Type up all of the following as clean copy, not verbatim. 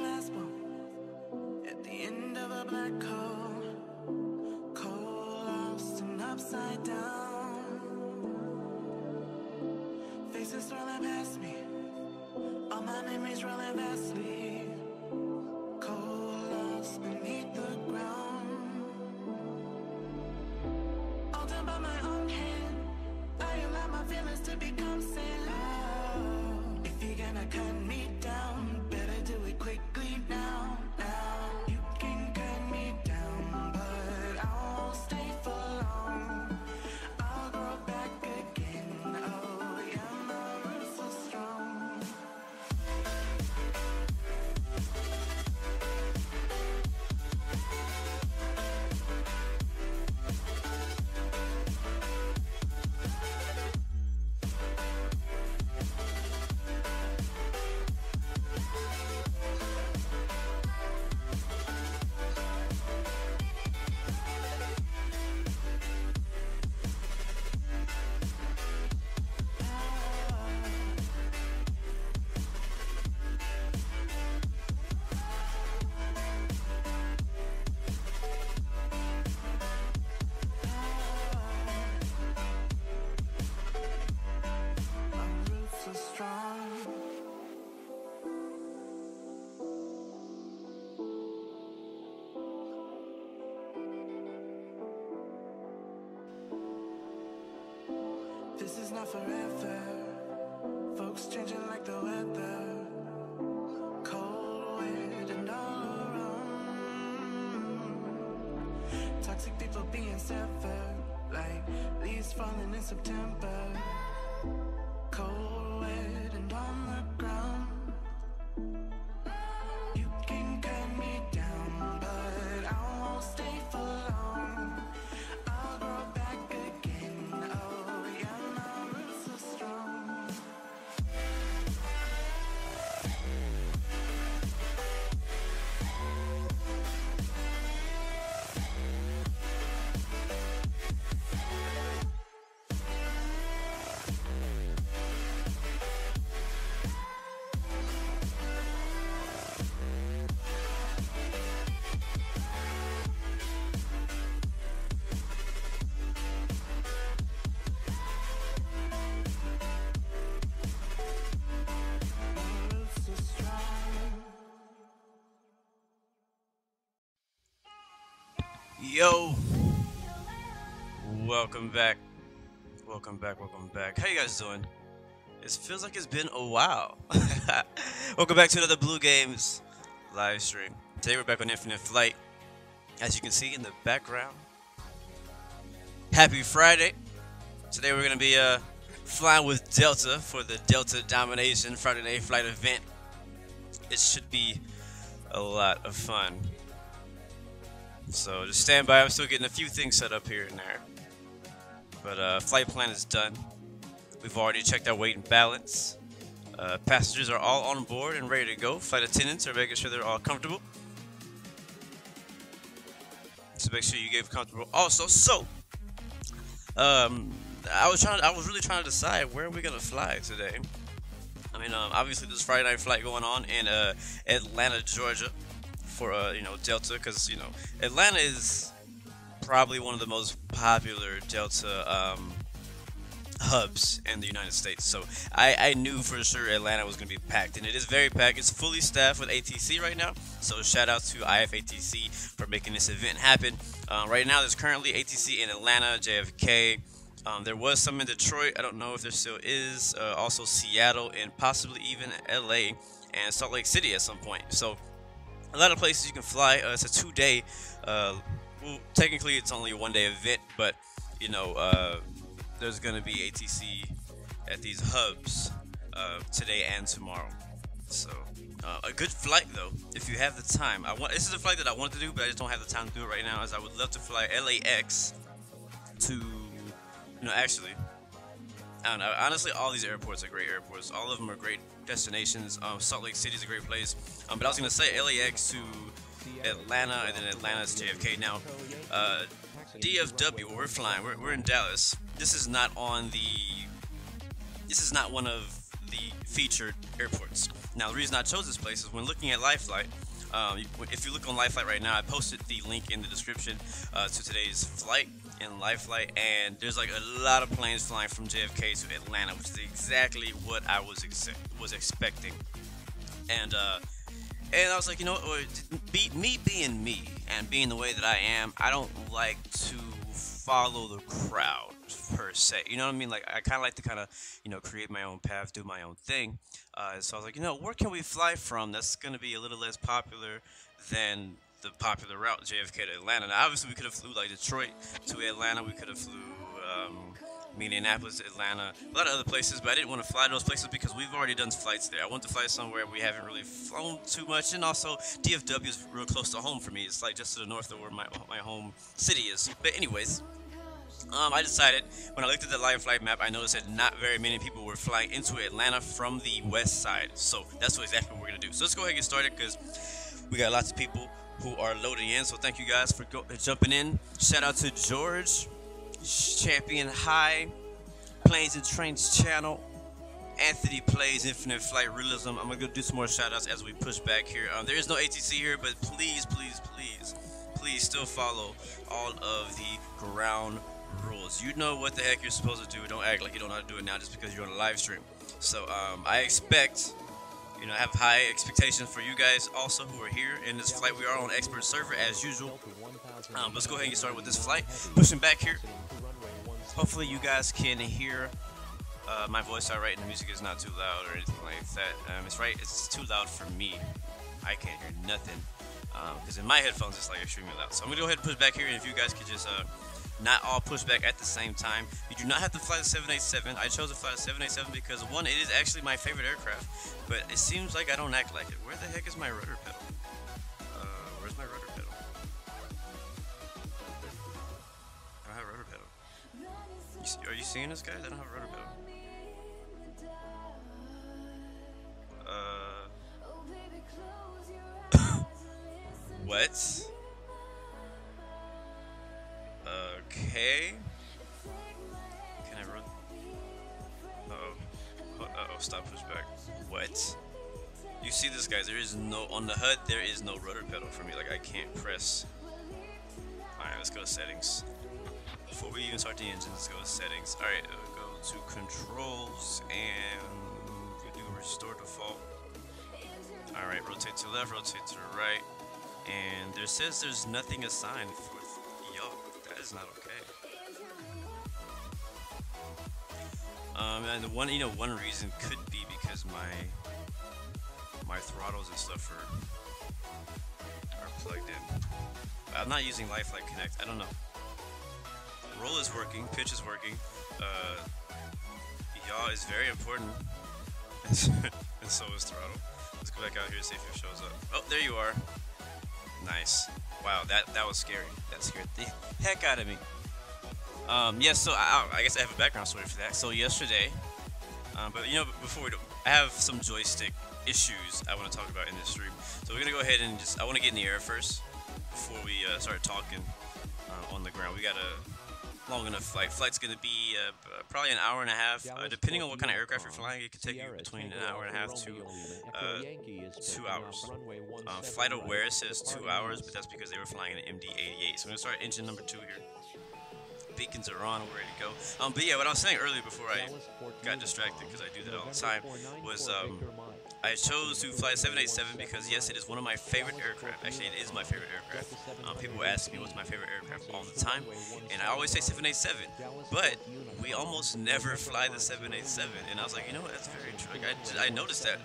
last one at the end of a black hole, cold, lost and upside down. Faces swirling past me, all my memories rolling vastly, cold, lost beneath the ground. All done by my own hand, I allow my feelings to become sin. If you're gonna cut me down, better do it quickly now. You can cut me down, but I won't stay for long. I'll grow back again. Oh yeah, my roots are strong. This is not forever. Folks changing like the weather. Cold, weird, and all around. Toxic people being severed, like leaves falling in September. Cold, weird, and on the ground. You can cut me down, but I won't stay for long. I'll grow back again. Oh yeah, my roots are strong. My roots are strong. Yo, welcome back. How you guys doing? It feels like it's been a while. Welcome back to another Blue Games live stream. Today we're back on Infinite Flight. As you can see in the background, happy Friday. Today we're gonna be flying with Delta for the Delta Domination Friday Night Flight event. It should be a lot of fun. So just stand by. I'm still getting a few things set up here and there. But flight plan is done. We've already checked our weight and balance. Passengers are all on board and ready to go. Flight attendants are making sure they're all comfortable. So make sure you get comfortable. Also, I was really trying to decide where we're gonna fly today. I mean, obviously there's Friday night flight going on in Atlanta, Georgia, for Delta, because Atlanta is probably one of the most popular Delta hubs in the United States. So I knew for sure Atlanta was going to be packed, and it is very packed. It's fully staffed with ATC right now, so shout out to IFATC for making this event happen. Right now there's currently ATC in Atlanta, JFK. There was some in Detroit. I don't know if there still is. Also Seattle, and possibly even LA and Salt Lake City at some point. So a lot of places you can fly. It's a 2-day, well, technically it's only a 1-day event, but there's gonna be ATC at these hubs today and tomorrow. So a good flight though, if you have the time. This is a flight that I wanted to do, but I just don't have the time to do it right now, as I would love to fly LAX to, actually, I don't know. Honestly, all these airports are great airports. All of them are great destinations. Salt Lake City is a great place. But I was gonna say LAX to Atlanta, and then Atlanta to JFK. Now, DFW, where we're flying, we're in Dallas. This is not on the. This is not one of the featured airports. Now, the reason I chose this place is when looking at LifeFlight. If you look on LifeFlight right now, I posted the link in the description to today's flight in LifeFlight, and there's like a lot of planes flying from JFK to Atlanta, which is exactly what I was expecting. And I was like, you know, me being me and being the way that I am, I don't like to follow the crowd per se. You know what I mean? Like, I kind of like to you know, create my own path, do my own thing. So I was like, you know, where can we fly from that's going to be a little less popular than the popular route JFK to Atlanta? Now, obviously, we could have flew like Detroit to Atlanta. We could have flew Minneapolis to Atlanta, a lot of other places, but I didn't want to fly to those places because we've already done flights there. I want to fly somewhere we haven't really flown too much, and also DFW is real close to home for me. It's like just to the north of where my home city is. But anyways, I decided when I looked at the LifeFlight map, I noticed that not very many people were flying into Atlanta from the west side. So that's exactly what we're going to do. So let's go ahead and get started because we got lots of people who are loading in. So thank you guys for jumping in. Shout out to George, Champion High, Planes and Trains channel, Anthony Plays Infinite Flight Realism. I'm going to go do some more shout outs as we push back here. There is no ATC here, but please still follow all of the ground rules. You know what the heck you're supposed to do. Don't act like you don't know how to do it now just because you're on a live stream. So I expect, you know, I have high expectations for you guys also who are here in this flight. We are on expert server as usual. Let's go ahead and get started with this flight. Pushing back here. Hopefully you guys can hear my voice all right and the music is not too loud or anything like that. It's too loud for me. I can't hear nothing because in my headphones it's like extremely loud. So I'm gonna go ahead and push back here, and if you guys could just not all push back at the same time. You do not have to fly the 787. I chose to fly the 787 because, one, it is actually my favorite aircraft, but it seems like I don't act like it. Where the heck is my rudder pedal? Where's my rudder pedal? I don't have a rudder pedal. Are you seeing this, guys? I don't have a rudder pedal. What? Okay. Can I run? Uh-oh, stop, push back. What? You see this, guys? There is no, on the HUD, there is no rudder pedal for me. Like, I can't press. Alright, let's go to settings. Before we even start the engine, let's go to settings. Alright, go to controls and we do restore default. Alright, rotate to the left, rotate to the right. And there says there's nothing assigned for y'all. That is not okay. And the one reason could be because my throttles and stuff are plugged in. I'm not using LifeFlight Connect. I don't know. Roll is working. Pitch is working. Y'all is very important. And so is throttle. Let's go back out here and see if it shows up. Oh, there you are. Nice. Wow, that was scary. That scared the heck out of me. Yes, so I guess I have a background story for that. So yesterday, but you know, before we do, I have some joystick issues I want to talk about in this stream. So we're gonna go ahead and I want to get in the air first before we start talking on the ground. We got a long enough flight. Flight's gonna be probably an hour and a half, depending on what kind of aircraft you're flying. It could take you between an hour and a half to 2 hours. Flight Aware says 2 hours, but that's because they were flying an MD-88. So I'm gonna start engine number 2 here. Beacons are on, we're ready to go. But yeah, what I was saying earlier before I got distracted, because I do that all the time, was I chose to fly 787 because, yes, it is one of my favorite aircraft. Actually, it is my favorite aircraft. People ask me what's my favorite aircraft all the time, and I always say 787. But we almost never fly the 787, and I was like, you know what, that's very true. Like, I noticed that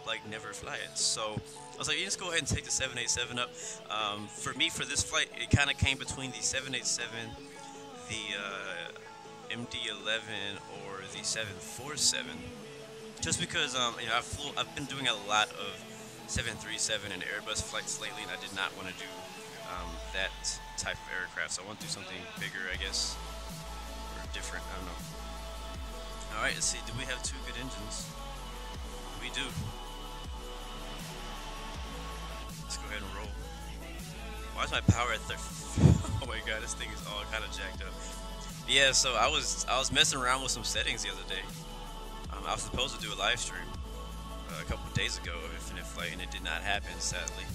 we never fly it. So I was like, you just go ahead and take the 787 up. For me, for this flight, it kind of came between the 787, the MD-11, or the 747. Just because you know, I've been doing a lot of 737 and Airbus flights lately, and I did not want to do that type of aircraft. So I want to do something bigger, I guess, or different. I don't know. All right, let's see. Do we have 2 good engines? We do. Let's go ahead and roll. Why is my power at 30? Oh my god, this thing is all kind of jacked up. Yeah, so I was messing around with some settings the other day. I was supposed to do a live stream a couple of days ago of Infinite Flight, and it did not happen, sadly.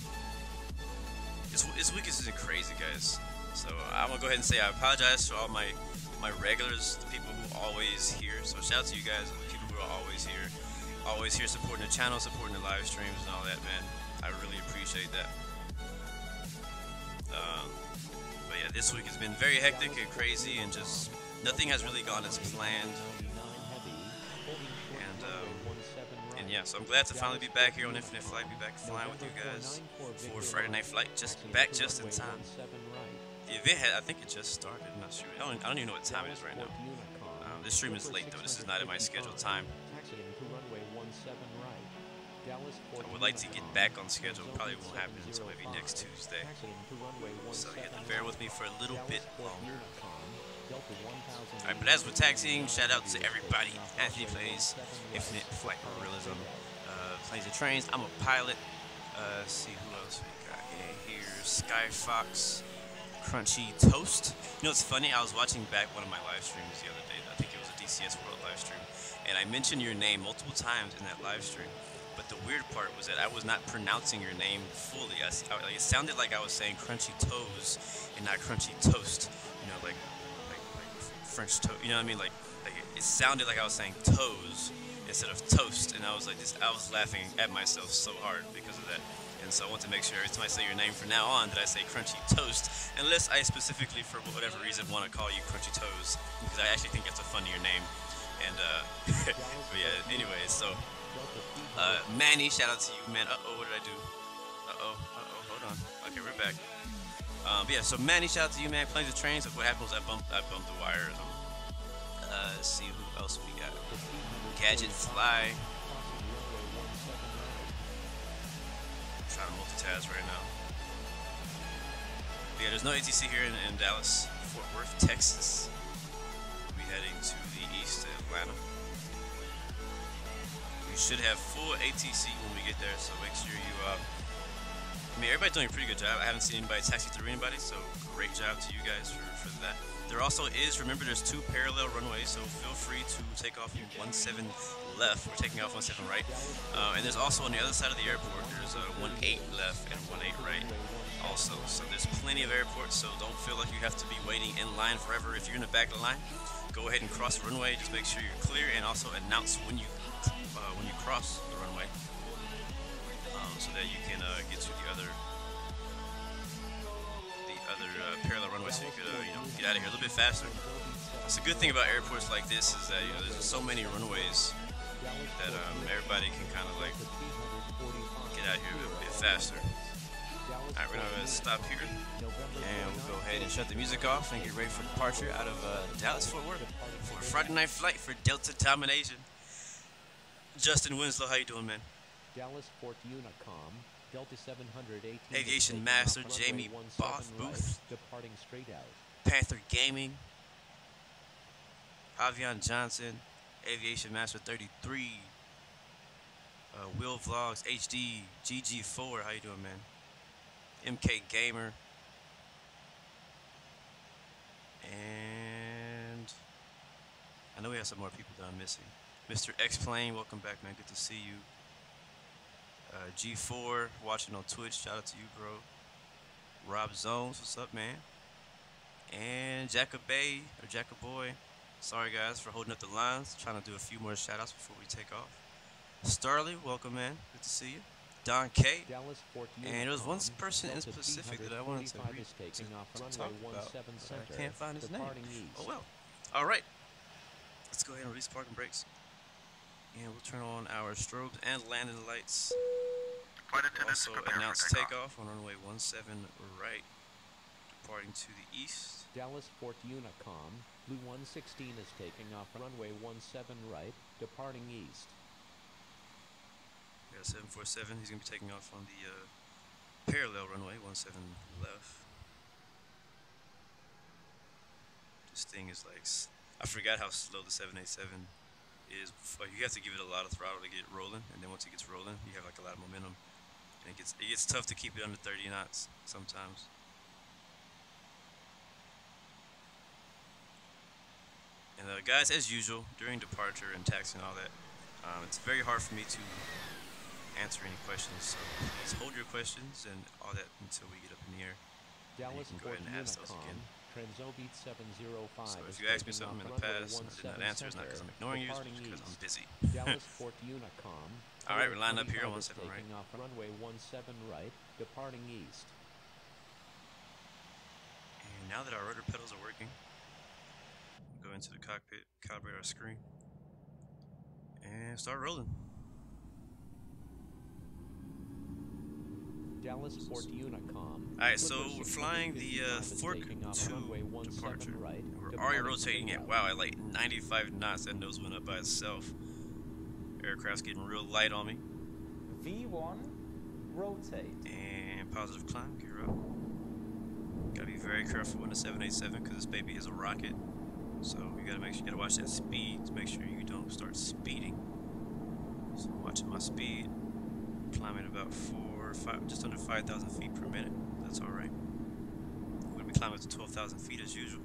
This week has been crazy, guys. So I'm gonna go ahead and say I apologize to all my regulars, the people who always here. So shout out to you guys, the people who are always here supporting the channel, supporting the live streams and all that, man. I really appreciate that. But yeah, this week has been very hectic and crazy, and just nothing has really gone as planned. And yeah, so I'm glad to finally be back here on Infinite Flight, be back flying with you guys for Friday Night Flight, just in time. The event I think it just started. I'm not sure. I don't even know what time it is right now. This stream is late though. This is not at my scheduled time. I would like to get back on schedule. Probably won't happen until maybe next Tuesday. So you have to bear with me for a little bit longer. Alright, but as we're taxiing, shout out to everybody. Anthony plays Infinite Flight Realism. Planes and Trains. I'm a pilot. See who else we got here. Sky Fox. Crunchy Toast. You know, it's funny. I was watching back one of my live streams the other day. I think it was a DCS World live stream. And I mentioned your name multiple times in that live stream. But the weird part was that I was not pronouncing your name fully. It sounded like I was saying Crunchy Toes and not Crunchy Toast. You know, like French toast. You know what I mean? Like it sounded like I was saying toes instead of toast. And I was like, I was laughing at myself so hard because of that. And so I want to make sure every time I say your name from now on that I say Crunchy Toast, unless I specifically, for whatever reason, want to call you Crunchy Toes, because I actually think that's a funnier name. And but yeah, anyways, so Manny, shout out to you, man. What did I do? Hold on. Okay, we're back. But yeah, so Manny, shout out to you, man. Planes and Trains. What happened was I bumped the wires. Let's see who else we got. Gadget Fly. Trying to multitask right now. But yeah, there's no ATC here in Dallas, Fort Worth, Texas. We'll be heading to the east to Atlanta. We should have full ATC when we get there, so make sure you I mean, everybody's doing a pretty good job. I haven't seen anybody taxi through anybody, so great job to you guys for that. There also is, remember, there's 2 parallel runways, so feel free to take off 17 left. We're taking off 17 right. And there's also on the other side of the airport, there's 18 left and 18 right also. So there's plenty of airports, so don't feel like you have to be waiting in line forever. If you're in the back of the line, go ahead and cross the runway. Just make sure you're clear, and also announce when you cross the runway, so that you can get to the other parallel runway, so you could get out of here a little bit faster. It's a good thing about airports like this is that there's so many runways that everybody can kind of like get out here a bit faster. Alright, we're gonna stop here and we'll go ahead and shut the music off and get ready for departure out of Dallas Fort Worth for a Friday night flight for Delta Domination. Justin Winslow, how you doing, man? Dallas Fort Unicom, Delta 718. Aviation Master Jamie Booth, departing straight out. Panther Gaming, Javion Johnson, Aviation Master 33, Will Vlogs HD, GG4, how you doing, man? MK Gamer, and I know we have some more people that I'm missing. Mr. X Plane, welcome back, man. Good to see you. G4 watching on Twitch, shout out to you, bro. Rob Zones, what's up, man? And Jacoboy, sorry guys for holding up the lines. Trying to do a few more shout outs before we take off. Starley, welcome, man. Good to see you. Don K. And there was one person in specific that I wanted to talk about. I can't find his name. Oh well. All right. Let's go ahead and release parking brakes. And we'll turn on our strobes and landing lights. Also announce takeoff on runway 17 right, departing to the east. Dallas Fort Unicom, Blue 116 is taking off runway 17 right, departing east. We got 747. He's gonna be taking off on the parallel runway 17 left. This thing is like, I forgot how slow the 787 is. You have to give it a lot of throttle to get it rolling, and then once it gets rolling, you have like a lot of momentum, and it gets tough to keep it under 30 knots sometimes. And guys, as usual, during departure and taxi and all that, It's very hard for me to answer any questions, so please hold your questions and all that until we get up in the air. Dallas can go ahead and ask those Unicom, again. Transovit 705 So if is you ask me taking something off in the runway past and I did not 17 answer, it's not because I'm ignoring you, it's departing because I'm east. busy. Dallas Port Unicom. All right, we're lined up here on 25 is 17 right. taking off runway 17 right, departing east. And now that our rudder pedals are working, we'll go into the cockpit, calibrate our screen, and start rolling. Dallas Port Unicom. Alright, so we're flying the FORCK 2 departure. Right, We're already rotating it. Wow, at like 95 knots, that nose went up by itself. Aircraft's getting real light on me. V1, rotate. And positive climb, gear up. Gotta be very careful in the 787 because this baby is a rocket. So you gotta make sure, you gotta watch that speed to make sure you don't start speeding. So I'm watching my speed, climbing about 5, just under 5,000 feet per minute. That's all right. We're gonna be climbing to 12,000 feet as usual,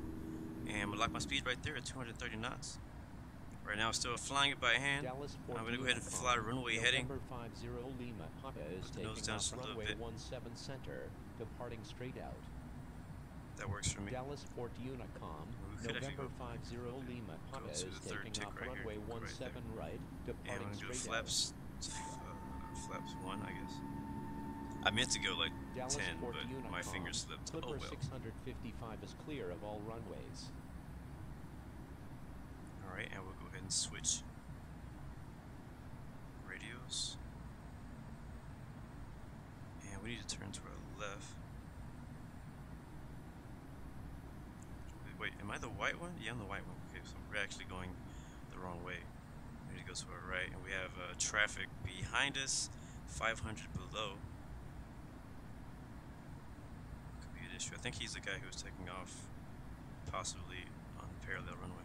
and I'm gonna lock my speed right there at 230 knots. Right now, I'm still flying it by hand. I'm gonna go ahead and fly runway heading. November 50 Lima Papa is Nose taking down off just a little runway bit. 17 center, departing straight out. That works for me. Dallas Port Unicom. We could actually November go- 50 Lima Papa to is the third taking tick off right here. runway Go right 17 right, And departing I'm gonna do straight flaps, flaps 1, I guess. I meant to go like out. Dallas 10, Port but Unicom. my fingers slipped. Oh Clipper well. 655 is clear of all runways. Alright, and we'll go ahead and switch radios. And we need to turn to our left. Wait, am I the white one? Yeah, I'm the white one. Okay, so we're actually going the wrong way. We need to go to our right, and we have traffic behind us, 500 below. Could be an issue. I think he's the guy who was taking off, possibly on parallel runway.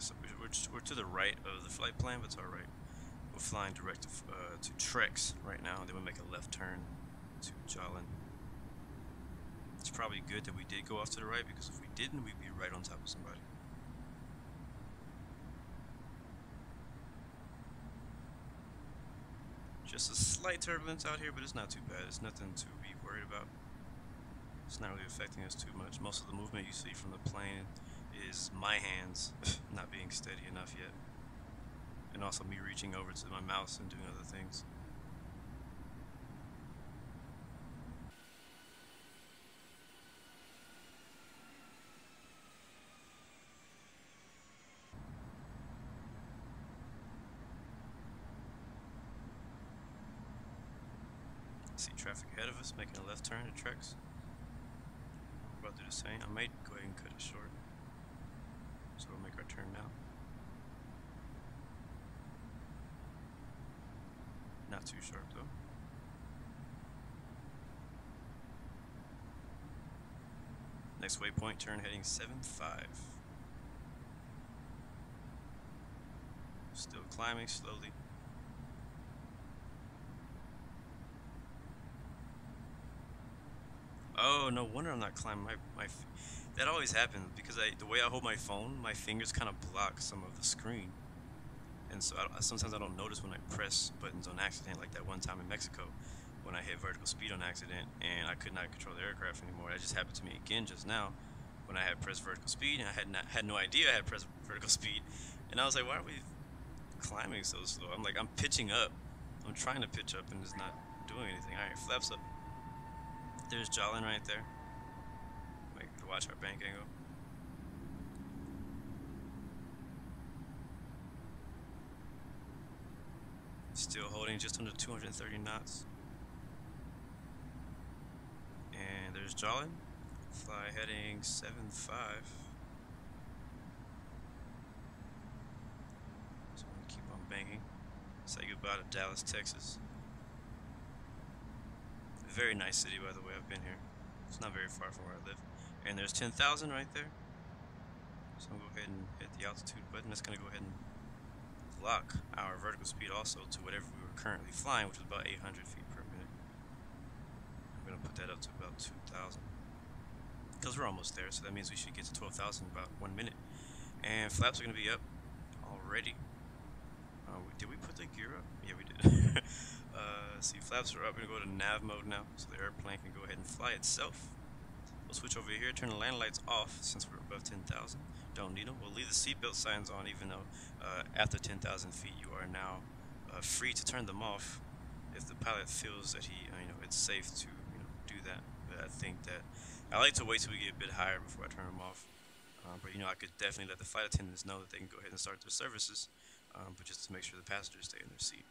So we're to the right of the flight plan, but it's all right. We're flying direct to Trex right now, and then we make a left turn to Jolin. It's probably good that we did go off to the right, because if we didn't, we'd be right on top of somebody. Just a slight turbulence out here, but it's not too bad. It's nothing to be worried about. It's not really affecting us too much. Most of the movement you see from the plane is my hands not being steady enough yet, and also me reaching over to my mouse and doing other things. See traffic ahead of us making a left turn at Trex. We're about to do the same. I might go ahead and cut it short. So we'll make our turn now. Not too sharp though. Next waypoint, turn heading 7-5. Still climbing slowly. Oh, no wonder I'm not climbing. That always happens because the way I hold my phone, my fingers kind of block some of the screen, and so sometimes I don't notice when I press buttons on accident. Like that one time in Mexico, when I hit vertical speed on accident and I could not control the aircraft anymore. That just happened to me again just now, when I had pressed vertical speed and I had no idea I had pressed vertical speed, and I was like, why are we climbing so slow? I'm pitching up. I'm trying to pitch up and it's not doing anything. All right, flaps up. There's Jolin right there. Watch our bank angle. Still holding just under 230 knots. And there's Jolin. Fly heading 7-5. So I'm gonna keep on banking. Say goodbye to Dallas, Texas. Very nice city, by the way. I've been here. It's not very far from where I live. And there's 10,000 right there. So I'm going to go ahead and hit the altitude button. That's going to go ahead and lock our vertical speed also to whatever we were currently flying, which was about 800 feet per minute. I'm going to put that up to about 2,000 because we're almost there, so that means we should get to 12,000 in about 1 minute. And flaps are going to be up already. Did we put the gear up? Yeah, we did. See, flaps are up. We're going to go to nav mode now, so the airplane can go ahead and fly itself. We'll switch over here, turn the land lights off since we're above 10,000. Don't need them. We'll leave the seatbelt signs on, even though after 10,000 feet you are now free to turn them off if the pilot feels that he, it's safe to, do that. But I think that I like to wait till we get a bit higher before I turn them off. But I could definitely let the flight attendants know that they can go ahead and start their services, but just to make sure the passengers stay in their seat.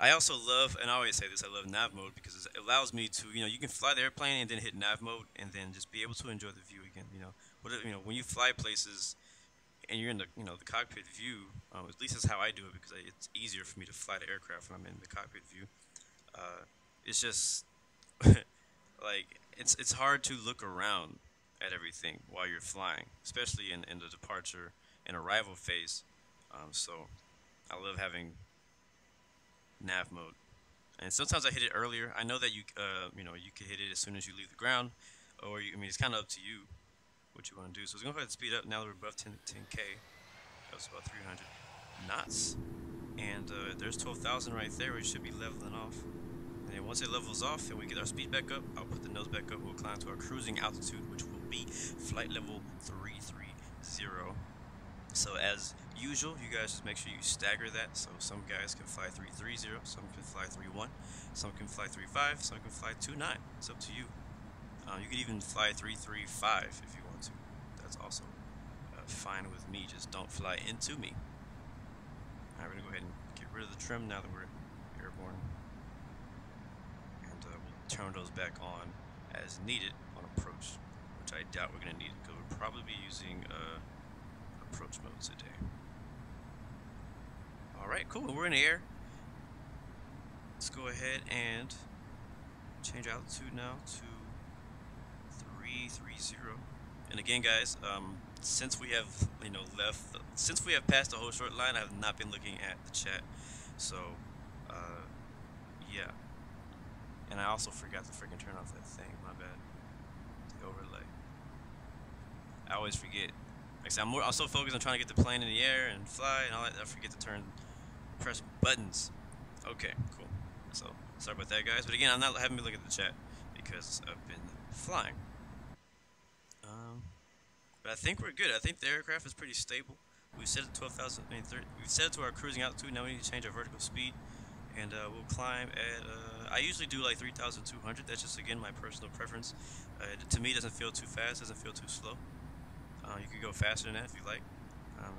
I also love, and I always say this, I love nav mode because it allows me to, you can fly the airplane and then hit nav mode and then just be able to enjoy the view again. When you fly places and you're in the, the cockpit view, at least that's how I do it because it's easier for me to fly the aircraft when I'm in the cockpit view. It's just like it's hard to look around at everything while you're flying, especially in the departure and arrival phase. So I love having nav mode, and sometimes I hit it earlier. I know that you can hit it as soon as you leave the ground, or it's kind of up to you what you want to do. So let's go ahead and speed up now that we're above 10K. That's about 300 knots, and there's 12,000 right there. We should be leveling off, and then once it levels off and we get our speed back up, I'll put the nose back up. We'll climb to our cruising altitude, which will be flight level 330. So as usual, you guys just make sure you stagger that. So some guys can fly 330, some can fly 31, some can fly 35, some can fly 29. It's up to you. You could even fly 335 if you want to. That's also fine with me. Just don't fly into me. Alright, we're gonna go ahead and get rid of the trim now that we're airborne, and we'll turn those back on as needed on approach, which I doubt we're gonna need because we'll probably be using approach mode today. Alright, cool. We're in the air. Let's go ahead and change altitude now to 330. And again, guys, since we have since we have passed the whole short line, I have not been looking at the chat. So yeah. And I also forgot to freaking turn off that thing. My bad. The overlay. I always forget. Like I said, I'm so focused on trying to get the plane in the air and fly and all that, I forget to press buttons. Okay, cool. So, sorry about that, guys. But again, I'm not having me look at the chat because I've been flying. But I think we're good. I think the aircraft is pretty stable. We've set it to 12,000. We've set it to our cruising altitude. Now we need to change our vertical speed, and we'll climb at. I usually do like 3,200. That's just again my personal preference. To me, it doesn't feel too fast. Doesn't feel too slow. You could go faster than that if you like.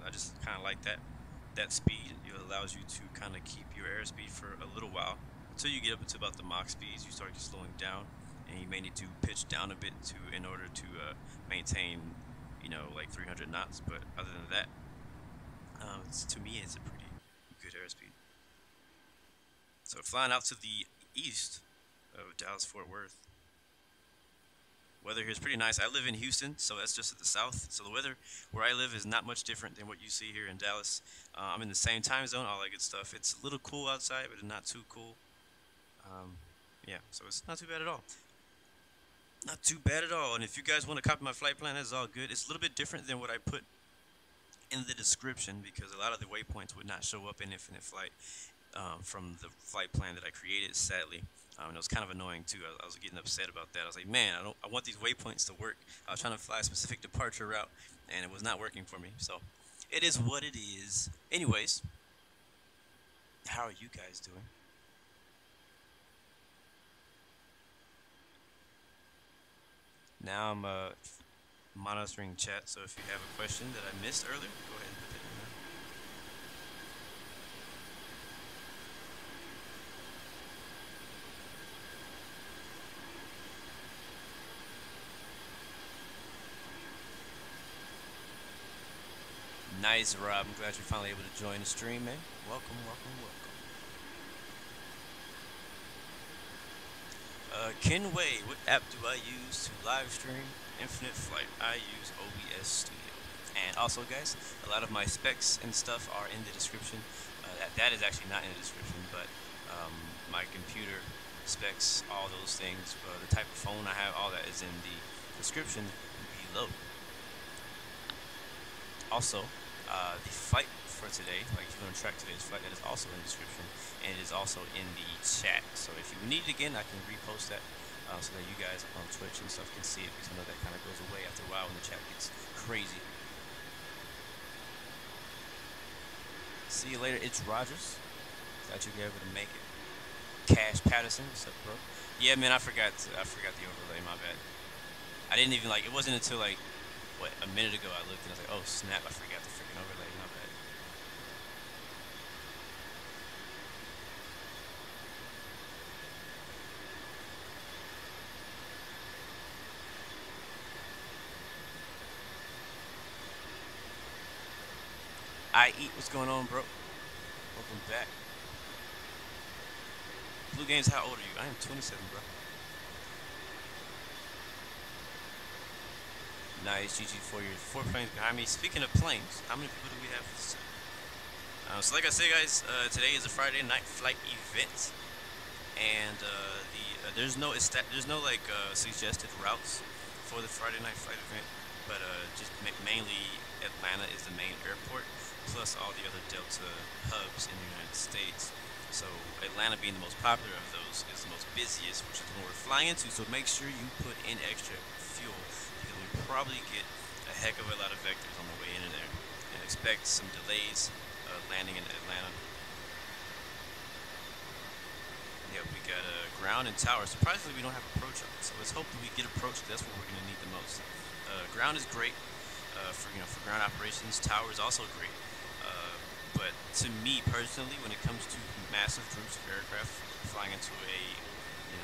I just kind of like that speed. It allows you to kind of keep your airspeed for a little while until you get up into about the Mach speeds. You start just slowing down, and you may need to pitch down a bit in order to maintain, like 300 knots. But other than that, to me, it's a pretty good airspeed. So flying out to the east of Dallas-Fort Worth. Weather here is pretty nice. I live in Houston, so that's just at the south. So the weather where I live is not much different than what you see here in Dallas. I'm in the same time zone, all that good stuff. It's a little cool outside, but it's not too cool. Yeah, so it's not too bad at all. Not too bad at all. And if you guys want to copy my flight plan, that's all good. It's a little bit different than what I put in the description because a lot of the waypoints would not show up in Infinite Flight from the flight plan that I created, sadly. And it was kind of annoying too. I was getting upset about that. I was like, man, I want these waypoints to work. I was trying to fly a specific departure route, and it was not working for me. So it is what it is. Anyways, how are you guys doing? Now I'm monitoring chat. So if you have a question that I missed earlier, go ahead and put that in there. Nice, Rob. I'm glad you're finally able to join the stream, man. Welcome, welcome, welcome. Kenway, what app do I use to live stream Infinite Flight? I use OBS Studio. And also, guys, a lot of my specs and stuff are in the description. That is actually not in the description, but my computer specs, all those things, the type of phone I have, all that is in the description below. Also, the flight for today, like if you want to track today's flight, that is also in the description, and it is also in the chat. So if you need it again, I can repost that so that you guys on Twitch and stuff can see it, because I know that kind of goes away after a while when the chat gets crazy. See you later. It's Rogers. Thought you'd be able to make it. Cash Patterson, what's up, bro? Yeah, man, I forgot the overlay. My bad. I didn't even it wasn't until what, a minute ago I looked and I was like, oh snap, I forgot the freaking overlay. My bad. I eat. What's going on, bro? Welcome back. Blue Games, how old are you? I am 27, bro. Nice, GG for your 4 planes behind me. Speaking of planes, how many people do we have? So like I say, guys, today is a Friday night flight event, and there's no suggested routes for the Friday night flight event, but just mainly Atlanta is the main airport, plus all the other Delta hubs in the United States. So Atlanta being the most popular of those is the most busiest, which is the one we're flying into. So make sure you put in extra fuel, because we probably get a heck of a lot of vectors on the way into there, and expect some delays landing in Atlanta. Yeah, we got ground and tower. Surprisingly, we don't have approach on, so let's hope that we get approach. That's what we're going to need the most. Ground is great for ground operations. Tower is also great. But to me personally, when it comes to massive groups of aircraft flying into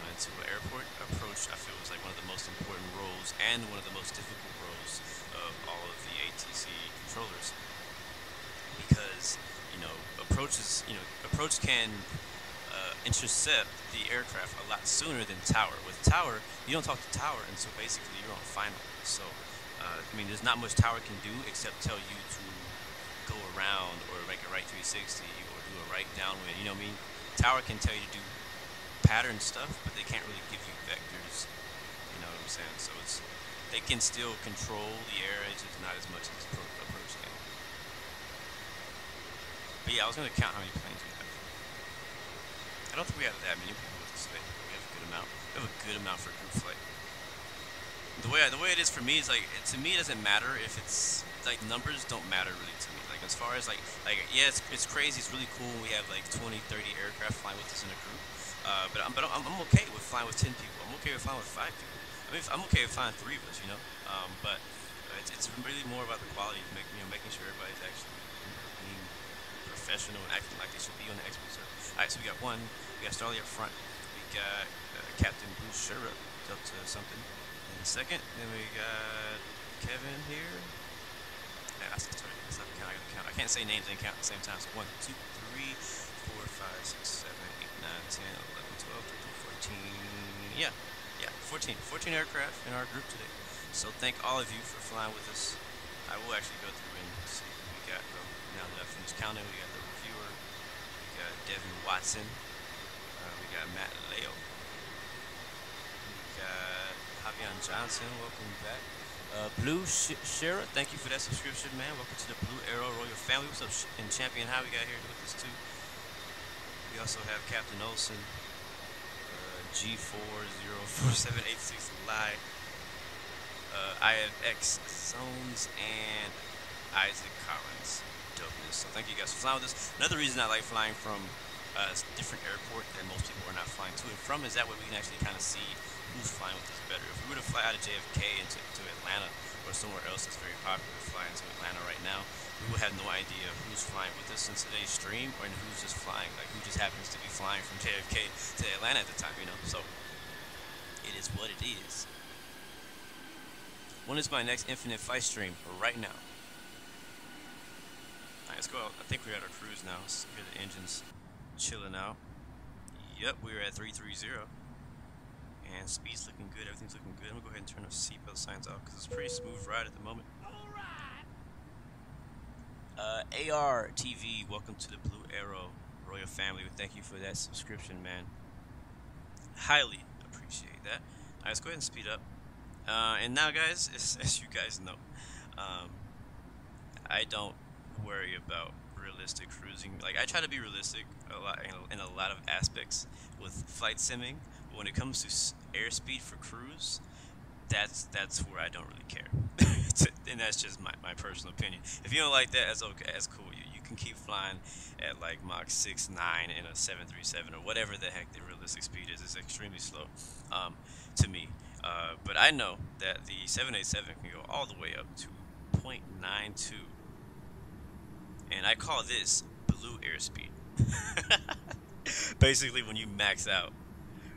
into an airport, approach I feel is like one of the most important roles and one of the most difficult roles of all of the ATC controllers, because approach can intercept the aircraft a lot sooner than tower. With tower, you don't talk to tower, and so basically you're on final. So I mean, there's not much tower can do except tell you to go around or make a right 360 or do a right downwind. You know what I mean? Tower can tell you to do pattern stuff, but they can't really give you vectors. You know what I'm saying? So they can still control the air, it's just not as much as approach can. But yeah, I was gonna count how many planes we have. I don't think we have that many people with us today. We have a good amount. We have a good amount for a group flight. The way it is for me is to me it doesn't matter if it's numbers don't matter really to me. As far as yeah, it's crazy, it's really cool when we have 20, 30 aircraft flying with us in a group. But I'm okay with flying with 10 people. I'm okay with flying with 5 people. I mean, I'm okay with flying 3 of us, you know. But it's really more about the quality, making sure everybody's actually being professional and acting like they should be on the expert service. All right, so we got Starly up front. We got Captain Bruce Sherrup up to something in a second. Then we got Kevin here. Yeah, sorry, that's not the count. I gotta count. I can't say names and count at the same time. So 1, 2, 3, 4, 5, 6, 7, 8, 9, 10, 11, 12, 13, 14. Yeah, 14 aircraft in our group today. So thank all of you for flying with us. I will actually go through and see who we got. Now that I've finished counting, we got the reviewer, we got Devin Watson, we got Matt Leo, we got Javion Johnson. Welcome back. Blue Shara, thank you for that subscription, man. Welcome to the Blue Arrow Royal family. What's up, and Champion? How we got here with us too. We also have Captain Olsen, G404786 Live, IFX Zones, and Isaac Collins. Dopeness. So thank you guys for flying with us. Another reason I like flying from a different airport that most people are not flying to and from is that way we can actually kind of see who's flying with us better. If we were to fly out of JFK into Atlanta or somewhere else that's very popular flying to Atlanta right now, we would have no idea who's flying with us in today's stream or who's just flying, who just happens to be flying from JFK to Atlanta at the time, So it is what it is. When is my next Infinite Flight stream? Right now. Alright, let's go out. I think we're at our cruise now. Let's hear the engines chilling out. Yep, we're at 330. And speed's looking good, everything's looking good. I'm gonna go ahead and turn the seatbelt signs off because it's a pretty smooth ride at the moment. ARTV, welcome to the Blue Arrow Royal family. Thank you for that subscription, man. Highly appreciate that. Alright, let's go ahead and speed up. And now, guys, as you guys know, I don't worry about realistic cruising. Like, I try to be realistic a lot in a lot of aspects with flight simming. But when it comes to airspeed for cruise, that's where I don't really care. And that's just my personal opinion. If you don't like that, that's okay. That's cool. You can keep flying at like Mach 6, 9 in a 737 or whatever the heck the realistic speed is. It's extremely slow to me. But I know that the 787 can go all the way up to 0.92. And I call this blue airspeed. Basically, when you max out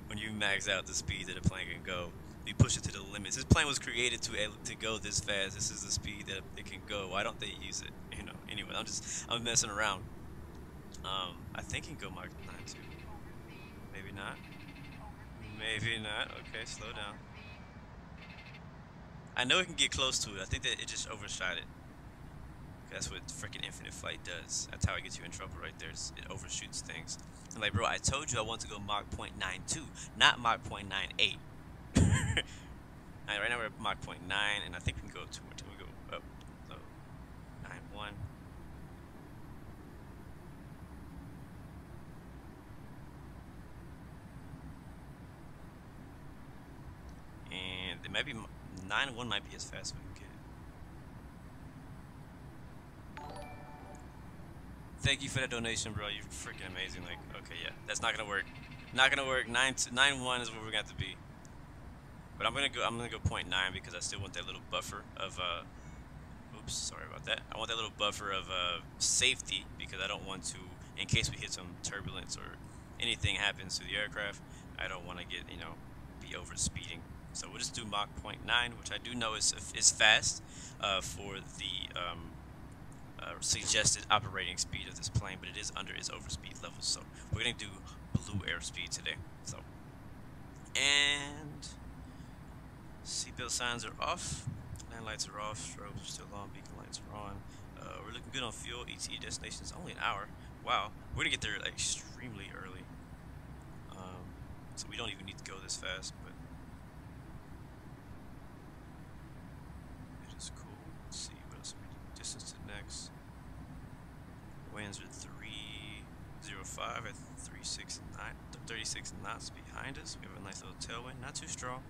the speed that a plane can go, you push it to the limits. This plane was created to go this fast. This is the speed that it can go. Why don't they use it? You know. Anyway, I'm messing around. I think it can go Mach 92. Maybe not. Maybe not. Okay, slow down. I know it can get close to it. I think that it just overshot it. That's what freaking infinite flight does. That's how it gets you in trouble right there. It overshoots things. I'm like, bro, I told you I want to go Mach 0.92, not Mach 0.98. Right now we're at Mach 0.9, and I think we can go 2 more. We go up. So 9.1. And it might be 9.1 might be as fast as we can get. Thank you for that donation, bro. You're freaking amazing. Like, okay, yeah, that's not gonna work. Not gonna work. 9.1 is where we're gonna have to be. But I'm gonna go 0.9 because I still want that little buffer of oops, sorry about that. I want that little buffer of safety because I don't want to, in case we hit some turbulence or anything happens to the aircraft, I don't want to get, you know, be over speeding. So we'll just do Mach 0.9, which I do know is fast for the suggested operating speed of this plane, but it is under its overspeed level. So we're gonna do blue airspeed today. So, and seatbelt signs are off, land lights are off, strobes are still on, beacon lights are on. We're looking good on fuel. ETA destination is only an hour. Wow, we're gonna get there like extremely early. So we don't even need to go this fast, but it is cool. Let's see what else we do. Distance to next. Winds are 305 at 36 knots behind us. We have a nice little tailwind, not too strong.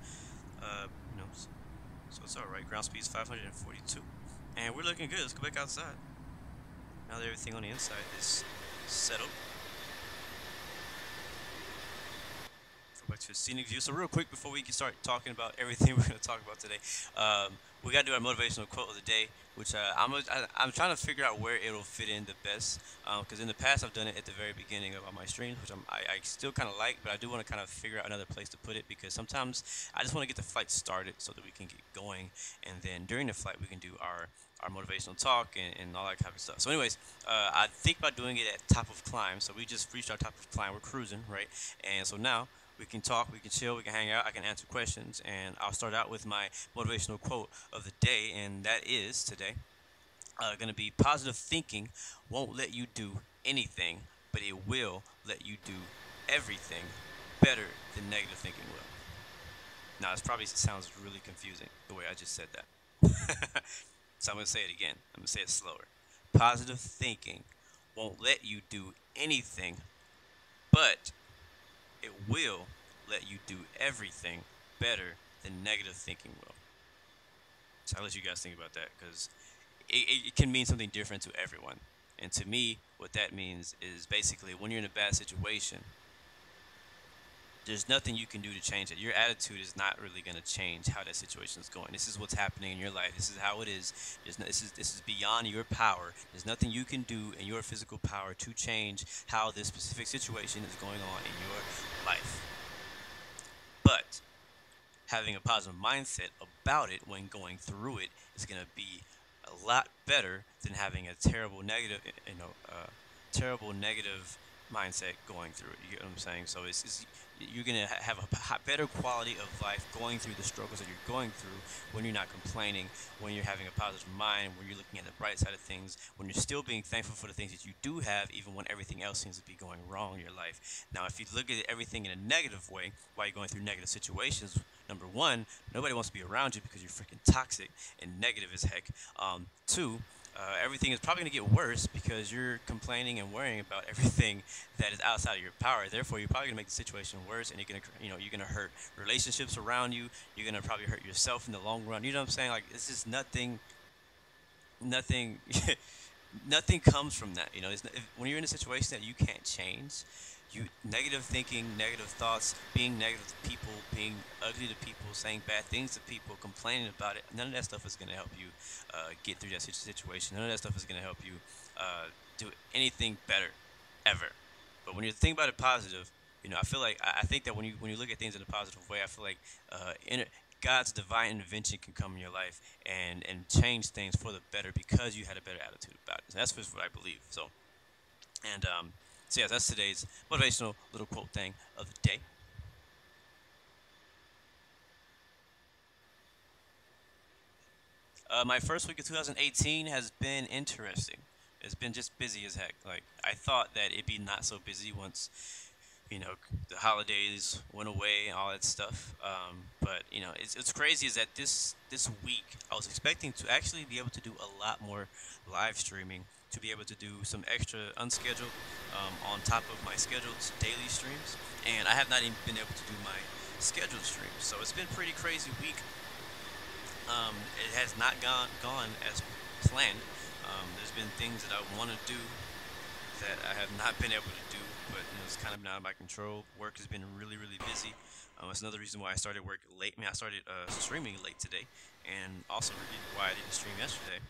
You know, so it's all right. Ground speed is 542, and we're looking good. Let's go back outside. Now that everything on the inside is settled, go back to the scenic view. So real quick before we can start talking about everything we're going to talk about today, we got to do our motivational quote of the day, which I'm trying to figure out where it'll fit in the best, because in the past I've done it at the very beginning of all my streams, which I still kind of like, but I do want to kind of figure out another place to put it, because sometimes I just want to get the flight started so that we can get going, and then during the flight we can do our motivational talk and all that type of stuff. So anyways, I think about doing it at top of climb. So we just reached our top of climb, we're cruising, right? And so now we can talk, we can chill, we can hang out, I can answer questions, and I'll start out with my motivational quote of the day, and that is today going to be: positive thinking won't let you do anything, but it will let you do everything better than negative thinking will. Now, this probably sounds really confusing the way I just said that. So I'm going to say it again. I'm going to say it slower. Positive thinking won't let you do anything, but it will let you do everything better than negative thinking will. So I'll let you guys think about that, because it can mean something different to everyone. And to me, what that means is basically when you're in a bad situation, there's nothing you can do to change it. Your attitude is not really going to change how that situation is going. This is what's happening in your life. This is how it is. This is beyond your power. There's nothing you can do in your physical power to change how this specific situation is going on in your life. But having a positive mindset about it when going through it is going to be a lot better than having a terrible negative, mindset going through it. You get what I'm saying? So it's you're gonna have a better quality of life going through the struggles that you're going through when you're not complaining, when you're having a positive mind, when you're looking at the bright side of things, when you're still being thankful for the things that you do have, even when everything else seems to be going wrong in your life. Now, if you look at everything in a negative way while you're going through negative situations, number one, nobody wants to be around you because you're freaking toxic and negative as heck. Two, everything is probably going to get worse because you're complaining and worrying about everything that is outside of your power. Therefore, you're probably going to make the situation worse, and you're going to, you're going to hurt relationships around you. You're going to probably hurt yourself in the long run. You know what I'm saying? Like, it's just nothing, nothing comes from that. When you're in a situation that you can't change, you negative thinking, negative thoughts, being negative to people, being ugly to people, saying bad things to people, complaining about it. None of that stuff is going to help you get through that situation. None of that stuff is going to help you do anything better, ever. But when you think about it positive, I feel like I think that when you look at things in a positive way, I feel like God's divine intervention can come in your life and change things for the better because you had a better attitude about it. So that's just what I believe. So yeah, that's today's motivational little quote thing of the day. My first week of 2018 has been interesting. It's been just busy as heck. Like, I thought that it'd be not so busy once, the holidays went away and all that stuff. But it's crazy is that this week I was expecting to actually be able to do a lot more live streaming, to be able to do some extra unscheduled on top of my scheduled daily streams, and I have not even been able to do my scheduled streams. So it's been a pretty crazy week. It has not gone as planned. There's been things that I want to do that I have not been able to do, but it's kind of been out of my control. Work has been really, really busy. That's another reason why I started work late. I started streaming late today, and also why I didn't stream yesterday.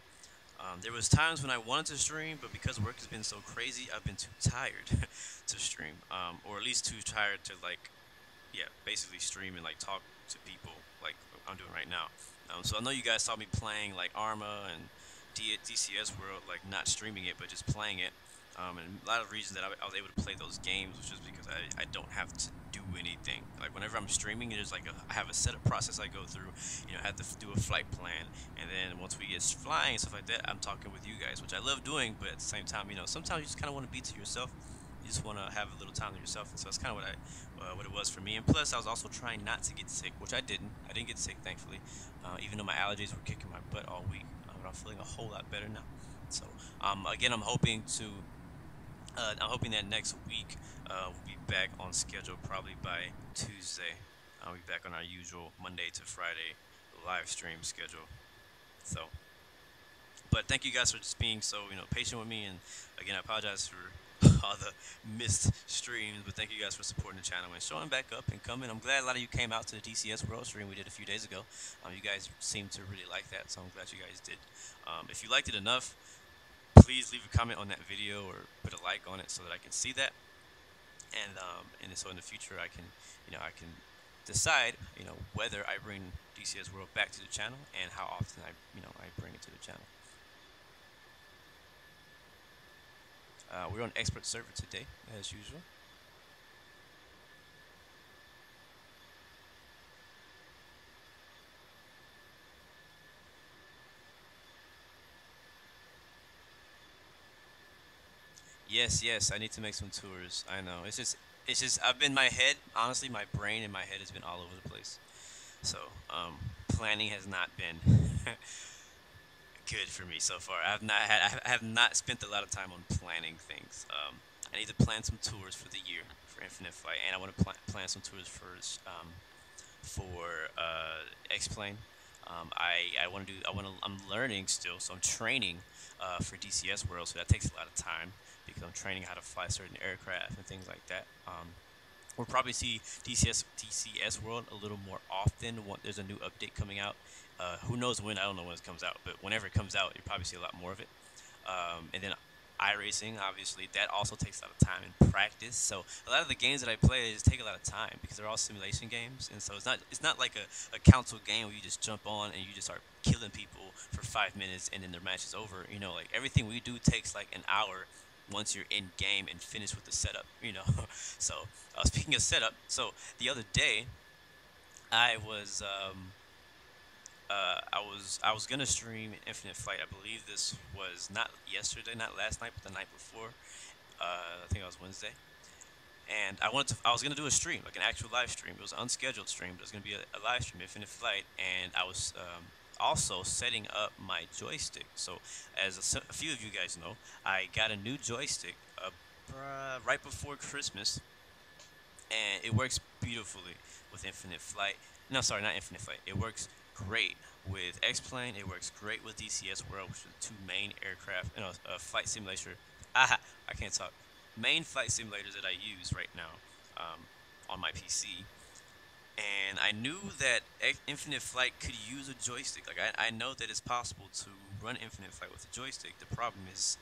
There was times when I wanted to stream, but because work has been so crazy, I've been too tired to stream, or at least too tired to basically stream and talk to people like I'm doing right now. So I know you guys saw me playing Arma and DCS World, not streaming it, but just playing it. And a lot of reasons that I was able to play those games was just because I don't have to do anything. Whenever I'm streaming, there's I have a setup process I go through. I have to do a flight plan, and then once we get flying and stuff like that, I'm talking with you guys, which I love doing. But at the same time, sometimes you just kind of want to be to yourself. You just want to have a little time to yourself, and so that's kind of what it was for me. And plus, I was also trying not to get sick, which I didn't. I didn't get sick, thankfully, even though my allergies were kicking my butt all week. But I'm feeling a whole lot better now. So again, I'm hoping that next week we'll be back on schedule probably by Tuesday. I'll be back on our usual Monday to Friday live stream schedule. So, but thank you guys for just being so patient with me, and again, I apologize for all the missed streams, but thank you guys for supporting the channel and showing back up and coming. I'm glad a lot of you came out to the DCS World stream we did a few days ago. You guys seem to really like that, so I'm glad you guys did. If you liked it enough, please leave a comment on that video or put a like on it so that I can see that, and so in the future I can decide whether I bring DCS World back to the channel and how often I bring it to the channel. We're on expert server today, as usual. Yes, I need to make some tours. I know. It's just I've been my head, honestly, my brain and my head has been all over the place. So, planning has not been good for me so far. I have not spent a lot of time on planning things. I need to plan some tours for the year for Infinite Flight, and I want to plan some tours for X-Plane. I'm learning still, so I'm training for DCS World, so that takes a lot of time because I'm training how to fly certain aircraft and things like that. We'll probably see DCS World a little more often. There's a new update coming out. Who knows when? I don't know when it comes out, but whenever it comes out, you'll probably see a lot more of it. And then iRacing, obviously, that also takes a lot of time and practice. So a lot of the games that I play, they just take a lot of time because they're all simulation games, and so it's not like a console game where you just jump on and you just start killing people for 5 minutes and then their match is over. Everything we do takes an hour, once you're in game and finished with the setup, you know. So speaking of setup, so the other day I was I was gonna stream Infinite Flight. I believe this was not yesterday, not last night, but the night before. I think it was Wednesday. And I was gonna do a stream, like an actual live stream. It was an unscheduled stream, but it was gonna be a live stream, Infinite Flight, and I was also setting up my joystick. So, as a few of you guys know, I got a new joystick right before Christmas, and it works beautifully with Infinite Flight. No, sorry, not Infinite Flight. It works great with X-Plane. It works great with DCS World, which are the two main aircraft, flight simulator. I can't talk. Main flight simulators that I use right now on my PC. And I knew that Infinite Flight could use a joystick. Like, I know that it's possible to run Infinite Flight with a joystick. The problem is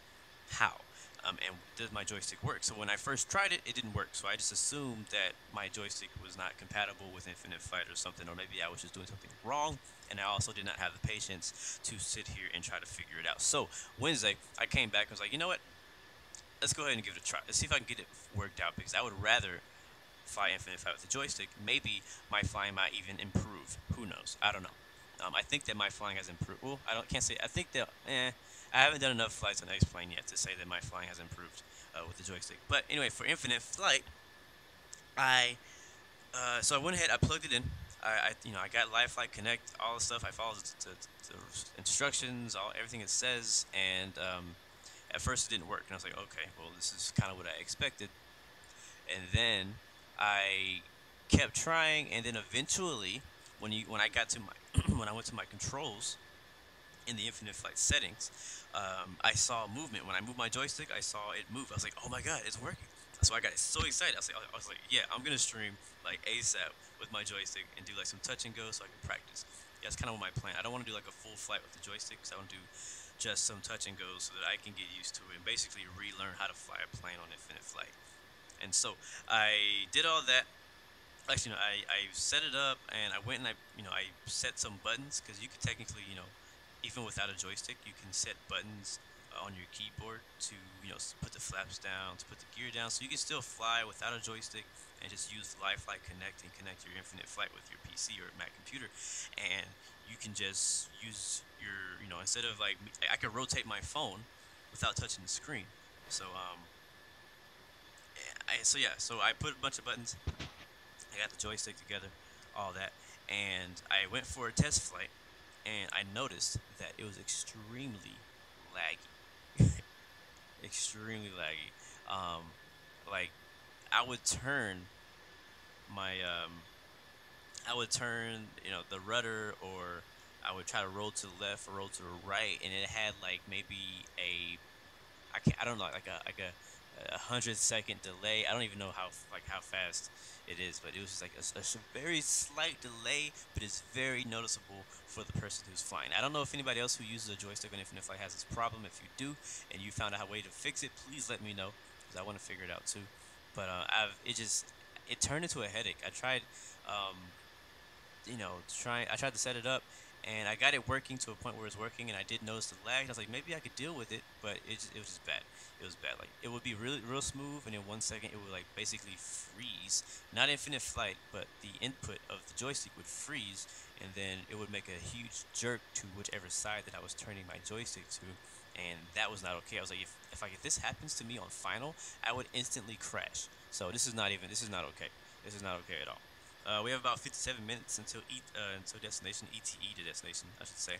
how. And does my joystick work? So when I first tried it, it didn't work. So I just assumed that my joystick was not compatible with Infinite Flight or something, or maybe I was just doing something wrong. And I also did not have the patience to sit here and try to figure it out. So Wednesday, I came back and was like, you know what? Let's go ahead and give it a try. Let's see if I can get it worked out, because I would rather fly Infinite Flight with the joystick. Maybe my flying might even improve. Who knows? I don't know. I think that my flying has improved. Well, can't say. I think that I haven't done enough flights on X-Plane yet to say that my flying has improved with the joystick. But anyway, for Infinite Flight, so I went ahead. I plugged it in. I got Live Flight Connect, all the stuff. I followed the instructions, everything it says, and at first it didn't work. And I was like, okay, well, this is kind of what I expected. And then I kept trying, and then eventually, when I got to my when I went to my controls in the Infinite Flight settings, I saw movement. When I moved my joystick, I saw it move. I was like, oh my god, it's working. So I got so excited. I was like, yeah, I'm gonna stream like ASAP with my joystick and do like some touch and go so I can practice. Yeah, that's kind of what my plan. I don't want to do like a full flight with the joystick, because I want to do just some touch and go so that I can get used to it and basically relearn how to fly a plane on Infinite Flight. And so I did all that. Actually, I set it up, and I went and I set some buttons, because you could technically, even without a joystick, you can set buttons on your keyboard to, put the flaps down, to put the gear down, so you can still fly without a joystick and just use Live Flight Connect and connect your Infinite Flight with your PC or Mac computer, and you can just use your, instead of like, I could rotate my phone without touching the screen. So so I put a bunch of buttons. I got the joystick together, all that, and I went for a test flight, and I noticed that it was extremely laggy. Extremely laggy. Like, I would turn my the rudder, or I would try to roll to the left or roll to the right, and it had like maybe I don't know, like a 100-second delay. I don't even know how fast it is, but it was just like a very slight delay, but it's very noticeable for the person who's flying. I don't know if anybody else who uses a joystick on Infinite Flight has this problem. If you do, and you found out a way to fix it, please let me know, because I want to figure it out too. But it turned into a headache. I tried, I tried to set it up, and I got it working to a point where it's working, and I did notice the lag. I was like, maybe I could deal with it, but it was just bad. It was bad. Like, it would be real smooth, and in 1 second it would like basically freeze. Not Infinite Flight, but the input of the joystick would freeze, and then it would make a huge jerk to whichever side that I was turning my joystick to, and that was not okay. I was like, if this happens to me on final, I would instantly crash. So this is not okay. This is not okay at all. We have about 57 minutes until destination, ETE to destination, I should say.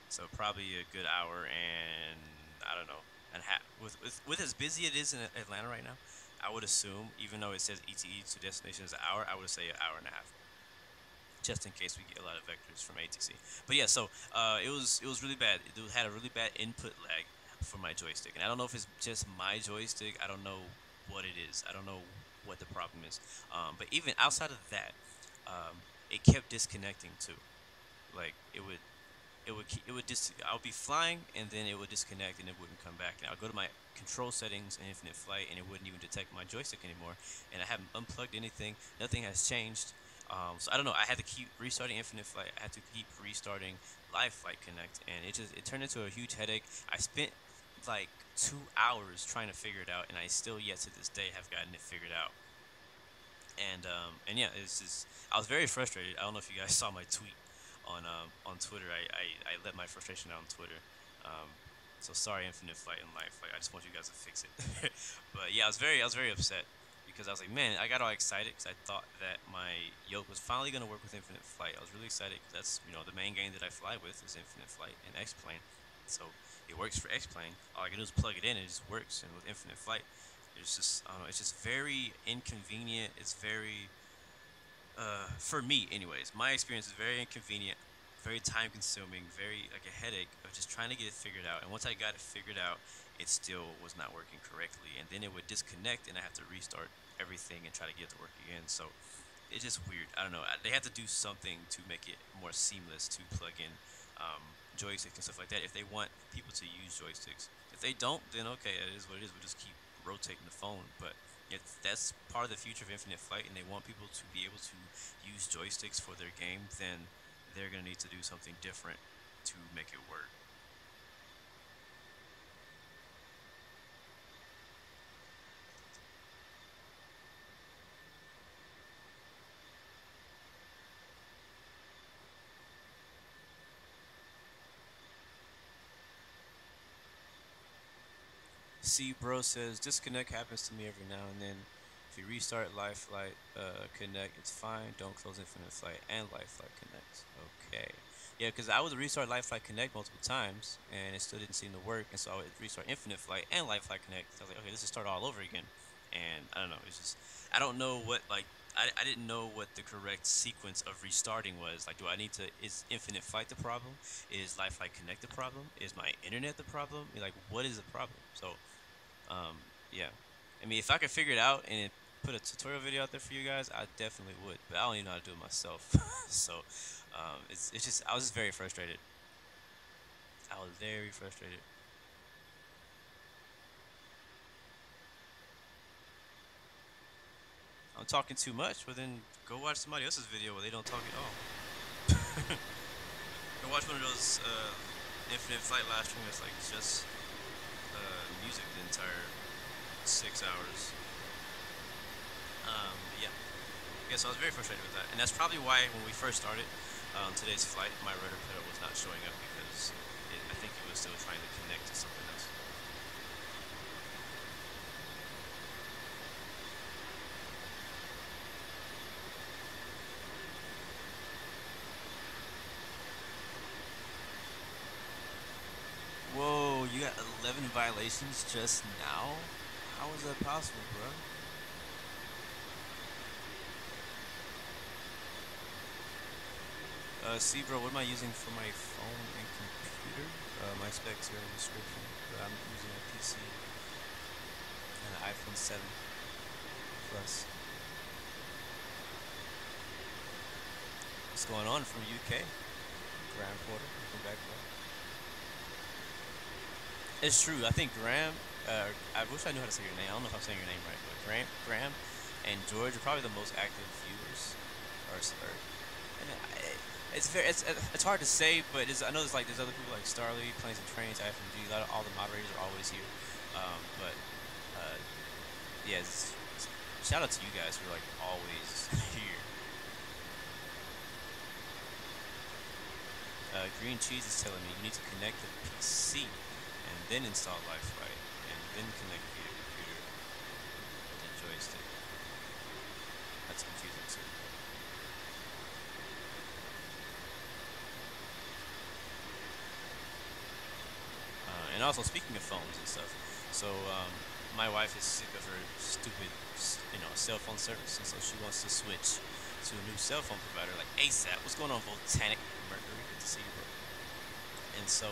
So probably a good hour and, I don't know, and half. With as busy it is in Atlanta right now, I would assume, even though it says ETE to destination is an hour, I would say an hour and a half, just in case we get a lot of vectors from ATC. But yeah, so it was really bad. It had a really bad input lag for my joystick, and I don't know if it's just my joystick. I don't know what it is. I don't know what the problem is. But even outside of that, it kept disconnecting too. Like, I would be flying, and then it would disconnect and it wouldn't come back. And I'll go to my control settings in Infinite Flight, and it wouldn't even detect my joystick anymore. And I haven't unplugged anything. Nothing has changed. So I don't know. I had to keep restarting Infinite Flight. I had to keep restarting Live Flight Connect, and it turned into a huge headache. I spent like 2 hours trying to figure it out, and I still yet to this day have gotten it figured out. And yeah, it's just I was very frustrated. I don't know if you guys saw my tweet on Twitter. I let my frustration out on Twitter. Um, so sorry, Infinite Flight in Life. Like I just want you guys to fix it. But yeah, I was very upset because I was like, man, I got all excited because I thought that my yoke was finally gonna work with Infinite Flight. I was really excited because that's the main game that I fly with is Infinite Flight and X Plane. So it works for X Plane. All I can do is plug it in and it just works. And with Infinite Flight, it's just I don't know. It's just very inconvenient. It's very for me, anyways. My experience is very inconvenient, very time consuming, very like a headache of just trying to get it figured out. And once I got it figured out, it still was not working correctly, and then it would disconnect, and I have to restart everything and try to get it to work again. So it's just weird. I don't know. They have to do something to make it more seamless to plug in joysticks and stuff like that if they want people to use joysticks. If they don't, then okay, it is what it is. We'll just keep rotating the phone. But if that's part of the future of Infinite Flight and they want people to be able to use joysticks for their game, then they're going to need to do something different to make it work. C Bro says disconnect happens to me every now and then. If you restart Live Flight Connect, it's fine. Don't close Infinite Flight and Live Flight Connect. Okay. Yeah, because I would restart Live Flight Connect multiple times and it still didn't seem to work, and so I would restart Infinite Flight and Live Flight Connect. So I was like, okay, let's just start all over again. And I don't know. It's just I don't know what like I didn't know what the correct sequence of restarting was. Like, do I need to? Is Infinite Flight the problem? Is Live Flight Connect the problem? Is my internet the problem? Like, what is the problem? So um, yeah. I mean, if I could figure it out and put a tutorial video out there for you guys, I definitely would. But I don't even know how to do it myself. So, it's just I was just very frustrated. I was very frustrated. I'm talking too much. Well, then go watch somebody else's video where they don't talk at all. Go watch one of those Infinite Flight live streams that's like just music the entire 6 hours. Yeah. Yeah, so I was very frustrated with that. And that's probably why when we first started today's flight, my rudder pedal was not showing up because I think it was still trying to connect to something else. Whoa, you got 11 violations just now? How is that possible, bro? See, bro, what am I using for my phone and computer? My specs are in the description, but I'm using a PC and an iPhone 7 Plus. What's going on from UK? Graham Porter, welcome back, bro. It's true. I think Graham. I wish I knew how to say your name. I don't know if I'm saying your name right, but Graham, and George are probably the most active viewers. And it's hard to say, but I know there's other people like Starly, Planes and Trains, IFMG. All the moderators are always here. But yeah, shout out to you guys who are like always here. Green Cheese is telling me you need to connect the PC and then install Live Flight and then connect via computer with the joystick. That's confusing too. And also, speaking of phones and stuff, so my wife is sick of her stupid, cell phone service, and so she wants to switch to a new cell phone provider like ASAP. What's going on, Volcanic Mercury? Good to see you, bro. And so,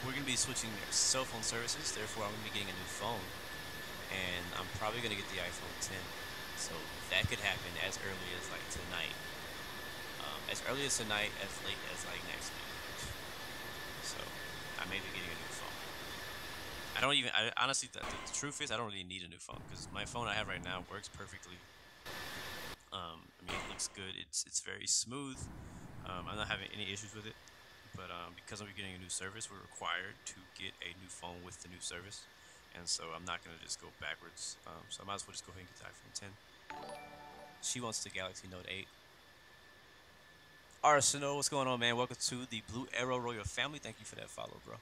we're gonna be switching their cell phone services. Therefore, I'm gonna be getting a new phone, and I'm probably gonna get the iPhone 10. So that could happen as early as like tonight. As early as tonight, as late as like next week. So I may be getting a new phone. I honestly, the truth is, I don't really need a new phone because my phone I have right now works perfectly. I mean, it looks good. It's very smooth. I'm not having any issues with it, but because we're getting a new service, we're required to get a new phone with the new service, and so I'm not gonna just go backwards. So I might as well just go ahead and get the iPhone 10. She wants the Galaxy Note 8. Arsenal, what's going on, man? Welcome to the Blue Arrow Royal family. Thank you for that follow, bro.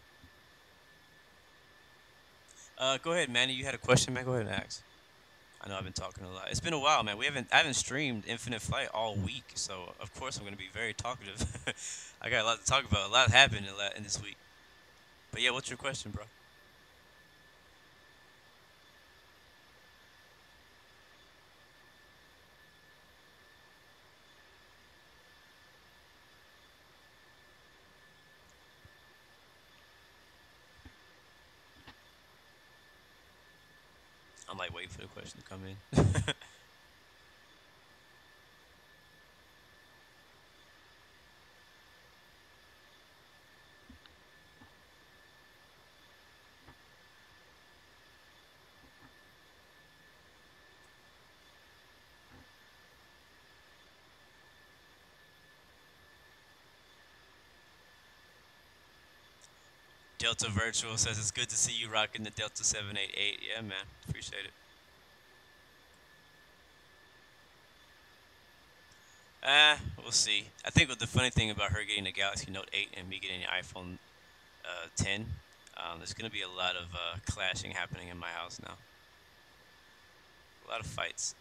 Go ahead, Manny. You had a question, man. Go ahead and ask. I know I've been talking a lot. It's been a while, man. I haven't streamed Infinite Flight all week, so of course I'm gonna be very talkative. I got a lot to talk about. A lot happened in this week. But yeah, what's your question, bro? I'm like waiting for the question to come in. Delta Virtual says it's good to see you rocking the Delta 788. Yeah, man. Appreciate it. We'll see. I think what the funny thing about her getting the Galaxy Note 8 and me getting the iPhone 10, there's going to be a lot of clashing happening in my house now. A lot of fights.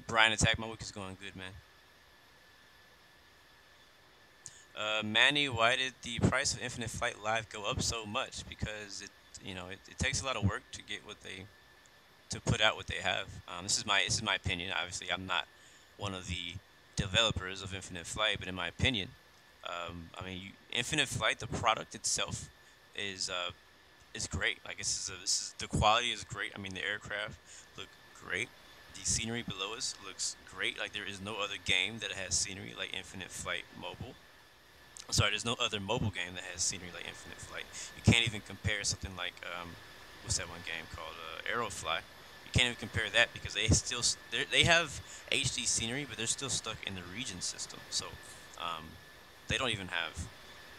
Brian Attack, my week is going good, man. Manny, why did the price of Infinite Flight Live go up so much? Because it takes a lot of work to get to put out what they have. This is my opinion. Obviously, I'm not one of the developers of Infinite Flight, but in my opinion, I mean, Infinite Flight, the product itself, is great. Like this is the quality is great. I mean, the aircraft look great. The scenery below us looks great. Like there is no other game that has scenery like Infinite Flight Mobile. Sorry, there's no other mobile game that has scenery like Infinite Flight. You can't even compare something like what's that one game called Aerofly. You can't even compare that because they have HD scenery, but they're still stuck in the region system. So they don't even have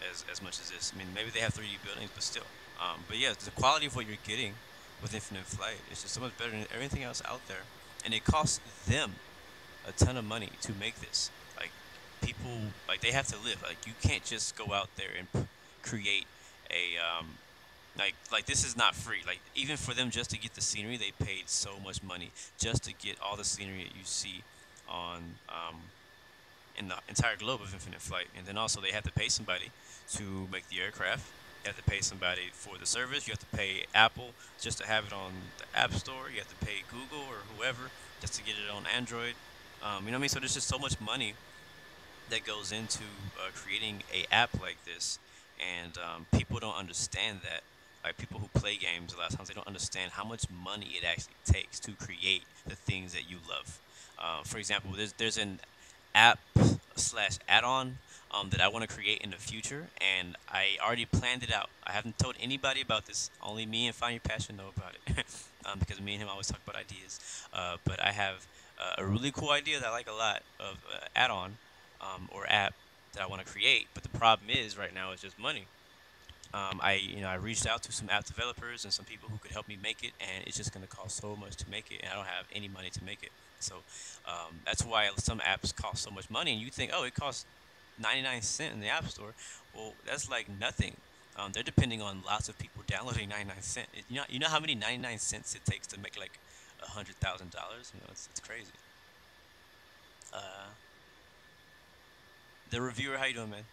as much as this. I mean, maybe they have 3D buildings, but still. But yeah, the quality of what you're getting with Infinite Flight is just so much better than everything else out there, and it costs them a ton of money to make this. Like people, like they have to live. Like you can't just go out there and create a like this is not free. Like even for them just to get the scenery, they paid so much money just to get all the scenery that you see on in the entire globe of Infinite Flight. And then also they have to pay somebody to make the aircraft. You have to pay somebody for the service. You have to pay Apple just to have it on the App Store. You have to pay Google or whoever just to get it on Android. You know what I mean? So there's just so much money that goes into creating a app like this, and people don't understand that. Like people who play games, a lot of times they don't understand how much money it actually takes to create the things that you love. For example, there's an app slash add-on that I want to create in the future, and I already planned it out. I haven't told anybody about this. Only me and Find Your Passion know about it, because me and him always talk about ideas. But I have a really cool idea that I like a lot of add-on or app that I want to create. But the problem is right now it's just money. I reached out to some app developers and some people who could help me make it, and it's just going to cost so much to make it, and I don't have any money to make it. So that's why some apps cost so much money, and you think, oh, it costs 99 cents in the App Store. Well, that's like nothing. They're depending on lots of people downloading 99 cents. You know how many 99 cents it takes to make like $100,000? It's crazy. The reviewer, how you doing, man?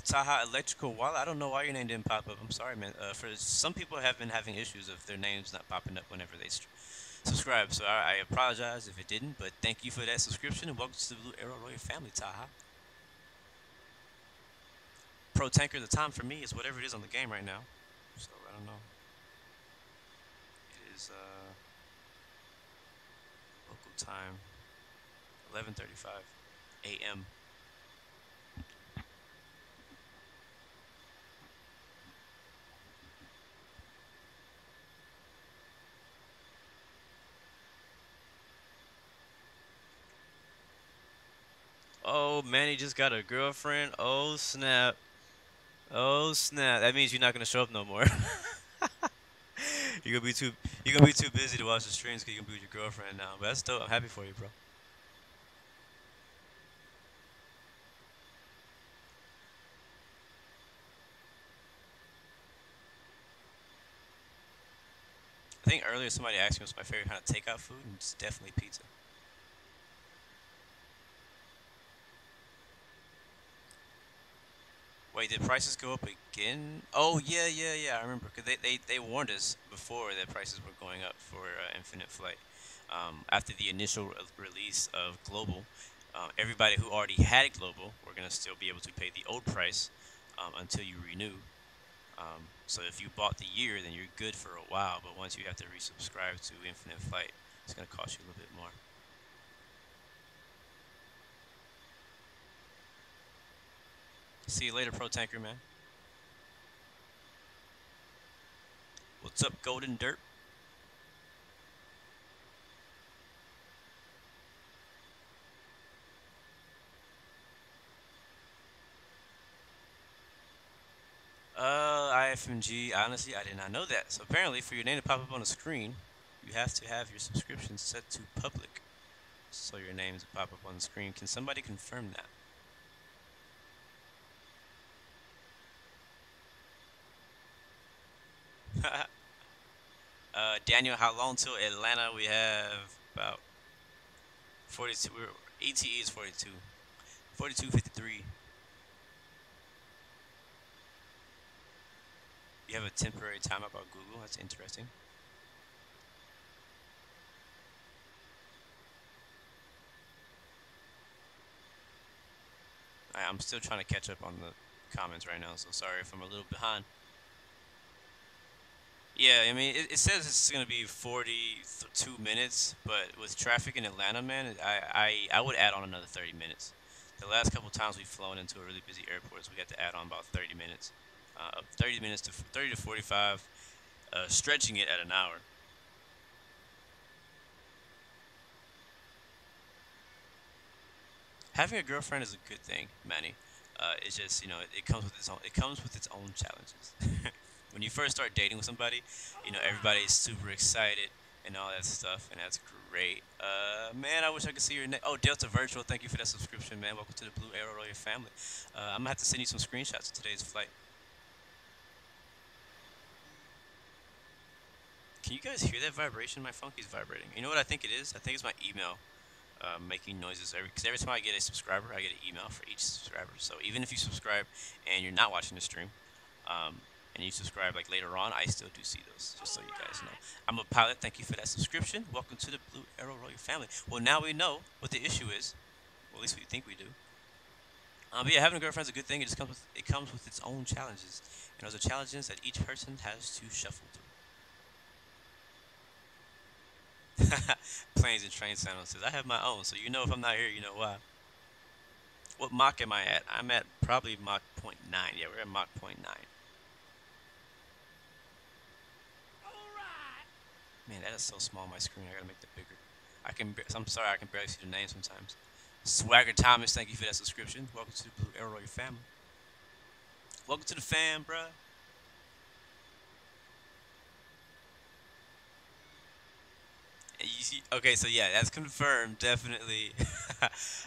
Taha Electrical Wallet. I don't know why your name didn't pop up. I'm sorry, man. For some people have been having issues of their names not popping up whenever they subscribe. So I apologize if it didn't, but thank you for that subscription and welcome to the Blue Arrow Royal family, Taha. Pro Tanker, the time for me is whatever it is on the game right now. So I don't know. It is local time 11:35 a.m. Oh, Manny just got a girlfriend. Oh snap. Oh snap. That means you're not gonna show up no more. you're gonna be too you're gonna be too busy to watch the streams because you're gonna be with your girlfriend now. But that's dope. I'm happy for you, bro. I think earlier somebody asked me what's my favorite kind of takeout food, and it's definitely pizza. Wait, did prices go up again? Oh yeah. I remember because they warned us before that prices were going up for Infinite Flight. After the initial release of Global, everybody who already had Global were gonna still be able to pay the old price until you renew. So if you bought the year, then you're good for a while. But once you have to resubscribe to Infinite Flight, it's gonna cost you a little bit more. See you later, Pro Tanker man. What's up, Golden Dirt? IFMG, honestly, I did not know that. So apparently, for your name to pop up on the screen, you have to have your subscription set to public. So your name to pop up on the screen. Can somebody confirm that? Daniel, how long till Atlanta? We have about 42. ETE is 42. 42.53. You have a temporary timeout about Google. That's interesting. I'm still trying to catch up on the comments right now, so sorry if I'm a little behind. Yeah, I mean, it says it's going to be 42 minutes, but with traffic in Atlanta, man, I would add on another 30 minutes. The last couple times we've flown into a really busy airport, so we had to add on about 30 minutes. 30 minutes to 30 to 45, stretching it at an hour. Having a girlfriend is a good thing, Manny. It's just, you know, it comes with its own challenges. When you first start dating with somebody, you know, everybody's super excited and all that stuff, and that's great. Man, I wish I could see your name. Oh, Delta Virtual, thank you for that subscription, man. Welcome to the Blue Arrow Royal family. I'm gonna have to send you some screenshots of today's flight. Can you guys hear that vibration? My phone keeps vibrating. You know what I think it is? I think it's my email making noises because every time I get a subscriber, I get an email for each subscriber. So even if you subscribe and you're not watching the stream, and you subscribe like later on, I still do see those, just so you guys know. I'm a pilot. Thank you for that subscription. Welcome to the Blue Arrow Royal family. Well, now we know what the issue is. Well, at least we think we do. But yeah, having a girlfriend is a good thing. It comes with its own challenges, and those are challenges that each person has to shuffle through. Planes and train silences. I have my own, so you know if I'm not here, you know why. What Mach am I at? I'm at probably Mach 0.9. Yeah, we're at Mach 0.9. Man, that is so small on my screen. I gotta make that bigger. I'm sorry, I can barely see the name sometimes. Swagger Thomas, thank you for that subscription. Welcome to the Blue Arrow Royal family. Welcome to the fam, bruh. You see, okay, so yeah, that's confirmed, definitely.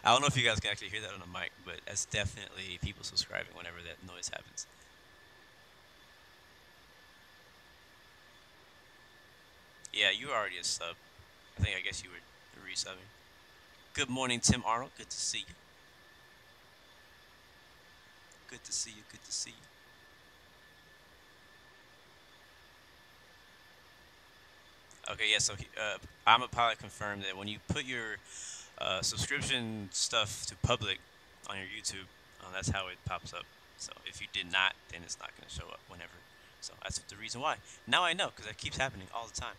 I don't know if you guys can actually hear that on the mic, but that's definitely people subscribing whenever that noise happens. Yeah, you were already a sub. I guess you were resubbing. Good morning, Tim Arnold. Good to see you. Good to see you. Good to see you. Okay, yeah, so I'm a pilot confirmed that when you put your subscription stuff to public on your YouTube, that's how it pops up. So if you did not, then it's not going to show up whenever. So that's the reason why. Now I know, because that keeps happening all the time.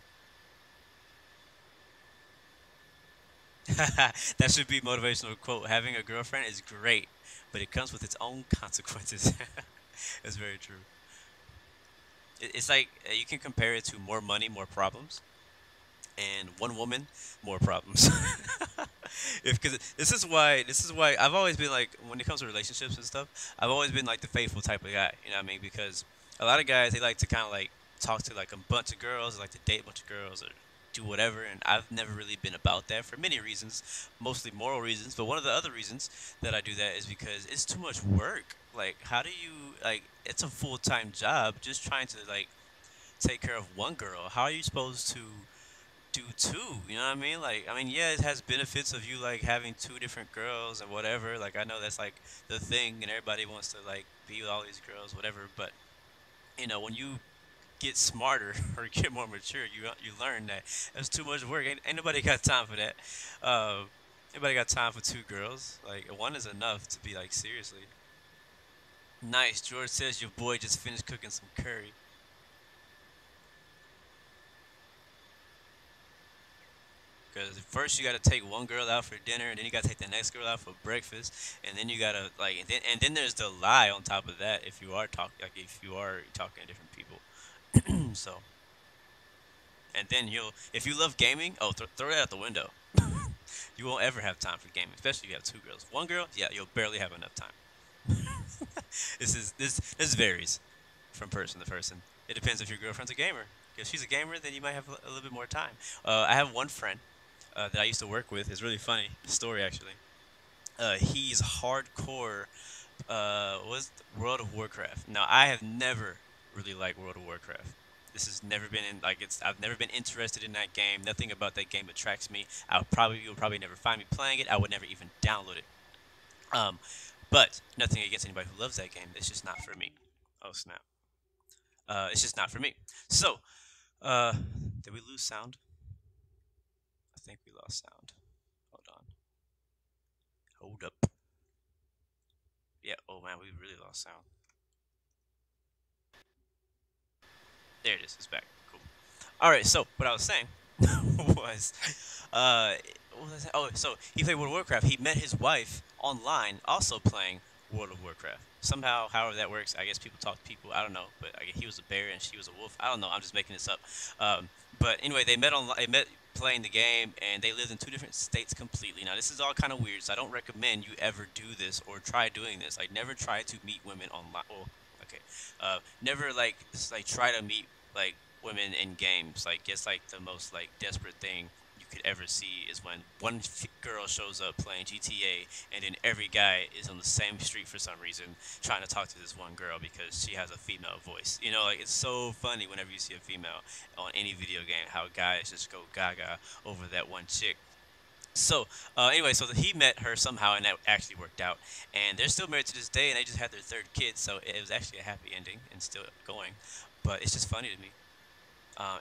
That should be motivational quote. Having a girlfriend is great, but it comes with its own consequences. That's very true. It's like you can compare it to more money, more problems. and one woman, more problems. If because this is why I've always been like when it comes to relationships and stuff, I've always been like the faithful type of guy. You know what I mean? Because a lot of guys they like to kind of like talk to like a bunch of girls, they like to date a bunch of girls or do whatever, and I've never really been about that for many reasons, mostly moral reasons. But one of the other reasons that I do that is because it's too much work. Like, how do you like? It's a full time job just trying to like take care of one girl. How are you supposed to do two? You know what I mean? Like, I mean, yeah, it has benefits of you like having two different girls and whatever. Like, I know that's like the thing, and everybody wants to like be with all these girls, whatever. But when you get smarter or get more mature, you learn that that's too much work. Ain't nobody got time for that. Uh, Anybody got time for two girls? Like, one is enough to be like seriously. Nice. George says your boy just finished cooking some curry. Because first you gotta take one girl out for dinner, and then you gotta take the next girl out for breakfast, and then you gotta like, and then there's the lie on top of that if you are talking to different people. So, and then if you love gaming, throw that out the window. You won't ever have time for gaming, especially if you have two girls. One girl, yeah, you'll barely have enough time. This varies from person to person. It depends if your girlfriend's a gamer. If she's a gamer, then you might have a little bit more time. I have one friend that I used to work with. It's really funny story actually. He's hardcore. Was World of Warcraft. Now I have never really liked World of Warcraft. This has never been in like it's. I've never been interested in that game. Nothing about that game attracts me. You'll probably never find me playing it. I would never even download it. Um, but nothing against anybody who loves that game. It's just not for me. Oh snap. It's just not for me. So, uh, did we lose sound? I think we lost sound. Hold on. Hold up. Yeah. Oh man, we really lost sound. There it is. It's back. Cool. All right. So what I was saying was, what was I saying? Oh, so he played World of Warcraft. He met his wife online, also playing World of Warcraft. Somehow, however that works, I guess people talk to people. I don't know, but I guess he was a bear and she was a wolf. I don't know. I'm just making this up. But anyway, they met online. They met playing the game, and they lived in two different states completely. Now, this is all kind of weird, so I don't recommend you ever do this or try doing this. Like, never try to meet women online. Well, okay. Never like try to meet like women in games. Like, it's like the most like desperate thing you could ever see is when one girl shows up playing GTA, and then every guy is on the same street for some reason trying to talk to this one girl because she has a female voice. Like, it's so funny whenever you see a female on any video game, how guys just go gaga over that one chick. So, anyway, so he met her somehow, and that actually worked out. And they're still married to this day, and they just had their third kid, so it was actually a happy ending and still going. But it's just funny to me.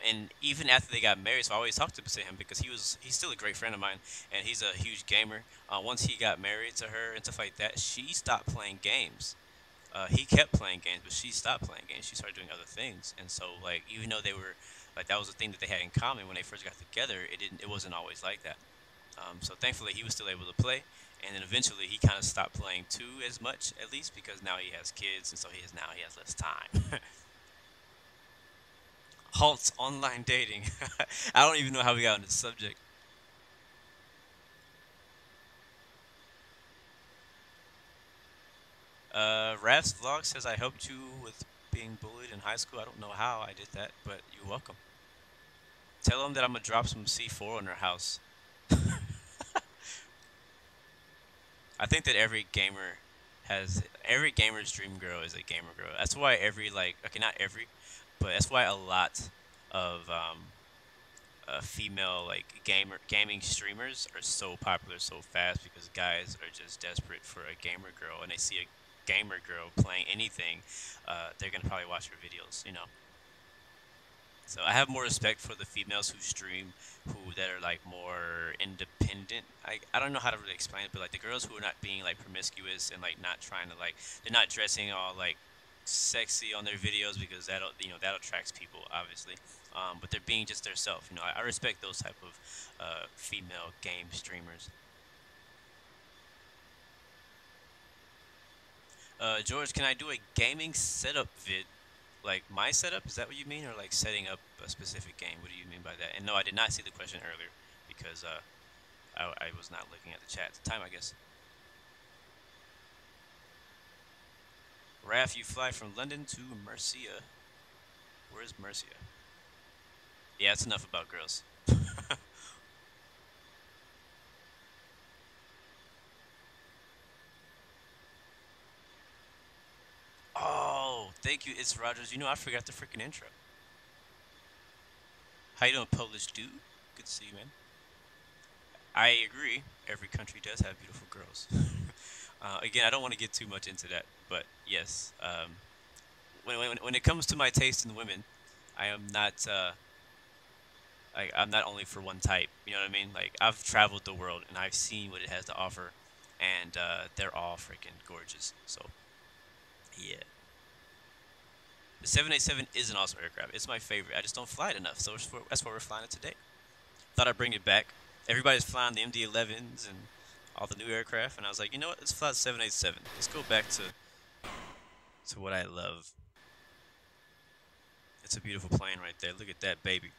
And even after they got married, so I always talked to him because he's still a great friend of mine, and he's a huge gamer. Once he got married to her and stuff like that, she stopped playing games. He kept playing games, but she stopped playing games. She started doing other things, and so like even though they were like that was the thing that they had in common when they first got together, it wasn't always like that. So thankfully he was still able to play, and then eventually he kind of stopped playing too as much, at least because now he has kids, and so he has less time. Halts online dating. I don't even know how we got on this subject. Raf's vlog says I helped you with being bullied in high school. I don't know how I did that, but you're welcome. Tell him that I'm gonna drop some C4 on their house. I think that every gamer's dream girl is a gamer girl. That's why not every, but that's why a lot of female like gaming streamers are so popular so fast because guys are just desperate for a gamer girl, and they see a gamer girl playing anything, they're gonna probably watch her videos. So I have more respect for the females who stream, that are like more independent. I don't know how to really explain it, but like the girls who are not being like promiscuous and like not trying to like they're not dressing all like sexy on their videos because that attracts people obviously. But they're being just their self. I respect those type of female game streamers. George, can I do a gaming setup vid? Like my setup? Is that what you mean, or like setting up a specific game? What do you mean by that? And no, I did not see the question earlier because I was not looking at the chat at the time, I guess. Raf, you fly from London to Murcia. Where is Murcia? Yeah, that's enough about girls. Oh, thank you. It's Rogers. You know, I forgot the freaking intro. How you doing, Polish dude? Good to see you, man. I agree. Every country does have beautiful girls. Again, I don't want to get too much into that, but yes. When it comes to my taste in women, I am not. I'm not only for one type. You know what I mean? Like I've traveled the world and I've seen what it has to offer, and they're all freaking gorgeous. So, yeah. The 787 is an awesome aircraft. It's my favorite. I just don't fly it enough, so that's why we're flying it today. Thought I'd bring it back. Everybody's flying the MD-11s and all the new aircraft, and I was like, you know what? Let's fly the 787. Let's go back to what I love. It's a beautiful plane right there. Look at that baby.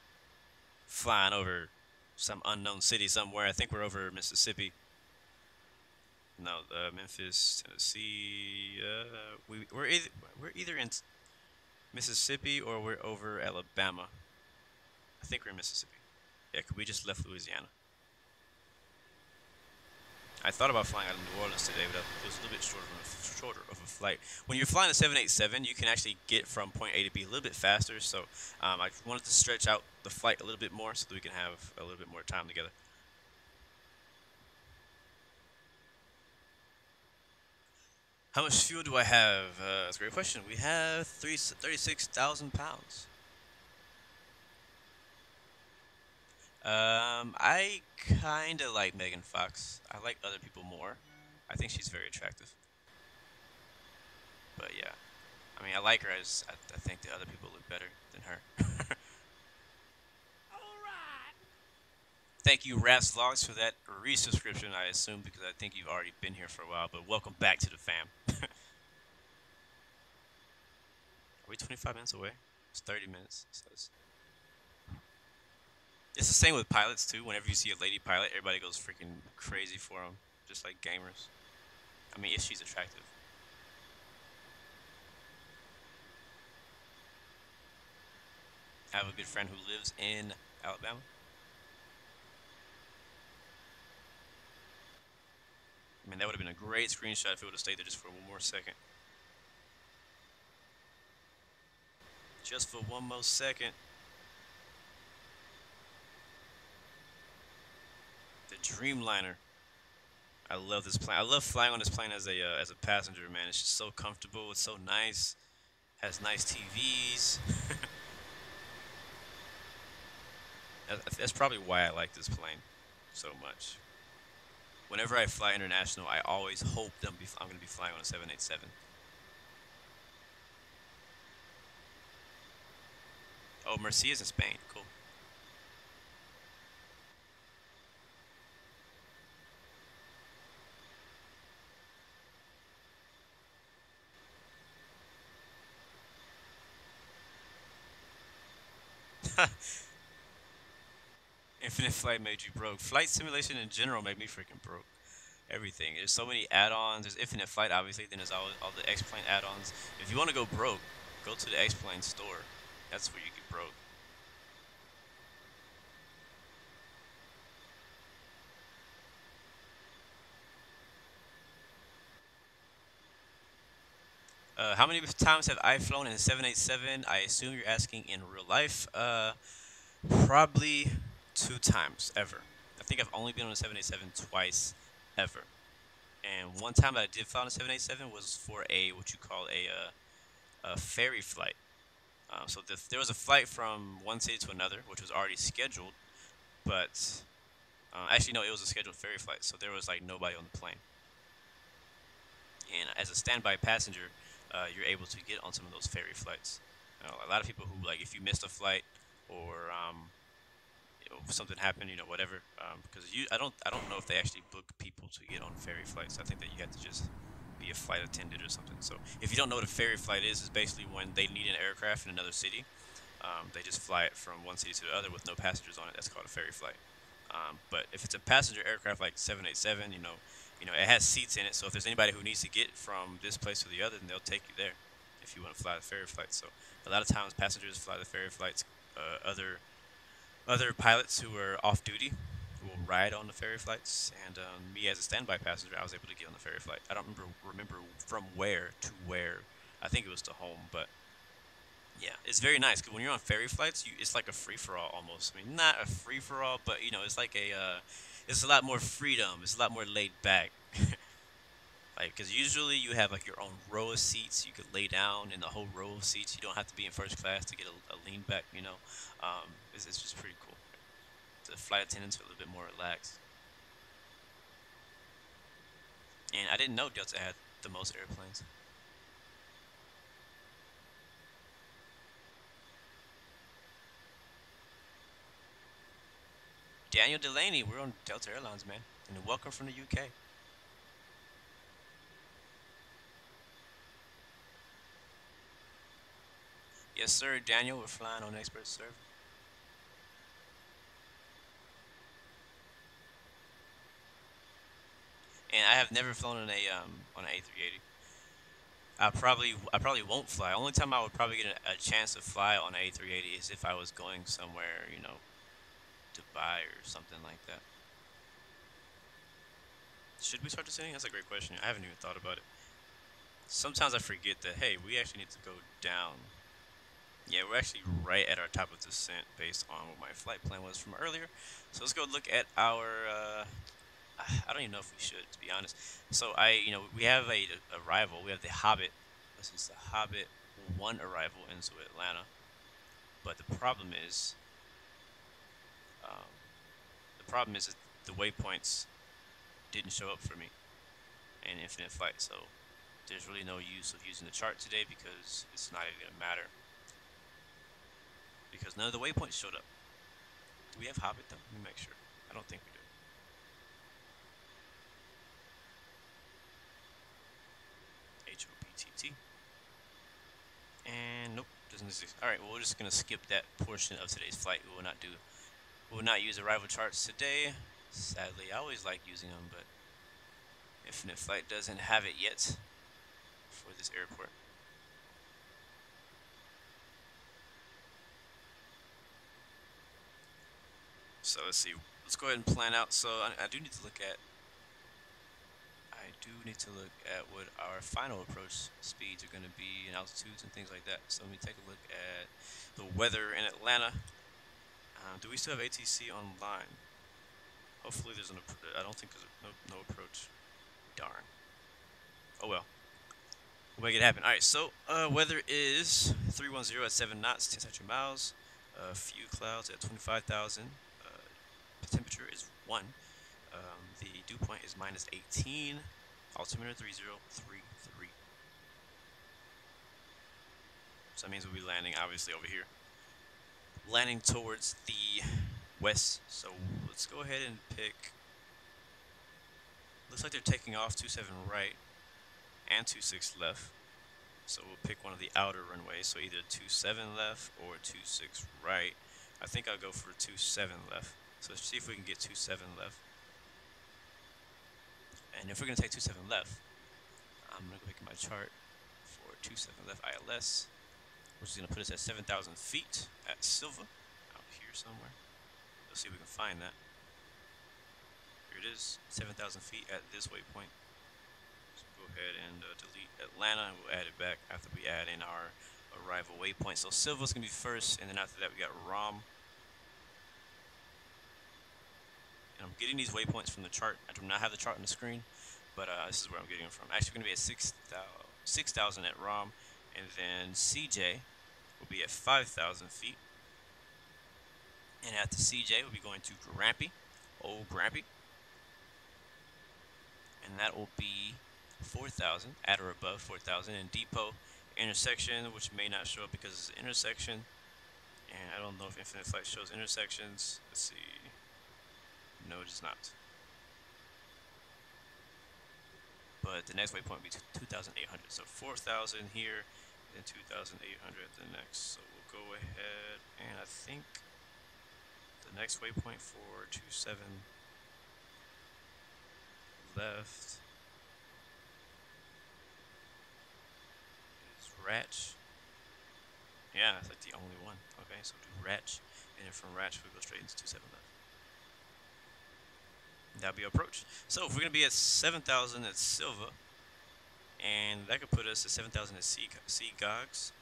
Flying over some unknown city somewhere. I think we're over Mississippi. No, Memphis, Tennessee. We're either in Mississippi or we're over Alabama. I think we're in Mississippi. Yeah, 'cause we just left Louisiana. I thought about flying out of New Orleans today, but it was a little bit shorter of a flight. When you're flying a 787, you can actually get from point A to B a little bit faster. So I wanted to stretch out the flight a little bit more so that we can have a little bit more time together. How much fuel do I have? That's a great question. We have 36,000 pounds. I kind of like Megan Fox. I like other people more. I think she's very attractive. But yeah, I mean, I like her. I think the other people look better than her. Thank you, Raps Vlogs, for that resubscription, I assume, because I think you've already been here for a while, but welcome back to the fam. Are we 25 minutes away? It's 30 minutes, it says. It's the same with pilots, too. Whenever you see a lady pilot, everybody goes freaking crazy for them, just like gamers. I mean, if she's attractive. I have a good friend who lives in Alabama. I mean, that would have been a great screenshot if it would have stayed there just for one more second. Just for one more second. The Dreamliner. I love this plane. I love flying on this plane as a passenger, man. It's just so comfortable. It's so nice. Has nice TVs. That's probably why I like this plane so much. Whenever I fly international, I always hope that I'm going to be flying on a 787. Oh, Murcia's in Spain. Cool. Infinite Flight made you broke. Flight simulation in general made me freaking broke. Everything. There's so many add-ons. There's Infinite Flight, obviously. Then there's all the X-Plane add-ons. If you want to go broke, go to the X-Plane store. That's where you get broke. How many times have I flown in a 787? I assume you're asking in real life. Probably 2 times ever. I think I've only been on a 787 twice ever. And one time that I did fly on a 787 was for what you call a ferry flight. So there was a flight from one city to another, which was already scheduled, but actually no, it was a scheduled ferry flight, so there was like nobody on the plane. And as a standby passenger, you're able to get on some of those ferry flights. A lot of people who, like, if you missed a flight or something happened, whatever, because I don't know if they actually book people to get on ferry flights. I think that you have to just be a flight attendant or something. So if you don't know what a ferry flight is, it's basically when they need an aircraft in another city. They just fly it from one city to the other with no passengers on it. That's called a ferry flight. But if it's a passenger aircraft like 787, it has seats in it. So if there's anybody who needs to get from this place to the other, then they'll take you there if you want to fly the ferry flight. So a lot of times passengers fly the ferry flights. Other pilots who are off duty will ride on the ferry flights, and me as a standby passenger, I was able to get on the ferry flight. I don't remember from where to where. I think it was to home, but yeah, it's very nice because when you're on ferry flights, it's like a free for all almost. I mean, not a free for all, but it's like it's a lot more freedom. It's a lot more laid back. Like, because usually you have like your own row of seats. You could lay down in the whole row of seats. You don't have to be in first class to get a lean back. It's just pretty cool. The flight attendants are a little bit more relaxed. And I didn't know Delta had the most airplanes. Daniel Delaney, we're on Delta Airlines, man. And welcome from the UK. Yes, sir, Daniel. We're flying on expert server. And I have never flown on an A380. I probably won't fly. Only time I would probably get a chance to fly on an A380 is if I was going somewhere, Dubai or something like that. Should we start descending? That's a great question. I haven't even thought about it. Sometimes I forget that, hey, we actually need to go down. Yeah, we're actually right at our top of descent based on what my flight plan was from earlier. So let's go look at our, I don't even know if we should, to be honest. So we have a arrival. We have the Hobbit. This is the Hobbit 1 arrival into Atlanta. But the problem is that the waypoints didn't show up for me in Infinite Flight. So there's really no use of using the chart today because it's not even going to matter. Because none of the waypoints showed up. Do we have Hobbit though? Let me make sure. I don't think we do. HOPTT. And nope, doesn't exist. Alright, well, we're just gonna skip that portion of today's flight. We will not use arrival charts today. Sadly, I always like using them, but Infinite Flight doesn't have it yet for this airport. So let's see. Let's go ahead and plan out. So I do need to look at what our final approach speeds are going to be and altitudes and things like that. So let me take a look at the weather in Atlanta. Do we still have ATC online? Hopefully there's I don't think there's no approach. Darn. Oh well. We'll make it happen. Alright, so weather is 310 at 7 knots, 10 statute miles. Few clouds at 25,000. The temperature is 1. The dew point is minus 18. Altimeter 3033. So that means we'll be landing obviously over here. Landing towards the west. So let's go ahead and pick. Looks like they're taking off 27 right and 26 left. So we'll pick one of the outer runways. So either 27 left or 26 right. I think I'll go for 27 left. So let's see if we can get 27 left. And if we're going to take 27 left, I'm going to go pick my chart for 27 left ILS, which is going to put us at 7,000 feet at Silva, out here somewhere. Let's see if we can find that. Here it is, 7,000 feet at this waypoint. So go ahead and delete Atlanta, and we'll add it back after we add in our arrival waypoint. So Silva's going to be first, and then after that we got Rom. I'm getting these waypoints from the chart. I do not have the chart on the screen, but this is where I'm getting them from. Actually, we're going to be at 6,000 at ROM, and then CJ will be at 5,000 feet. And at the CJ, we'll be going to Grampy, Old Grampy, and that will be 4,000, at or above 4,000. And Depot intersection, which may not show up because it's an intersection, and I don't know if Infinite Flight shows intersections. Let's see. No, it does not. but the next waypoint will be 2,800. So 4,000 here, and 2,800 the next. So we'll go ahead, and I think the next waypoint for 27 left is Ratch. Yeah, that's like the only one. Okay, so we'll do Ratch, and then from Ratch we go straight into 27 left. That'll be our approach. So if we're gonna be at 7,000 at Silva, and that could put us at 7,000 at Sea Gogs,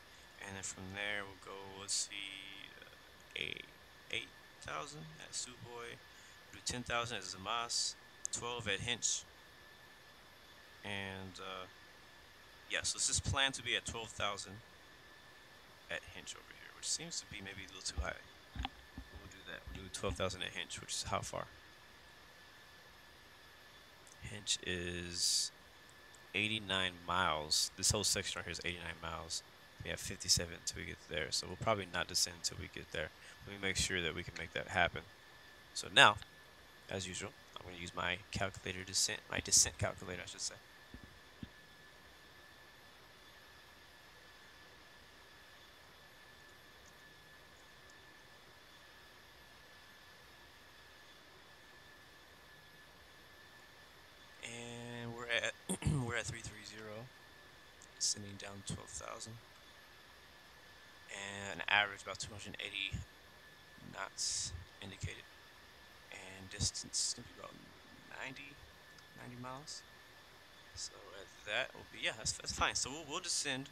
and then from there we'll go. Let's see, 8,000 at Suboy, do 10,000 at Zamas, 12 at Hinch, and yeah. So this is planned to be at 12,000 at Hinch over here, which seems to be maybe a little too high. We'll do that. We'll do 12,000 at Hinch, which is how far? Hinch is 89 miles. This whole section right here is 89 miles. We have 57 until we get there, so we'll probably not descend until we get there. Let me make sure that we can make that happen. So now, as usual, I'm going to use my calculator descent, my descent calculator, I should say. We're at 330, descending down 12,000, and an average about 280 knots indicated, and distance gonna be about 90 miles. So at that will be, yeah, that's fine. So we'll descend.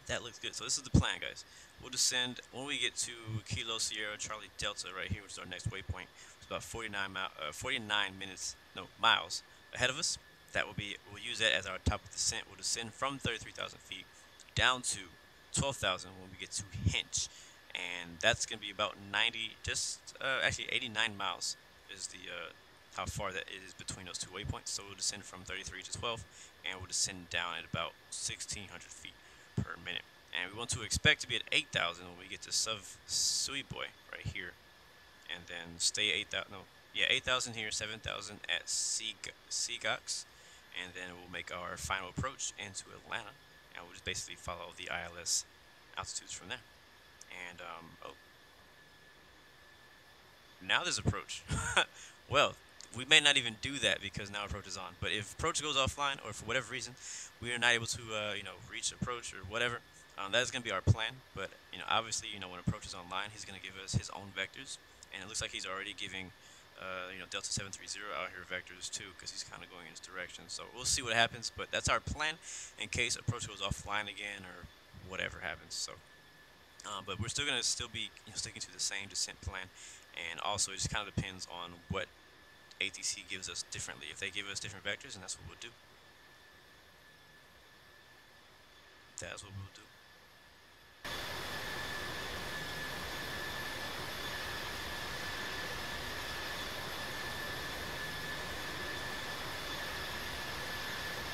That looks good. So this is the plan, guys. We'll descend when we get to Kilo Sierra Charlie Delta right here, which is our next waypoint. It's about 49 miles ahead of us. That will be, we'll use that as our top of descent. We'll descend from 33,000 feet down to 12,000 when we get to Hinch, and that's gonna be about 90, actually 89 miles is the how far that is between those two waypoints. So we'll descend from 33 to 12, and we'll descend down at about 1,600 feet per minute. And we want to expect to be at 8,000 when we get to Sui Boy right here, and then stay 8,000. No, yeah, 8,000 here, 7,000 at Seagox, and then we'll make our final approach into Atlanta, and we'll just basically follow the ILS altitudes from there. And oh, now there's approach. Well, we may not even do that because now approach is on. But if approach goes offline, or for whatever reason we are not able to reach approach or whatever, that's going to be our plan. But obviously, when approach is online, he's going to give us his own vectors, and it looks like he's already giving Delta 730 out here vectors too, because he's kind of going in his direction. So we'll see what happens, but that's our plan in case approach goes offline again or whatever happens. So but we're still going to be sticking to the same descent plan, and also it just kind of depends on what ATC gives us differently. If they give us different vectors, and that's what we'll do. That's what we'll do.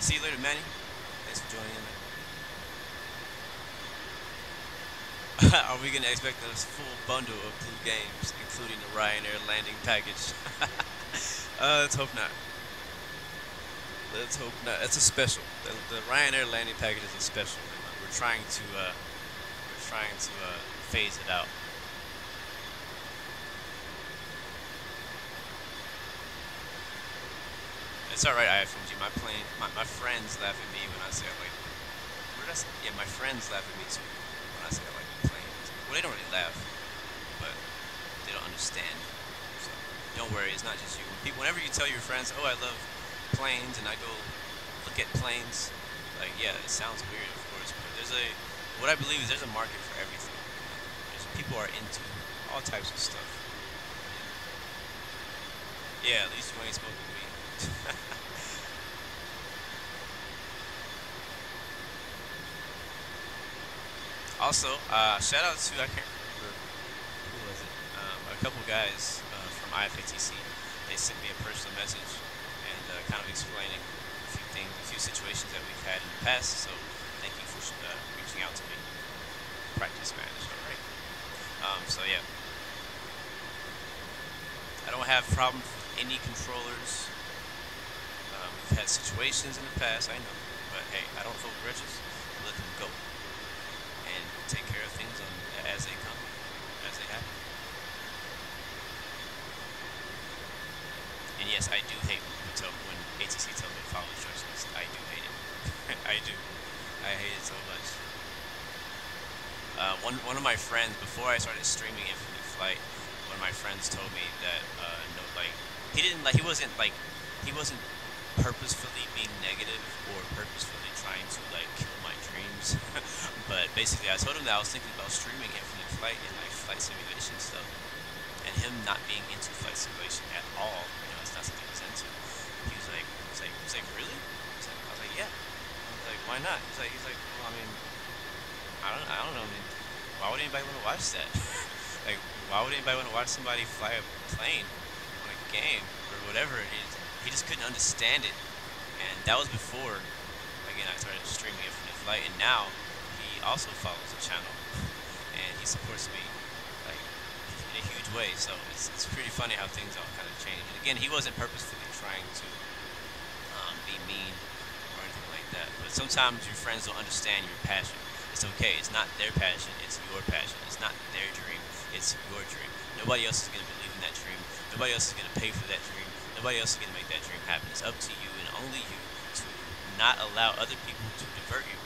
See you later, Manny. Thanks for joining in, man. Are we going to expect a full bundle of blue games, including the Ryanair landing package? Let's hope not. Let's hope not. It's a special. The Ryanair landing package is a special. We're trying to phase it out. It's alright, IFMG. My friends laugh at me when I say I like. What did I say? Yeah, my friends laugh at me too when I say I like the planes. Well, they don't really laugh, but they don't understand. So don't worry, it's not just you. Whenever you tell your friends, "Oh, I love planes," and I go look at planes, like, yeah, it sounds weird, of course, but what I believe is there's a market for everything. People are into all types of stuff. Yeah, at least you ain't smoking weed. Also, shout out to, I can't remember who was it, a couple guys from IFATC. They sent me a personal message and kind of explaining a few things, a few situations that we've had in the past. So thank you for reaching out to me. Practice Spanish, alright. So yeah, I don't have problems with any controllers. We've had situations in the past, I know, but hey, I don't hold grudges. Let them go and take care of things as they come, as they happen. And yes, I do hate when ATC tells me to follow instructions. I do hate it. I do. I hate it so much. One of my friends, before I started streaming Infinite Flight, one of my friends told me that no, like he wasn't purposefully being negative or purposefully trying to like kill my dreams. But basically, I told him that I was thinking about streaming Infinite Flight and like flight simulation stuff, and him not being into flight simulation at all. You know, it's not something he's into. He was like, really? I was like, yeah. I was like, why not? He's like, well, I mean, I don't know. I mean, why would anybody want to watch that? Like, why would anybody want to watch somebody fly a plane on a game or whatever it is? He just couldn't understand it, and that was before, again, I started streaming Infinite Flight, and now he also follows the channel, and he supports me, like, in a huge way, so it's pretty funny how things all kind of change. And again, he wasn't purposefully trying to be mean or anything like that, but sometimes your friends don't understand your passion. It's okay, it's not their passion, it's your passion. It's not their dream, it's your dream. Nobody else is going to believe in that dream. Nobody else is going to pay for that dream. Nobody else is going to make that dream happen. It's up to you and only you to not allow other people to divert you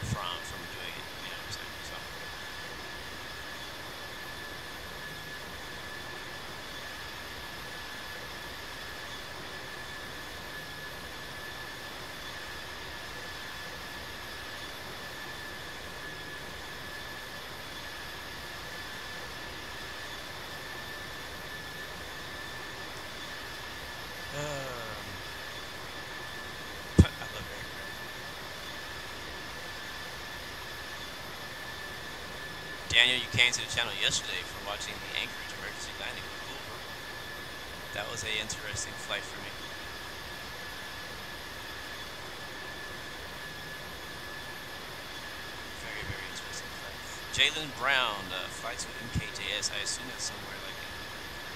from doing it. You know what I'm saying? So. I love aircraft. Daniel, you came to the channel yesterday for watching the Anchorage emergency landing. Cool, bro. That was an interesting flight for me. Very, very interesting flight. Jalen Brown, flight to MKJS. I assume that's somewhere like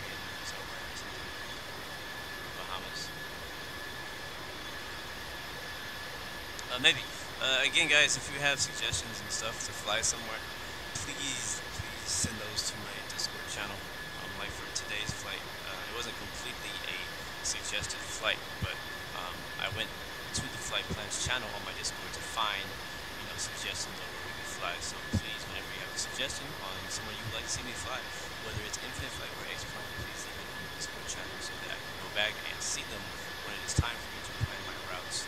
in somewhere or something. Bahamas. Maybe. Again, guys, if you have suggestions and stuff to fly somewhere, please send those to my Discord channel. Like for today's flight, it wasn't completely a suggested flight, but I went to the flight plans channel on my Discord to find, you know, suggestions on where we could fly. So please, whenever you have a suggestion on somewhere you would like to see me fly, whether it's Infinite Flight or X-Plane, please leave it on the Discord channel so that I can go back and see them when it is time for me to plan my routes.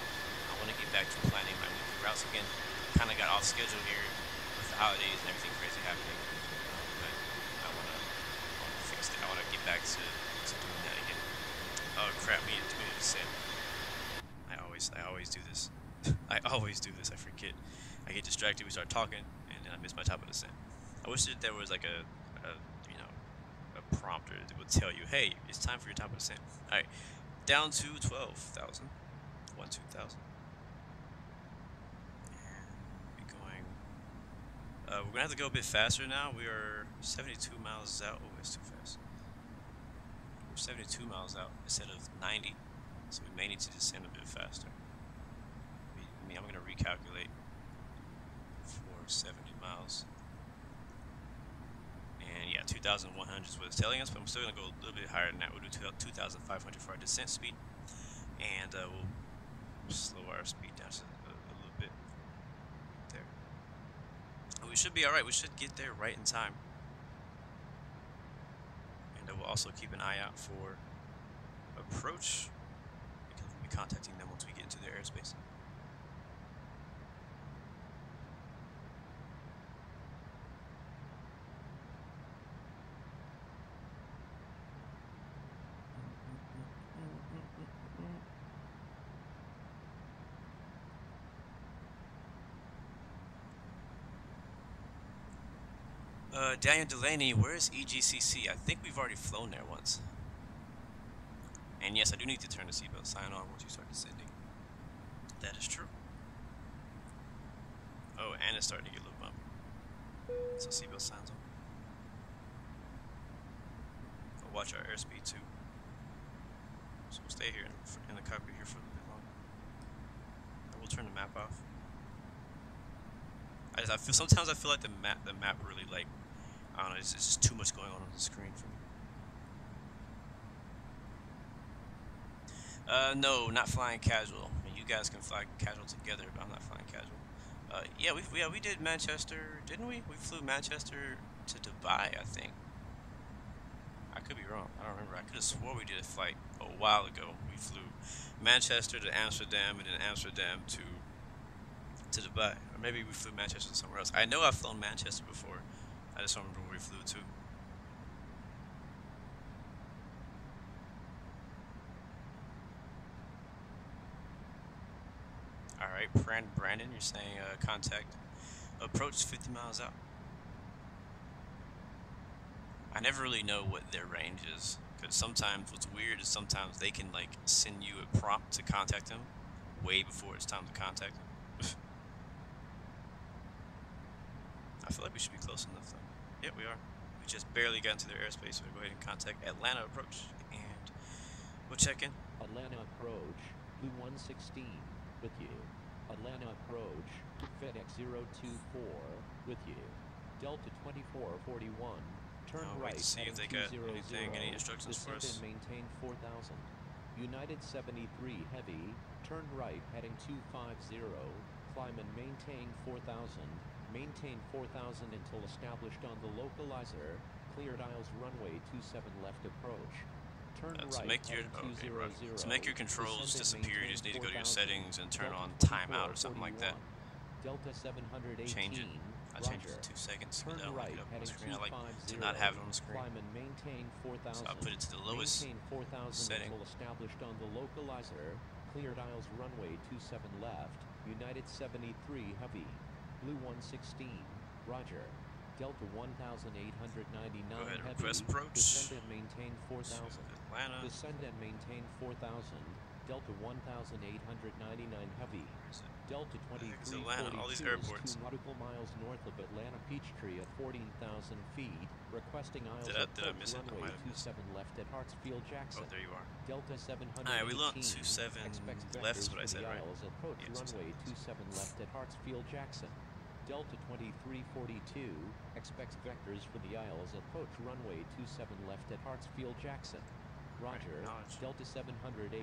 I want to get back to planning my weekly routes again. Kind of got off schedule here with the holidays and everything crazy happening, but I want to fix it. I want to get back to doing that again. Oh crap! We need to send. I always do this. I always do this. I forget. I get distracted. We start talking, and then I miss my top of the send. I wish that there was like a you know, a prompter that would tell you, hey, it's time for your top of the send. All right, down to 12,000. 2,000. We're gonna have to go a bit faster now. We are 72 miles out. Oh, it's too fast. We're 72 miles out instead of 90, so we may need to descend a bit faster. I mean, I'm gonna recalculate for 70 miles. And yeah, 2,100 is what it's telling us, but I'm still gonna go a little bit higher than that. We'll do 2,500 for our descent speed, and we'll slow our speed down to a little bit there. We should be alright. We should get there right in time. And we'll also keep an eye out for approach, because we'll be contacting them once we get into their airspace. Daniel Delaney, where's EGCC? I think we've already flown there once. And yes, I do need to turn the seatbelt sign on once you start descending. That is true. Oh, and it's starting to get a little bumpy. So seatbelt signs on. We'll watch our airspeed too. So we'll stay here in the cockpit here for a little bit longer. And we'll turn the map off. Sometimes I feel like the map really, like, I don't know, it's just too much going on the screen for me. No, not flying casual. You guys can fly casual together, but I'm not flying casual. Yeah, we did Manchester, didn't we? We flew Manchester to Dubai, I think. I could be wrong. I don't remember. I could have swore we did a flight a while ago. We flew Manchester to Amsterdam and then Amsterdam to Dubai. Or maybe we flew Manchester to somewhere else. I know I've flown Manchester before. I just don't remember where we flew to. Alright, Brandon, you're saying contact approach 50 miles out. I never really know what their range is, because sometimes what's weird is sometimes they can like send you a prompt to contact them way before it's time to contact them. I feel like we should be close enough though. Yeah, we are. We just barely got into their airspace, so we'll go ahead and contact Atlanta approach, and we'll check in. Atlanta approach, Blue 116, with you. Atlanta approach, FedEx 024, with you. Delta 2441, turn I'll right, wait to see if they got anything, any instructions for us. and maintain 4000. United 73 Heavy, turn right, heading 250, climb and maintain 4000. Maintain 4000 until established on the localizer. Cleared aisles runway 27 left approach. Turn right, to make your to make your controls disappear, you just need to go to your settings and turn on timeout or something like that. Delta 718. Change it. I changed it to 2 seconds. I don't like it up on the screen. I like to not have it on the screen. Climb and maintain 4000. So I put it to the lowest maintain 4000 setting. until established on the localizer. Cleared aisles runway 27 left. United 73 Heavy. Blue 116, Roger. Delta 1899 Go ahead and Heavy. request approach. Descend and maintain 4000. Atlanta. Descend and maintain 4000. Delta 1899 Heavy. Delta It's Atlanta. All these 2342 airports. 2 nautical miles north of Atlanta Peachtree at 14,000 feet. Requesting aisles Did I approach miss it? I runway might have missed 27 left at Hartsfield Jackson. Oh, there you are. Delta 718. Alright, we learned 27 Expect left is vectors what I for said, the right? aisles approach Yeah, runway 27 left at Hartsfield Jackson. Delta 2342 expects vectors for the aisles approach runway 27 left at Hartsfield Jackson. Roger. Acknowledge. Delta 718.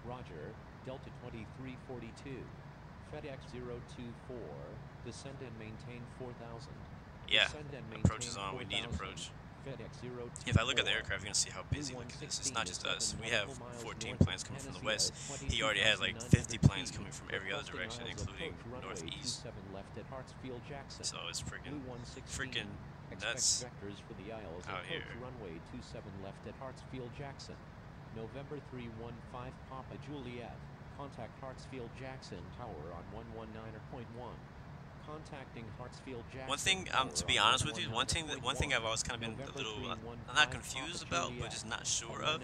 Roger. Delta 2342. FedEx 024. Descend and maintain 4000. Yeah, Descend and approach is maintain on. We need 4000. approach. FedEx 024. If I look at the aircraft, you're gonna see how busy it is. It's not just us. We have 14 planes coming from the west. He already has like 50 planes coming from every other direction, including northeast. So it's freaking nuts Vectors for the aisles out here. runway 27 left at Hartsfield Jackson. November 315 Papa Juliet. Contact Hartsfield Jackson Tower on 119.1. Contacting Hartsfield Jackson. One thing, to be honest with you, one thing I've always kind of been a little, not confused about, but just not sure of,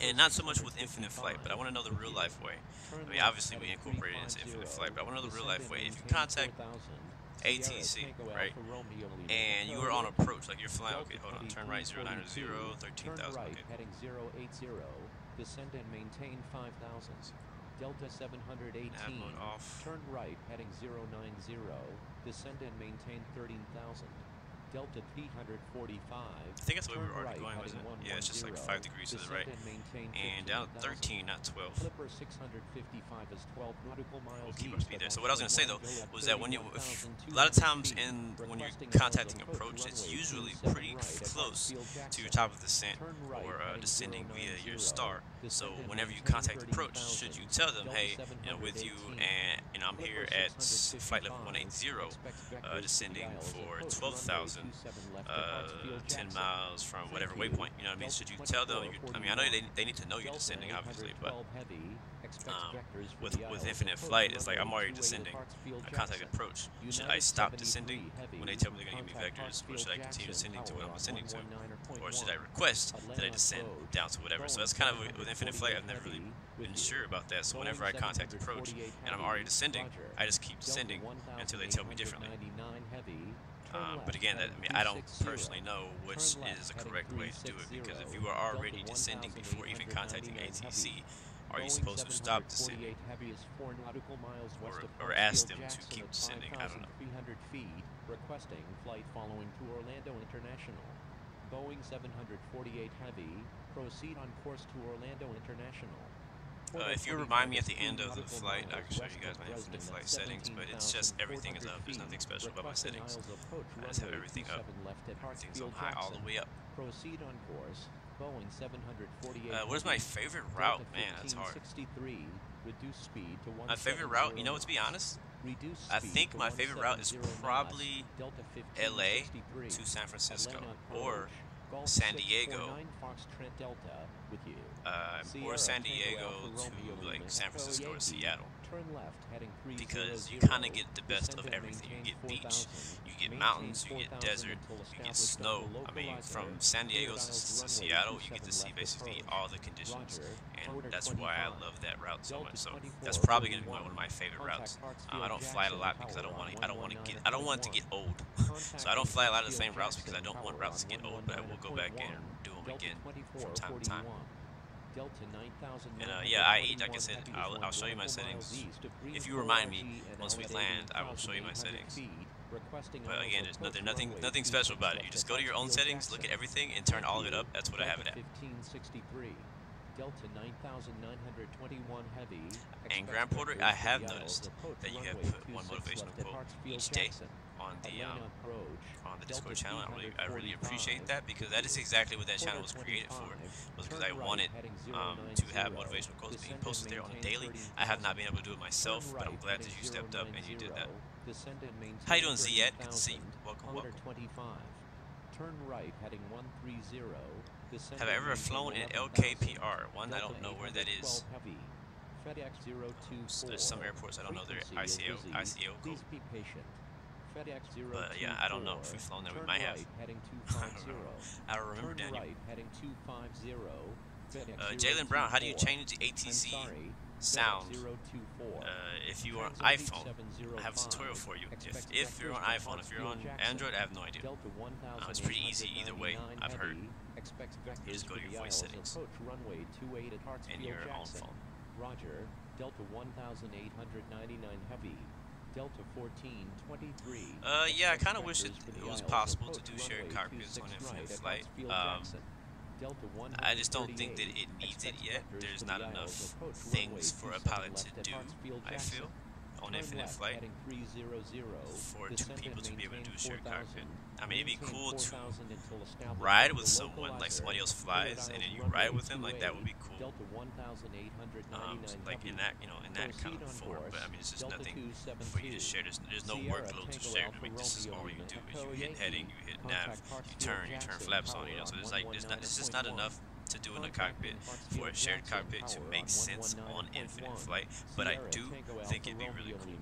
and not so much with Infinite Flight, but I want to know the real life way. I mean, obviously we incorporated it into Infinite Flight, but I want to know the real life way. If you contact ATC, right, and you are on approach, like you're flying, okay, hold on, turn right 090, 13,000, okay. Heading 080, descend and maintain 5,000. Delta 718, Nav mode off. turn right, heading 090, descend and maintain 13,000. Delta 345. I think that's the way we were already going, wasn't it? Yeah, it's just like 5 degrees to the right. And down to 13, not 12. Flipper 655 is 12 nautical miles. We'll keep our speed there. So what I was going to say though was that when you, a lot of times when you're contacting approach, it's usually pretty close to your top of descent or descending via your star. So whenever you contact approach, should you tell them, hey, with you, and I'm here at flight level 180, descending for 12,000. 10 miles from whatever waypoint, you know what I mean? Should you tell them, I mean, I know they need to know you're descending, obviously, but with Infinite Flight, it's like I'm already descending. I contact approach. Should I stop descending when they tell me they're going to give me vectors, or should I continue descending to what I'm ascending to? Or should I request that I descend down to whatever? So that's kind of, with Infinite Flight, I've never really been sure about that. So whenever I contact approach and I'm already descending, I just keep descending until they tell me differently. But again, I don't personally know which is the correct way to do it, because if you are already descending before even contacting ATC, are you supposed to stop descending or ask them to keep descending? I don't know. 300 feet, requesting flight following to Orlando International. Boeing 748 Heavy, proceed on course to Orlando International. If you remind me at the end of the flight, I can show you guys my infinite flight settings, but it's just everything is up. There's nothing special about my settings. I just have everything up. Everything's on high all the way up. Proceed on course. Boeing 748. What is my favorite route? Man, that's hard. Reduce speed to my favorite route, you know, to be honest, I think my favorite route is probably LA to San Francisco, or San Diego, or San Diego to like San Francisco or Seattle, because you kind of get the best of everything. You get beach, you get mountains, you get desert, you get snow. I mean, from San Diego to Seattle, you get to see basically all the conditions, and that's why I love that route so much. So that's probably going to be one of my favorite routes. I don't fly it a lot because I don't want it to get old. So I don't fly a lot of the same routes because I don't want routes to get old, but I will go back and do them again from time to time. And yeah, I eat, like I said, I'll show you my settings. If you remind me, once we land, I will show you my settings. But again, there's nothing special about it. You just go to your own settings, look at everything, and turn all of it up. That's what I have it at. And Grand Porter, I have noticed that you have put one motivational quote each day on the Discord channel. I really appreciate that, because that is exactly what that channel was created for. Was because I wanted to have motivational quotes being posted there on a daily. I have not been able to do it myself, but I'm glad that you stepped up and you did that. How you doing, Ziad? Good to see you. Welcome, welcome. Turn right, heading 130. Have I ever flown in LKPR? One, I don't know where that is. There's some airports I don't know their ICO code. But yeah, I don't know if we've flown there. We might have. I don't remember, Daniel. Jalen Brown, how do you change the ATC sound if you are on iPhone? I have a tutorial for you. If you're on iPhone, if you're on Android, I have no idea. It's pretty easy either way, I've heard. You just go to your voice settings in your own phone. Roger, Delta 1899 Heavy. Delta 1423. Yeah, I kind of wish it was possible to do shared cockpits on infinite flight. I just don't think that it needs it yet. There's not enough things for a pilot to do, I feel, on infinite flight for two people to be able to do a shared cockpit. I mean, it'd be cool to ride with someone, like somebody else flies, and then you ride with them, like that would be cool. Like in that, in that kind of form. But I mean, it's just nothing for you to share. There's no workload to share. I mean, this is all you do. Is you hit heading, you hit nav, you turn flaps on. So there's just not enough to do in a cockpit for a shared cockpit to make sense on infinite flight. But I do think it'd be really cool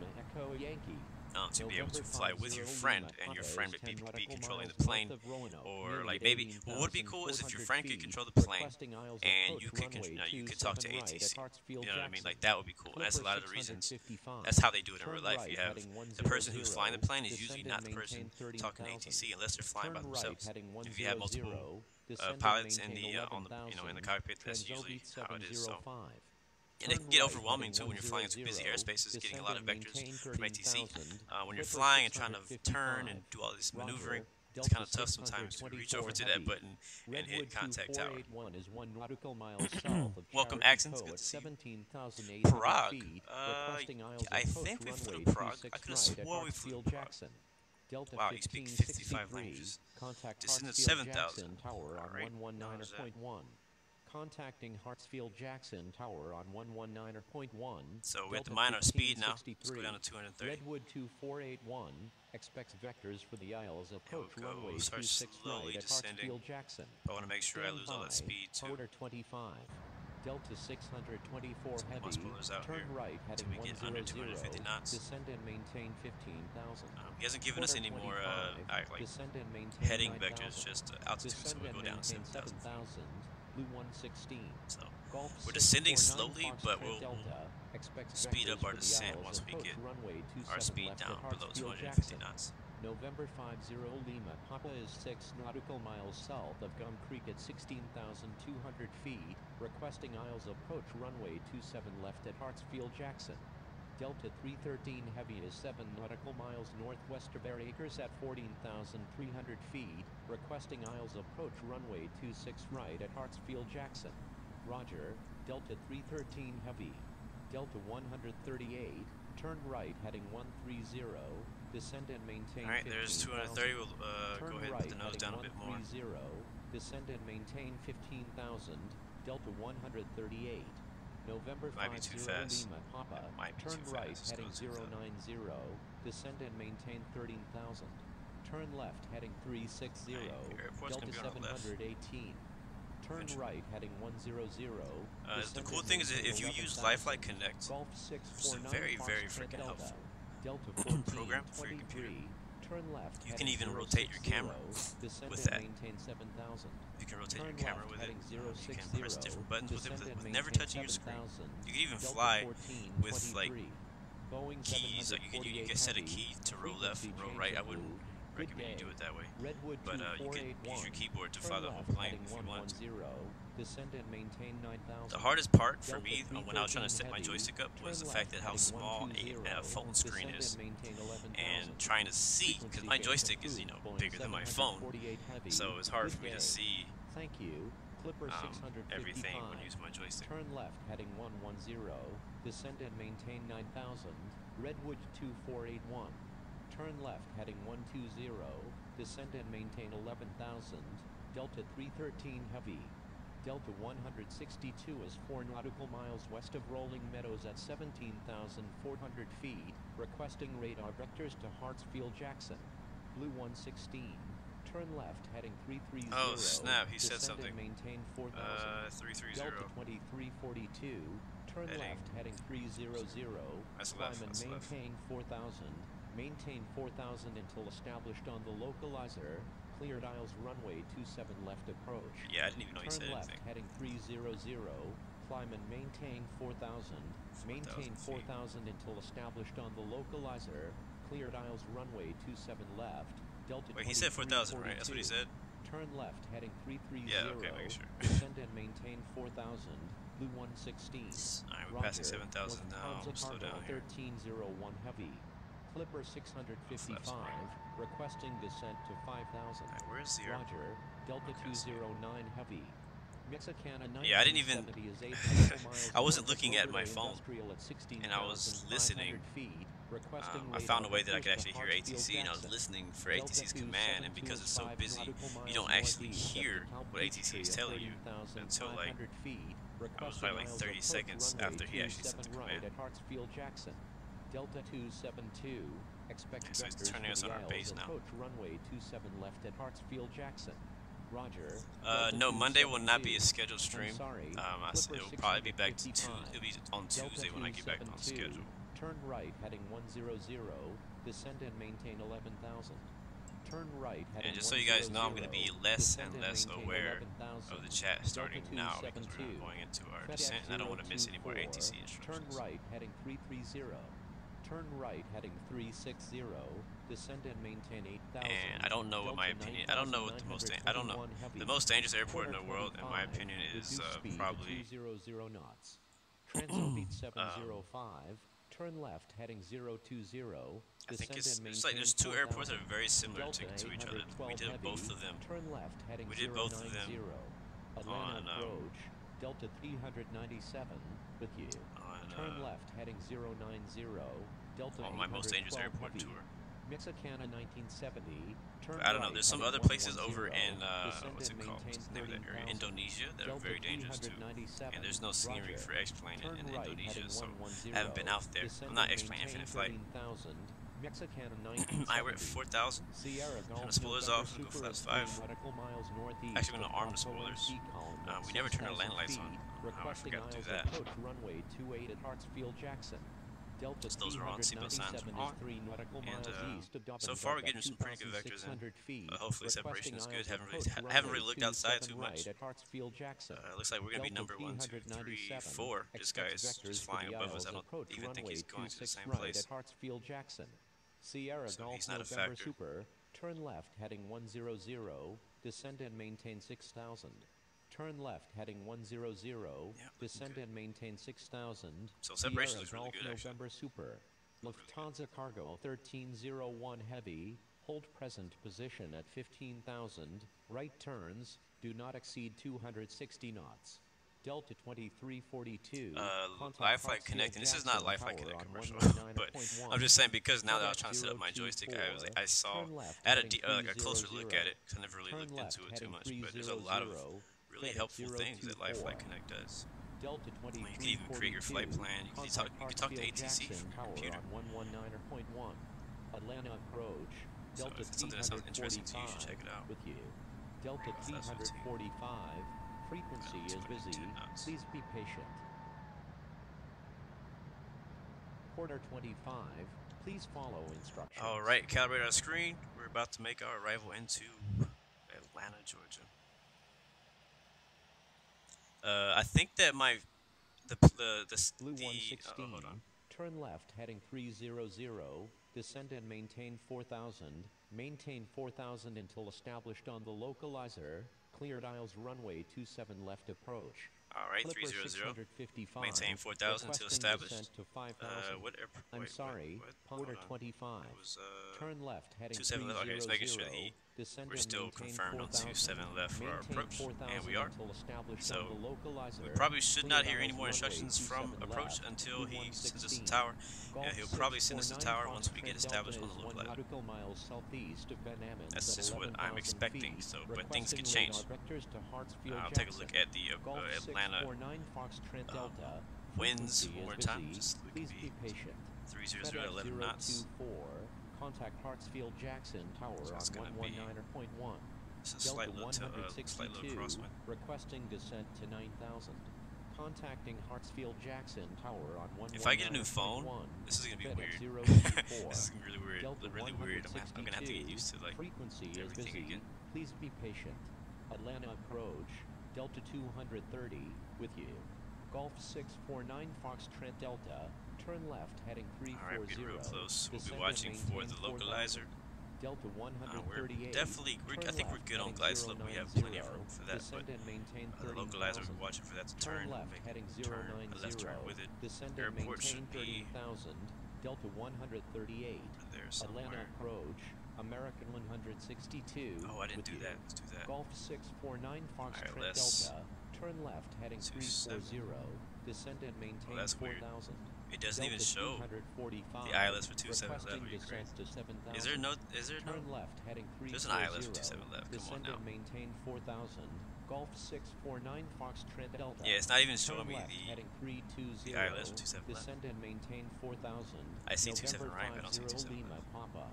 to be able to fly with your friend, and your friend would be controlling the plane, or like maybe what would be cool is if your friend could control the plane and you could talk to ATC. You know what I mean? Like that would be cool. And that's a lot of the reasons. That's how they do it in real life. You have the person who's flying the plane is usually not the person talking to ATC unless they're flying by themselves. If you have multiple pilots in the in the cockpit, that's usually how it is. So. And it can get overwhelming too when you're flying through busy airspaces, getting a lot of vectors from ATC. When you're flying and trying to turn and do all this maneuvering, it's kind of tough sometimes to reach over to that button and hit contact tower. Welcome, Accents. Good to see you. Prague. I think we flew to Prague. I could have swore we flew to Prague. Wow, you speak 55 languages. Descendant 7,000. Alright. Contacting Hartsfield-Jackson Tower on 119.1. So we have to mind our speed now. Let's go down to 230. Redwood 2481 expects vectors for the Isles. Approach runway 26 right at Hartsfield-Jackson. I want to make sure I lose all that speed too. Order 25. Delta 624 Heavy. Turn right heading 100. Descend and maintain 15,000. He hasn't given us any more heading vectors, just altitude, so we'll go down 7,000. So we're descending slowly, but we'll speed up our descent once we get our speed down below 250 knots. November 50 Lima Papa is 6 nautical miles south of Gum Creek at 16,200 feet, requesting aisles approach runway 27 left at Hartsfield Jackson. Delta 313 Heavy is 7 nautical miles northwest of Bear Acres at 14,300 feet, requesting aisles approach runway 26 right at Hartsfield Jackson. Roger, Delta 313 Heavy. Delta 138, turn right heading 130, descend and maintain. Alright, there's 230. We'll go ahead and put the nose down a bit more. 130, descend and maintain 15,000, Delta 138. November 50 Might be too fast. Lima Papa, Might be turn too right fast. heading Let's go 090, descend and maintain 13,000. Turn left heading 360, Your airport's Delta gonna be on the left. 718. Turn Eventually. right heading 100. The cool thing is that if you use Lifelike Connect, Golf it's a 649 very, very Foxtrot freaking Delta. helpful Delta program for your 1423. computer. Turn left. You can heading even rotate your 060, camera descend with and that. Maintain 7,000. You can rotate Turn your camera left, with it. heading You can 060, press different buttons with it descend and with never maintain touching your screen. 7,000. You can even Delta fly 1423. with like Boeing keys. Like you can set a key to row left, row right. I wouldn't recommend you do it that way. Redwood But you can use your keyboard to fly the whole plane if you want to. Descend and maintain 9,000. The hardest part for me when I was trying to set my joystick up was the fact that how small a phone screen is, and trying to see, because my joystick is bigger than my phone, so it's hard for me to see Thank you. Clipper 655. everything when using my joystick. Turn left heading 110. Descend and maintain 9,000. Redwood 2481. Turn left heading 120. Descend and maintain 11,000. Delta 313 Heavy. Delta 162 is 4 nautical miles west of Rolling Meadows at 17,400 feet, requesting radar vectors to Hartsfield Jackson. Blue 116. Turn left heading 330. Oh snap! He said descend something. and maintain 4,000. 330. Delta 2342. Turn Heading. left heading 300. That's Climb left. and That's left. maintain 4,000. Maintain 4,000 until established on the localizer. Cleared aisles runway 27 left approach. Yeah, I didn't even know he Turn said left anything. heading 300. Climb and maintain 4,000. Maintain 4,000 feet. 4,000 until established on the localizer. Cleared aisles runway 27 left. Delta Wait, he said 4,000, right? That's what he 2342. said. Turn left heading 330. Yeah, okay, make sure. Descend and maintain 4,000. Blue 116. Alright, we're passing Roger. 7,000 now. Lufthansa Slow Cargo down here. 1301 Heavy. Clipper 655, requesting descent to 5,000. Alright, where's the airport? Roger. Delta Okay, so- 209 Heavy. Mexicana Yeah, I didn't even- 1970 is 8 nautical miles I wasn't north of looking at my Rotary phone, Industrial at and I was 16,500 listening. feet, requesting I found a way that I radar could actually vectors hear to ATC, and I was Hartsfield listening for Jackson. ATC's Delta command, and 272 because it's is so 5 busy, nautical you miles don't actually northeast of hear DeKalb what ATC Beach is at telling you 13,500 until like feet, probably like requesting 30 aisles seconds approach after he runway actually sent the 27 right command. at Hartsfield Jackson. Delta 272. Expect Okay, so he's vectors turning for us the on our aisles base now. approach runway 27 left at Hartsfield Jackson. Roger. No, Monday will not be a 272. scheduled stream. sorry. It'll probably be back to it'll be on Delta Tuesday when I get back on 272. schedule. Turn right heading 100. Descend and maintain 11,000. Turn right heading And just so you guys know, I'm 100, going to be less descend and less maintain aware 11,000. of the chat starting Delta now because we're 272. going into our FedEx descent, and I don't want to miss any more 024. ATC Turn instructions. right heading 330. Turn right heading 360. Descend and maintain 8,000. And I don't know what my opinion. I don't know what the most. I don't know. The most dangerous airport in the world, in my opinion, is probably. 200 knots. Transpeed 705. Turn left heading 020. I think Descend it's and like there's two maintain airports that 4,000. are very similar Delta to each other. 812 We did heavy. both of them. Turn left heading We did both of them 090. Atlanta on, approach. Delta 397 with you. Turn on left heading 090. Delta on my most dangerous 812 airport heavy. tour. Mexicana 1970. Turn I don't know. right There's some heading other places 110. over in Descend what's it and called? maintain What's the name of that area? 13,000. Indonesia. That are Delta very dangerous too. 397. And there's no scenery Roger. for X-plane Turn in right Indonesia, heading so 110. I haven't been out there. Descend I'm not and X-plane maintain infinite flight. 13,000. Mexicana Alright, we're at 1970. 4,000. Sierra Golf Turn the spoilers November off and go Super flaps is 5. 3 nautical miles northeast Actually, we're of gonna arm the Bravo spoilers. MC column at We never turn our 6,000 land lights on. feet, I requesting forgot to do aisles that. approach runway 28 at Hartsfield Jackson. Delta So those are on, seatbelt signs 397 are on. is 3 nautical And, miles east of so far we're Dublin, getting some pretty good vectors in. 2,600 feet, Hopefully requesting separation is good. aisles approach I haven't really runway looked outside too 27 much. right at Hartsfield Jackson. Looks like we're gonna be Delta number 1, 2, 3, 397 4. This guy is expects vectors just for flying the above us. aisles I don't approach even think runway he's going to the 26 same right place. at Hartsfield Jackson. Sierra So Golf he's not a November factor. Super, turn left heading 100, descend and maintain 6000. Turn left heading 100, Yeah, descend good. and maintain 6000. So separation Sierra is really Golf good, actually. November Super, Lufthansa Cargo 1301 Heavy, hold present position at 15,000, right turns, do not exceed 260 knots. Delta 2342, contact Lifelike Hartsfield Connecting. This is not Jackson Lifelike Tower Connect on commercial, but 119.1. I'm just saying because now that I was trying to set up my FedEx joystick, 024, I saw turn left I had heading a closer look 300, at it because I never really turn looked left into it too heading much. But there's a 300, lot of really FedEx helpful things that 024. Lifelike Connect does. Delta You can even create your 2342, flight plan. You can talk to Hartsfield ATC Jackson from your Tower computer. on 119.1. Atlanta approach, So Delta if it's something that sounds interesting to you, you 345 should check it out. with you. Delta If that's what's 345, frequency is 210 busy, knots. please be patient. Quarter 25, please follow instructions. All right, calibrate our screen. We're about to make our arrival into Atlanta, Georgia. I think that Blue 116, hold on. turn left heading 300, descend and maintain 4000, maintain 4000 until established on the localizer, cleared aisles runway 27 left approach. All right, Clipper 300. 655, Maintain 4,000 until requesting established. descent to 5,000. What airport? I'm sorry, Hold quarter on. 25. It was Turn left heading 27 left. Okay, just making sure 300, descend we're and still maintain confirmed on 27 left for our maintain approach, 4,000 and we are. until established So, on the localizer. We probably should not hear Cleared any more aisles runway instructions from 27 approach left, until Blue he sends us the 116. tower. Golf He'll probably send us the tower 649 once we get Fox established on Delta the is 1 localizer. nautical miles southeast of Van Ammons That's at just what I'm 11,000 expecting. feet. So, but things could Requesting change. radar vectors to Hartsfield I'll take a Jackson. look at the Golf Atlanta 649 Fox Trent Delta. winds Frequency one more is time. busy. Just so we Please can be be patient. 300 FedEx at 11 knots. 024, contact Hartsfield Jackson Tower So it's on gonna be 119.1. It's a Delta slight little 162, crosswind. requesting descent to 9,000. Contacting Hartsfield Jackson Tower on 119.1. If I get a new phone, this is gonna be FedEx weird. 024. This is gonna be really weird. Delta Really weird. I'm gonna have to get 162, used to like frequency is everything busy. again. Please be patient. Atlanta approach, Delta 230 with you. Golf 649 Fox Trent Delta, turn left heading 340. All right, we're getting real close. We'll be Descend and watching for maintain the 4,000. localizer. Delta 138. I think we're good on glide slope. We have plenty of room for that, but Descend and maintain the localizer, 30,000. we're watching for that to Turn turn, left make heading a turn, a left 090. turn with it. Descend and Airport maintain should be 30,000. Delta 138. over there Atlanta somewhere. approach. American 162. Oh, I didn't with do you. that. Let's do that. Golf 649 Fox Alright, Trent let's Delta. Turn left heading 27. 340. Descend and maintain that's weird. 4,000. It doesn't even Delta show 245, the ILS for 27 left. requesting Would be descent crazy. to 7,000. Is there no? Turn left heading 340. There's an ILS for 27 left. Come on Descend now. and maintain 4,000. Golf 649 Fox Trent Delta. Yeah, it's not even showing Turn me left heading 320. the ILS for 27 left. Descend and maintain 4,000. I see 27 November right, but I don't see 27 Lima left. Papa.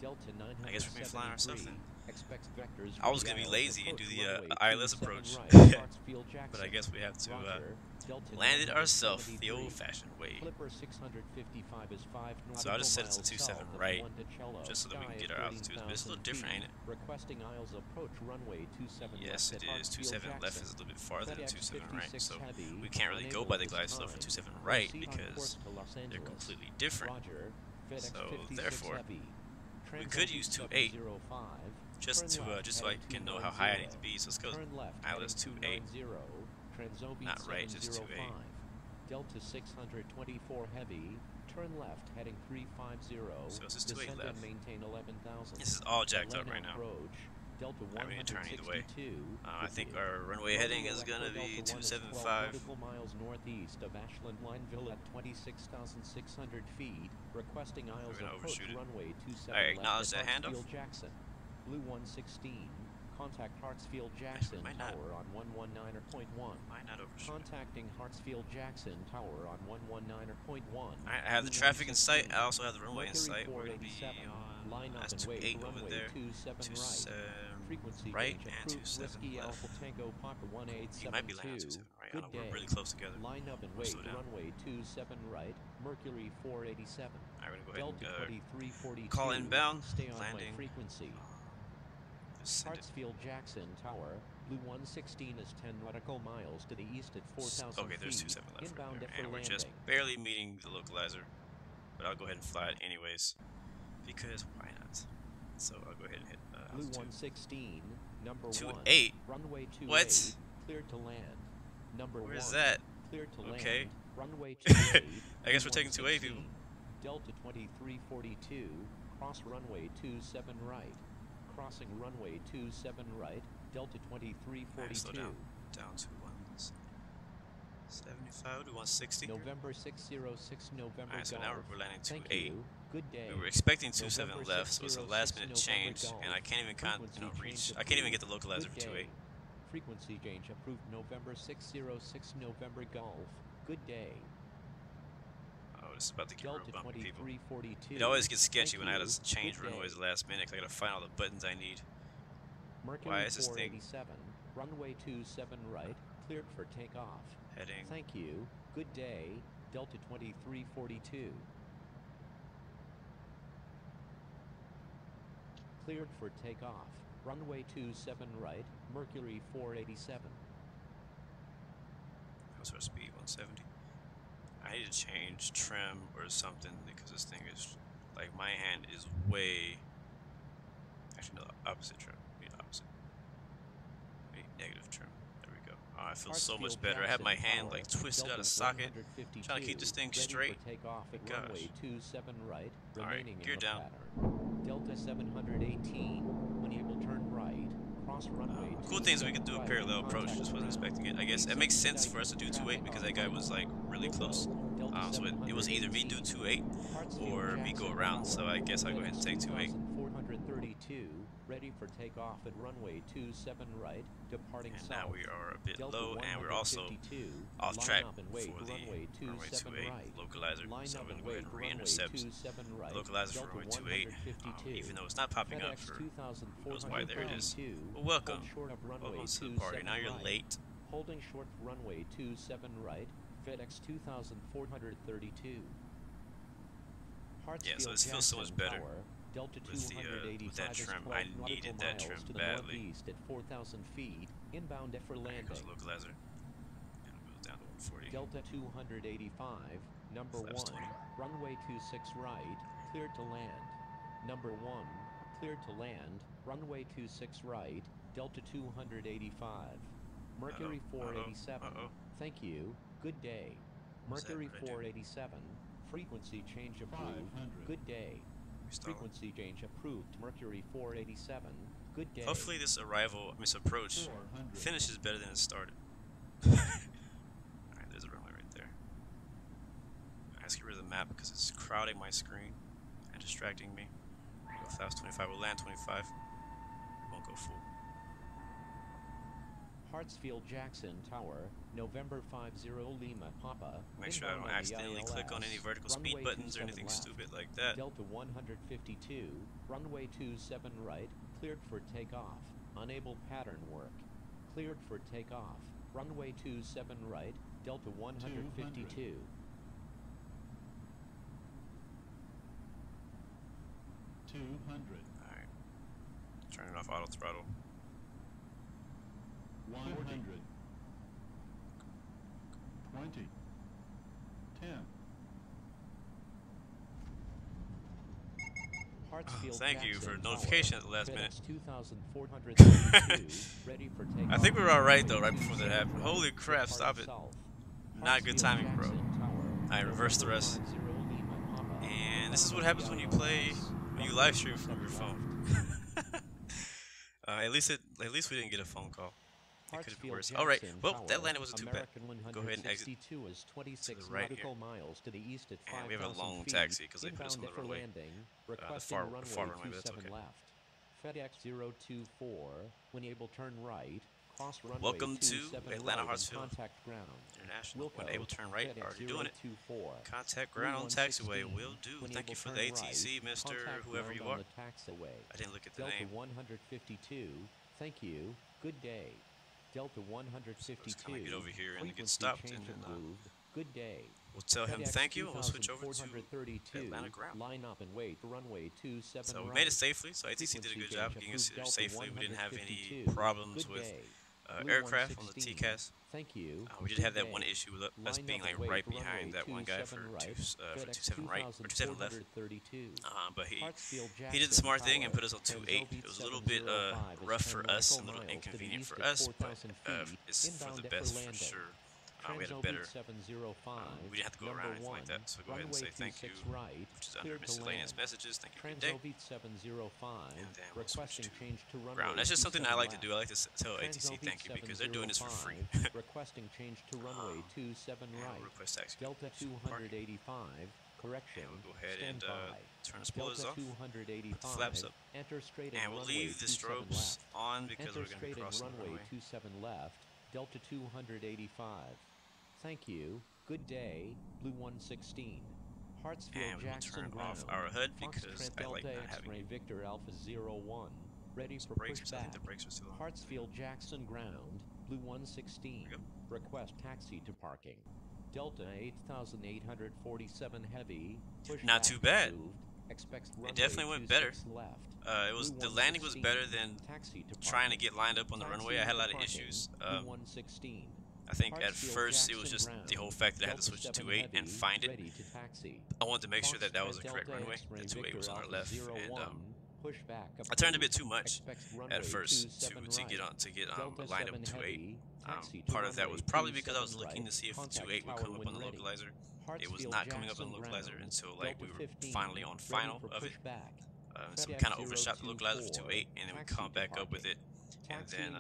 Delta 973. I guess we're gonna be flying ourselves then. Expects vectors I was for gonna be the lazy and do runway the ILS 27 approach, right, Hartsfield but I Jackson. guess we have to Roger. Delta land it ourselves the 973. old-fashioned way. Clipper 655 is 5 nautical So I just set it to miles 27 south of right, Monticello. just so that we can Sky get at our altitude. But it's a little 13,000 different, ain't it? feet. Requesting aisles approach runway 27 Yes, left it at is. Hartsfield 27 left Jackson. is a little bit farther than FedEx 27 right, 56 so heavy, we can't really go unable by the this glide slope for time. 27 right Proceed on because course to Los they're Angeles. completely different. Roger. FedEx So, 56 therefore, heavy. we could use 2.8 705. just Turn left so I heading can know how high I need to 290. be. So let's go Turn left ILS heading 2.8. 290. Transobian Not right, just 705. 2.8. Delta 624 heavy. Turn left heading 350. So this is 2.8 Descend left. and maintain 11,000. This is all jacked up Atlanta right now. Approach. Delta I mean, turn either way. 162. I think our runway heading is gonna be 275. Nautical miles northeast of Ashland Lineville at 26,600 feet. Requesting aisles gonna approach overshoot it. runway 27 Alright, left acknowledge at that handoff. Hartsfield Jackson. Blue 116. Contact Hartsfield Jackson might not. Tower on 119.1. Might not overshoot. Contacting Hartsfield Jackson Tower on 119.1. I have the traffic in sight. I also have the runway in sight. We're gonna be 487. on Line up that's and wait 2.8 for over runway there. 27 right. Frequency right range and approved. 27 Whiskey left. Alpha Tango Papa You might be landing 1872. 27 right. I Good know, we're day. really close together. Line up and We'll wait slow for down. runway 27 right. Mercury 487. Alright, we're gonna go Delta ahead and 2342. call inbound, Stay on landing. my frequency. just send it. Hartsfield Jackson Tower. Blue 116 is 10 nautical miles to the east at 4,000 Okay, there's feet. 27 left Inbound right there, for and we're just landing. barely meeting the localizer, but I'll go ahead and fly it anyways. because why not? So I'll go ahead and hit Blue altitude. 116, number 28. 1. Runway 28. What? Cleared to land. Number Where's 1. that? Cleared to Okay. land. Runway 28. I guess we're taking 28 people. Delta 2342. Cross runway 27 right. Crossing runway 27 right. Delta 2342. Slow down. Down to 175 to 160. November 606 November. Alright, so now Golf. we're landing Thank 28. you. Good day. We were expecting 27 November left, so it's a 606 last minute November change, Golf. and I can't even Frequency reach. change I can't even get approved. the localizer Good for 28. day. Frequency change approved November 606 November Golf. Good day. Oh, this is about to get real Delta bumpy, people. 2342. It always gets sketchy when I Thank gotta you. change Good runways day. last minute 'cause I gotta find all the buttons I need. Mercury Why is this thing 487. Runway 27 right. Cleared for takeoff. heading? Thank you. Good day. Delta 2342. Cleared for takeoff. Runway 27 right. Mercury 487. What's our speed? 170. I need to change trim or something because this thing is like my hand is way. Actually, no, opposite trim. Opposite. Wait, negative trim. There we go. Oh, I feel so much better. I have my hand like twisted out of socket, trying to keep this thing straight. Takeoff at Gosh. runway 27 right. All right, Remaining gear in the down. pattern. Delta 718. When able, turn right. Cross runway. Cool things we could do a 27 parallel right. approach. Just wasn't expecting it. I guess it makes sense for us to do 28 because that guy was like really close. So it was either me do 28 or me go around. So I guess I'll go ahead and take 28. 432. Ready for takeoff at runway 27 right. Departing And south. now we are a bit Delta low, and we're also 152, off line track up and for wait the runway runway 27 28 right. localizer. Line So up I'm going and to go ahead wait and runway re-intercept 27 right. the localizer for Delta runway 28, 152. even though it's not popping up FedEx for knows why. There it is. 2432, Well, welcome. hold short of runway Welcome to the 27 party. Now you're right. late. Holding short runway 27 right. FedEx 2432. Yeah, so Hartsfield this feels so much Jackson better Tower, Delta with the, 285 with that is trim. 12 I nautical needed that miles trim to the badly. northeast at 4,000 feet, inbound for There landing. goes the localizer. And it goes down to 140. Delta 285, number Flaps 1, 20. runway 26 right, cleared to land. Number 1, cleared to land, runway 26 right, Delta 285. Mercury 487. Thank you. Good day. What's that? Mercury What'd I do? 487. Frequency change approved. 500. Good day. Restart. Frequency change approved. Mercury 487. Good day. Hopefully this approach 400. finishes better than it started. Alright, there's a runway right there. Let's get rid of the map because it's crowding my screen and distracting me. Go fast 25. We'll land 25. Won't go full. Hartsfield Jackson Tower, November 50 Lima Papa. Make sure I don't inbound on the accidentally click on any ILS. vertical speed Runway buttons or 27 anything left. stupid like that. Delta 152, runway 27 right, cleared for takeoff. Unable pattern work. Cleared for takeoff. Runway 27 right, Delta 152. Alright. Turning off auto throttle. 100. 20. 10. Hartsfield Thank you Jackson for notification Tower, at the last minute. FedEx 2432, ready for takeoff. I think we were alright though, right before that happened. Holy crap, Departing stop it. south. Not good Hartsfield timing, bro. Jackson Tower, I reversed the rest. November 50 Lima Papa. And this is what happens when you live stream from your phone. At least we didn't get a phone call. It could be worse. All right. Well, that landing wasn't too bad. Go ahead and exit is 26 to the right nautical here. miles to the east at And we have a 5,000 long feet, taxi because they put us on the inbound for runway. landing, The requesting far runway runway, but that's 27 okay. left. FedEx 024, when able, turn right. Cross runway Welcome to 27 Atlanta right and Hartsfield contact ground. International. Wilco, When able, turn right. FedEx Already doing it. 024. Contact ground on taxiway. Will do. When Thank able, you for turn the right. ATC, Mr. Contact Whoever ground you on are. the taxiway. I didn't look at the Delta name. 152, thank you. Good day. Delta 152. Just kinda get over here and get frequency stopped, change and then, approved. Good day. We'll tell him FedEx thank you, and we'll switch over to 2432, Atlanta ground. line up and wait for runway 27 So we right. made it safely. So ATC did a good job getting us here safely. We didn't have any problems with aircraft on the 116. TCAS. Thank you. We did have that one issue with us being like right behind that one guy for 27 right or 27 left. But he did the smart thing and put us on 28. It was a little bit rough for us, a little inconvenient for us, but it's for the best for sure. We had a better. We didn't have to go around anything like that. So go ahead and say thank you, which is under miscellaneous messages. Thank you, good day. And then we'll switch to ground. That's just something I like to do. I like to tell ATC thank you because they're doing this for free. Requesting change to runway 27 right. Request taxi. Delta 285. Correction. And we'll go ahead and turn the spoilers off. Put the flaps up. Enter straight and we'll leave the strobes on because we're going to be crossing the runway. 27 left. Delta 285. Thank you. Good day. Blue 116. Hartsfield and we will turn off our HUD because I like not having it. Victor Alpha 01. Ready for brakes. pushback. I think the brakes are still on. Hartsfield Jackson ground. Blue 116. Request taxi to parking. Delta 8847 heavy. Not too bad. It definitely went better. It was the landing was better than trying to get lined up on the runway. I had a lot of issues. I think at first it was just the whole fact that I had to switch to 28 and find it. I wanted to make sure that that was the correct runway. The 28 was on our left, and I turned a bit too much at first to get lined up in 28. Part of that was probably because I was looking to see if the 28 would come up on the localizer. It was not coming up on the localizer until like we were finally on final of it. So we kind of overshot the localizer for 28, and then we come back up with it. And then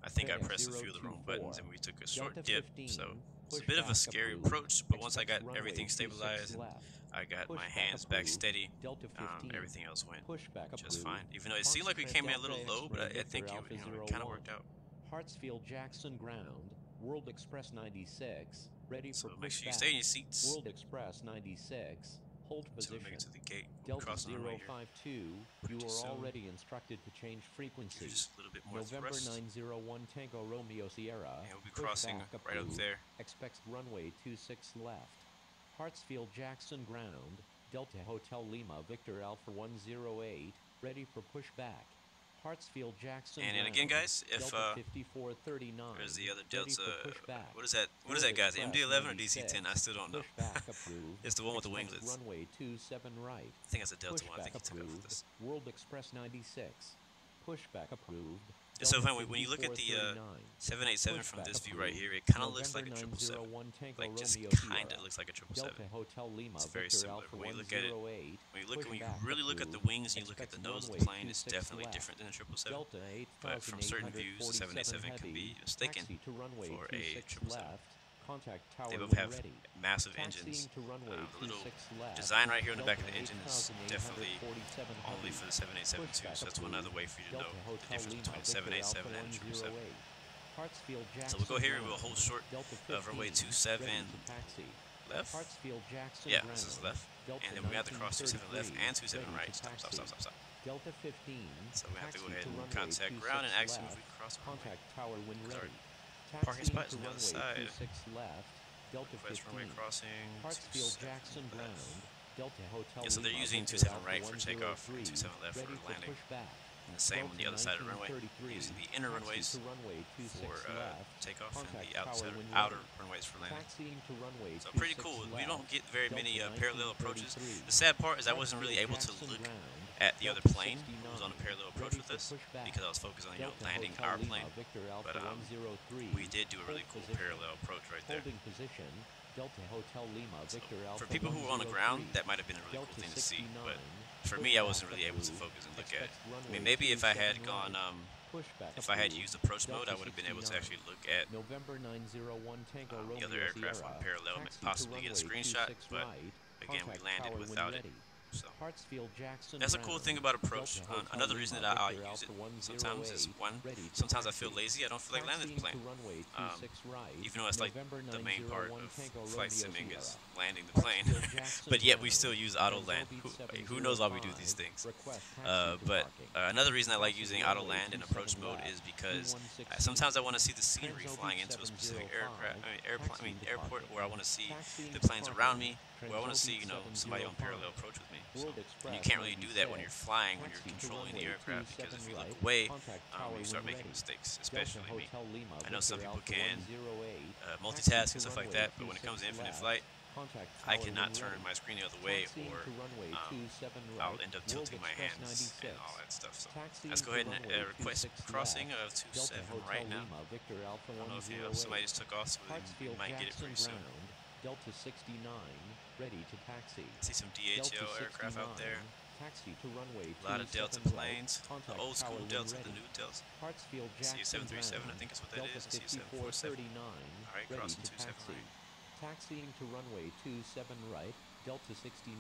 I think I pressed a few of the wrong buttons, and we took a short dip. So it's a bit of a scary approach, but once I got everything stabilized, I got my hands back steady. Everything else went just fine. Even though it seemed like we came in a little low, but I think it kind of worked out. Hartsfield Jackson ground. World Express 96. Ready for make sure you stay in your seats. World Express 96. Hold position. Until we make it to the gate. Delta 052. You are already instructed to change frequency. Just a little bit more November thrust. 901 Tango Romeo Sierra. And we'll be crossing right up there. Expects runway 26 left. Hartsfield Jackson ground. Delta Hotel Lima Victor Alpha 108. Ready for pushback. Hartsfield Jackson. And again, guys, if there's the other Delta, what is that? What is that, guys? MD11 or DC10? I still don't know. It's the one with the winglets. Runway 27 right. I think that's a Delta one. I think he took off with this. World Express 96. Pushback approved. It's so funny when you look at the 787 from this view right here, it kind of looks like a 777. Like just kind of looks like a 777. It's very similar. When you look at it, when you really look at the wings and you look at the nose of the plane, it's definitely different than a 777. But from certain views, the 787 can be mistaken for a 777. They both have massive engines. The little design right here on the back of the engine is definitely only for the 787 too, so that's one other way for you to know the difference between a 787 and a 777. So we'll go here and we'll hold short of runway 27 left. Yeah, this is left. And then we have to cross 27 left and 27 right. Stop. Delta 15. So we have to go ahead and contact ground and ask him if we can cross the runway. Tower when ready. Parking spot is on the other side. Delta Request runway crossing. Hartsfield Jackson ground. Delta Hotel. Yeah, so they're using 27 right for takeoff and 27 left for landing. And the same on the other side of the runway. Using the inner runways for takeoff and the outer runways for landing. So pretty cool. We don't get very many parallel approaches. The sad part is I wasn't really able to look at the other plane who was on a parallel approach with us because I was focused on landing our plane. But we did do a really cool parallel approach right there. So for people who were on the ground, that might have been a really cool thing to see. But for me, I wasn't really able to focus and look at it. I mean, maybe if I had gone, if I had used approach mode, I would have been able to actually look at the other aircraft on parallel and possibly get a screenshot. But again, we landed without it. So that's a cool thing about approach. Another reason that I use it sometimes is sometimes I feel lazy. I don't feel like landing the plane. Even though it's like the main part of flight simming is landing the plane, but yet we still use auto land. Who knows why we do these things? But another reason I like using auto land in approach mode is because sometimes I want to see the scenery flying into a specific airport, or I want to see the planes around me. where I want to see, you know, somebody on parallel approach with me. So, and you can't really do that when you're flying, when you're controlling the aircraft, because if you look away, you start making mistakes, especially me. I know some people can multitask and stuff like that, but when it comes to infinite flight, I cannot turn my screen the other way, or I'll end up tilting my hands and all that stuff. So let's go ahead and request crossing of 27 right now. I don't know if somebody just took off, so we might get it pretty soon. Delta 69, ready to taxi. See some DHL aircraft out there. Taxi to runway A lot of Delta planes, the old school Delta, the new Delta. CU-737, I think is what that is, and CU-747. Alright, crossing 27 right. Taxiing to runway 27 right, Delta 69.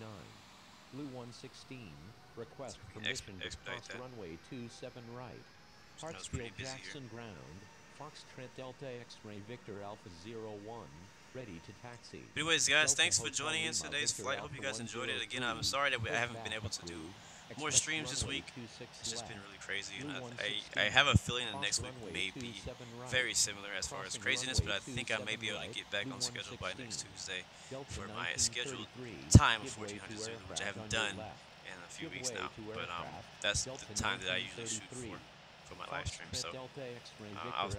Blue 116, request permission to cross runway 27 right. Hartsfield Jackson ground, Foxtrot Delta X-ray Victor Alpha 01, ready to taxi. Anyways, guys, thanks for joining us today's flight. Hope you guys enjoyed it. Again, I'm sorry that I haven't been able to do more streams this week. It's just been really crazy, and I have a feeling that next week may be very similar as far as craziness, but I think I may be able to get back on schedule by next Tuesday for my scheduled time of 1400 Zulu, which I haven't done in a few weeks now. But that's the time that I usually shoot for my live stream. So I'll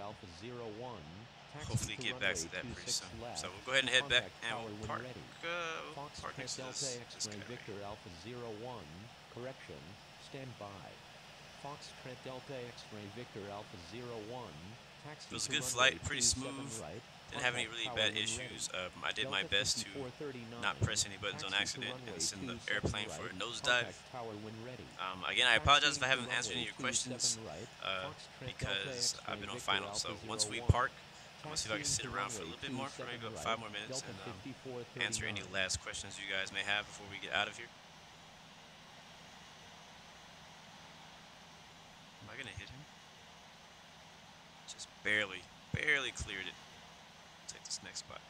hopefully get back to that pretty soon. So we'll go ahead and head back and we'll park next to this guy. Victor Alpha 01, correction, stand by. Foxtrot Delta X-ray Victor Alpha 01, taxi. It was a good flight, pretty smooth. Didn't have any really bad issues. I did my best to not press any buttons on accident and send the airplane for a nosedive. Again, I apologize if I haven't answered any of your questions because I've been on final. So once we park, I'm going to see if I can sit around for a little bit more, for maybe about 5 more minutes, and answer any last questions you guys may have before we get out of here. Am I going to hit him? Just barely cleared it. Take this next spot.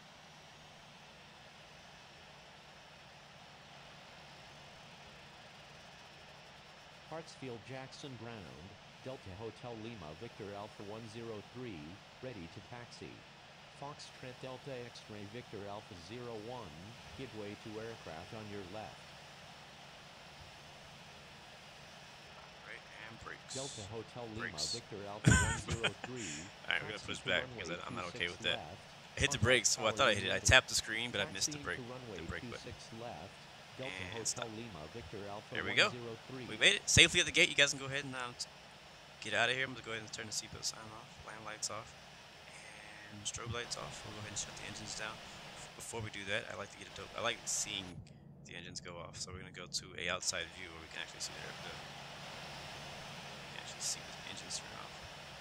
Hartsfield Jackson ground, Delta Hotel Lima Victor Alpha 103, ready to taxi. Foxtrot Delta X-ray Victor Alpha 01, give way to aircraft on your left. Right hand brakes. Delta Hotel Lima Brakes. Victor Alpha 103. Alright, we're gonna push back because I'm not okay with that. I hit the brakes. Well, I thought I hit it. I tapped the screen, but I missed the brake button. And stop. There we go. We made it safely at the gate. You guys can go ahead and get out of here. I'm gonna go ahead and turn the seatbelt sign off, land lights off, and strobe lights off. We'll go ahead and shut the engines down. Before we do that, I like to get a dope. I like seeing the engines go off. So we're gonna go to a outside view where we can actually see the engines turn off.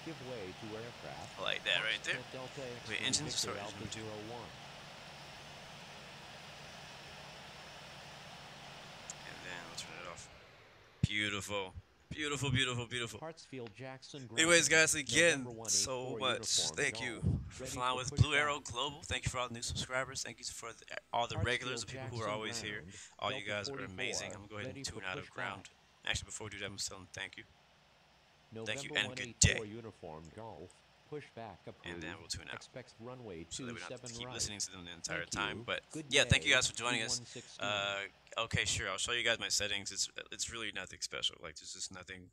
Give way to aircraft. I like that right there. Wait, engines. Sorry, engine 2. Turn it off. Beautiful. Beautiful, beautiful, beautiful. Anyways, guys, again, so much. Thank you for flying with Blue Arrow Global. Thank you for all the new subscribers. Thank you for all the regulars, the people who are always here. All you guys are amazing. I'm going to go ahead and tune out of ground. Actually, before we do that, I'm going to tell them thank you. Thank you and good day. And then we'll tune out, so that we don't have to keep listening to them the entire time. But yeah, thank you guys for joining us. Okay, sure, I'll show you guys my settings. It's really nothing special. Like, there's just nothing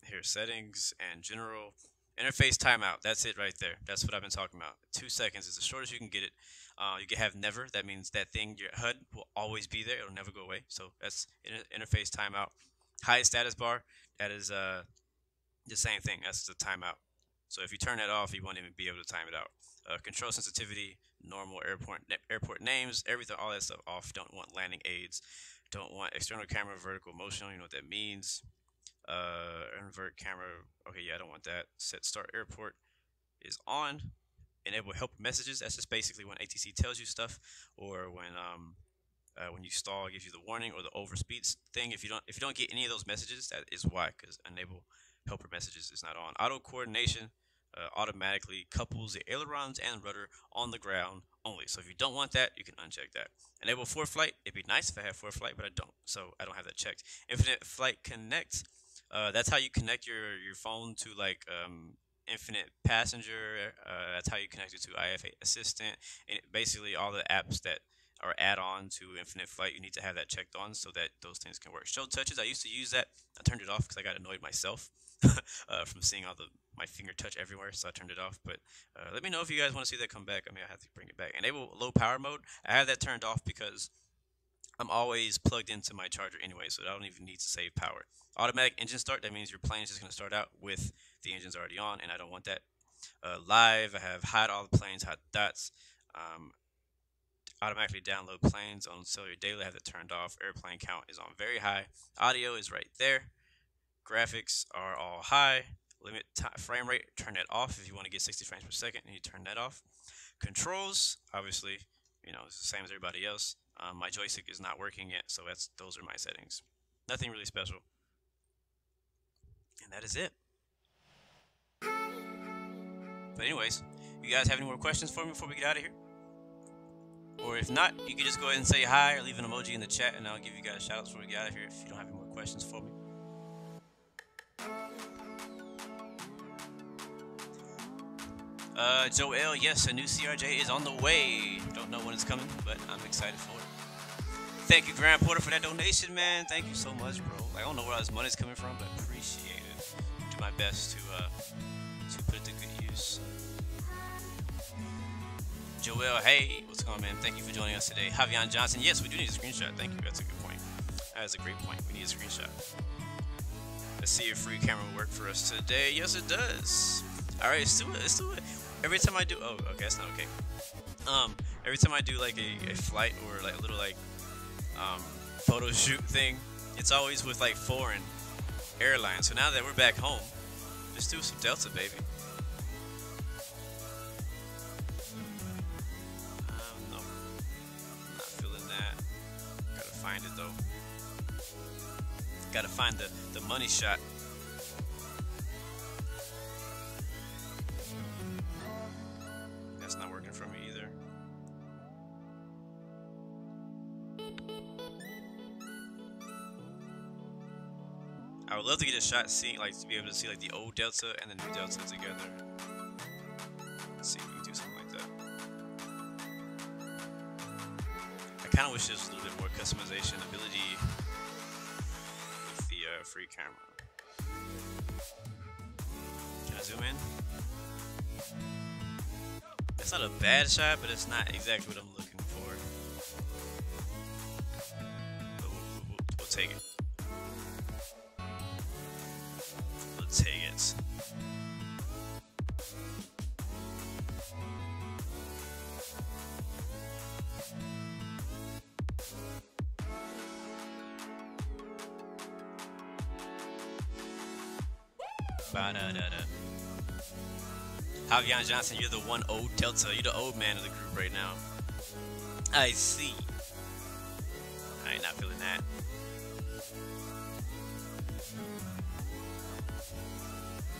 here. Settings and general interface timeout. That's it right there. That's what I've been talking about. 2 seconds is the shortest you can get it. You can have never. That means that thing, your HUD will always be there. It'll never go away. So that's interface timeout. Highest status bar. That is the same thing. That's the timeout. So if you turn that off, you won't even be able to time it out. Control sensitivity, normal airport names, everything, all that stuff off. Don't want landing aids. Don't want external camera vertical motion. You know what that means. Invert camera. Okay, yeah, I don't want that. Set start airport is on. Enable help messages. That's just basically when ATC tells you stuff, or when you stall, it gives you the warning or the overspeed thing. If you don't get any of those messages, that is why, because enable helper messages is not on. Auto coordination automatically couples the ailerons and rudder on the ground only. So if you don't want that, you can uncheck that. Enable FORCK flight. It'd be nice if I had FORCK flight, but I don't. So I don't have that checked. Infinite flight connect. That's how you connect your phone to like Infinite Passenger. That's how you connect it to IFA Assistant. And basically all the apps that or add on to Infinite Flight, you need to have that checked on so that those things can work. Show touches, I used to use that. I turned it off because I got annoyed myself from seeing all my finger touch everywhere, so I turned it off. But let me know if you guys want to see that come back. I mean, I have to bring it back. Enable low power mode. I have that turned off because I'm always plugged into my charger anyway, so I don't even need to save power. Automatic engine start, that means your plane is just going to start out with the engines already on, and I don't want that. Live, I have hide all the planes, hide dots. Automatically download planes on cellular daily, I have that turned off. Airplane count is on very high. Audio is right there. Graphics are all high. Limit frame rate, turn that off if you want to get 60 frames per second, and you turn that off. Controls, obviously, you know, it's the same as everybody else. My joystick is not working yet, so those are my settings. Nothing really special. And that is it. But anyways, you guys have any more questions for me before we get out of here? Or if not, you can just go ahead and say hi or leave an emoji in the chat, and I'll give you guys shout-outs before we get out of here if you don't have any more questions for me. Joel, yes, a new CRJ is on the way. Don't know when it's coming, but I'm excited for it. Thank you, Grand Porter, for that donation, man. Thank you so much, bro. Like, I don't know where all this money's coming from, but appreciate it. Do my best to put it to good use. Joel, hey, what's going on, man? Thank you for joining us today. Javion Johnson, yes, we do need a screenshot. Thank you. That's a good point. That is a great point. We need a screenshot. Let's see if free camera will work for us today. Yes, it does. All right, let's do it. Let's do it. Every time I do, oh, okay, that's not okay. Every time I do like a flight or like a little like photo shoot thing, it's always with like foreign airlines. So now that we're back home, let's do some Delta, baby. No, I'm not feeling that. Gotta find it though. Gotta find the money shot. That's not working for me either. I would love to get a shot seeing, like, to be able to see like the old Delta and the new Delta together. Let's see if we can do something like that. I kind of wish there was a little bit more customization ability with the free camera. Can I zoom in? It's not a bad shot, but it's not exactly what I'm looking for. But we'll take it. We'll take it. Ba-da-da-da. Javion Johnson, you're the one old Delta. You're the old man of the group right now. I see. I ain't not feeling that.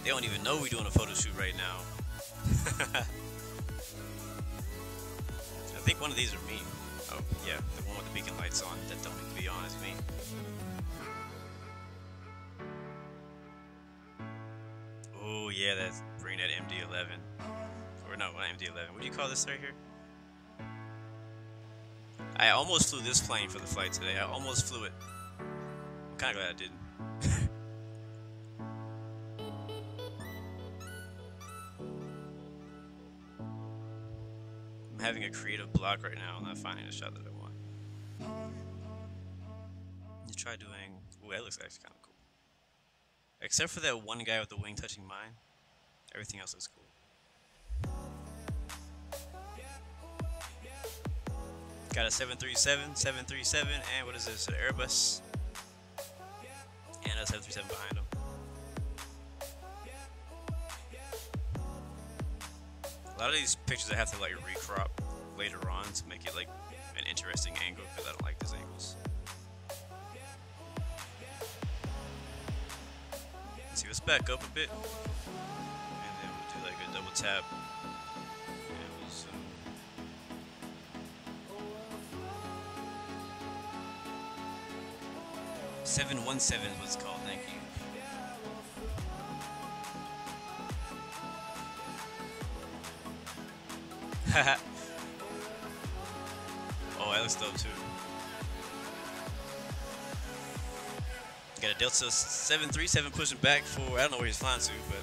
They don't even know we're doing a photo shoot right now. I think one of these are me. Oh, yeah, the one with the beacon lights on that don't need to be on is me. Oh, yeah, that's bring that MD-11. Or no, not MD-11. What do you call this right here? I almost flew this plane for the flight today. I almost flew it. I'm kind of glad I didn't. I'm having a creative block right now. I'm not finding the shot that I want. You try doing... Ooh, that looks actually kind of cool. Except for that one guy with the wing touching mine. Everything else looks cool. Got a 737, 737, and what is this? An Airbus. And a 737 behind him. A lot of these pictures I have to like recrop later on to make it like an interesting angle because I don't like these angles. Let's see, let's back up a bit. And then we'll do like a double tap. And we'll zoom. 717 is what it's called, thank you. Oh, That looks dope too. Got a Delta 737 pushing back for, I don't know where he's flying to, but.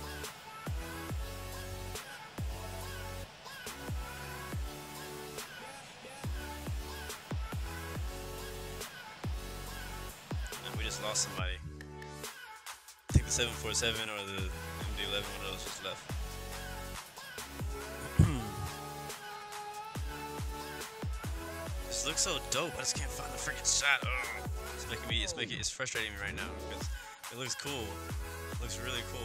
And we just lost somebody. I think the 747 or the MD-11, one of those just left. This looks so dope, I just can't find the freaking shot. Ugh. It's frustrating me right now because it looks cool. It looks really cool.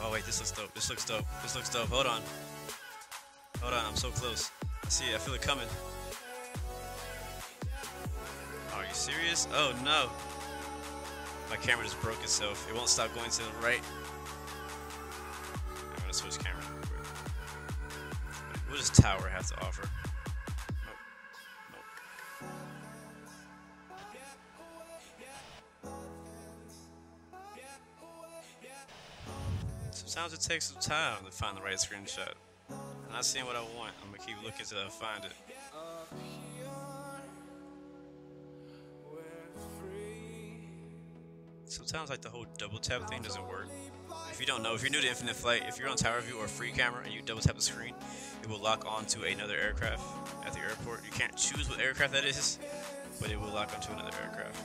Oh wait, this looks dope. This looks dope. This looks dope. Hold on. Hold on, I'm so close. I see it, I feel it coming. Are you serious? Oh no. My camera just broke itself. It won't stop going to the right. I'm gonna switch camera real quick. What does tower have to offer? Sometimes it takes some time to find the right screenshot. I'm not seeing what I want. I'm gonna keep looking till I find it. Sometimes like the whole double tap thing doesn't work. If you don't know, if you're new to Infinite Flight, if you're on tower view or free camera and you double tap the screen, it will lock onto another aircraft at the airport. You can't choose what aircraft that is, but it will lock onto another aircraft.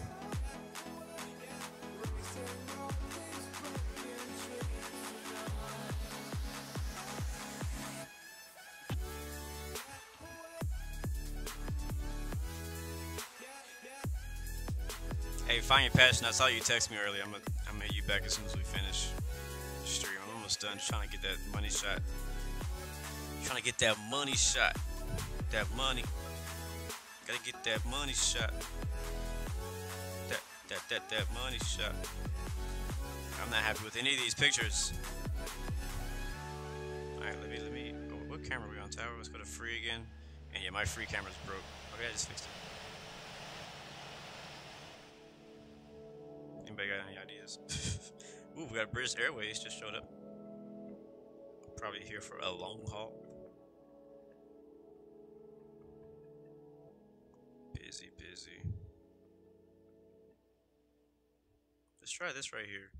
Hey, find your passion. I saw you text me earlier. I'm gonna hit you back as soon as we finish the stream. I'm almost done. Just trying to get that money shot. Trying to get that money shot. That money. Gotta get that money shot. That money shot. I'm not happy with any of these pictures. Alright, let me. Oh, what camera are we on? Tower? Let's go to free again. And yeah, my free camera's broke. Okay, I just fixed it. Anybody got any ideas? Ooh, we got British Airways just showed up. Probably here for a long haul. Busy. Let's try this right here.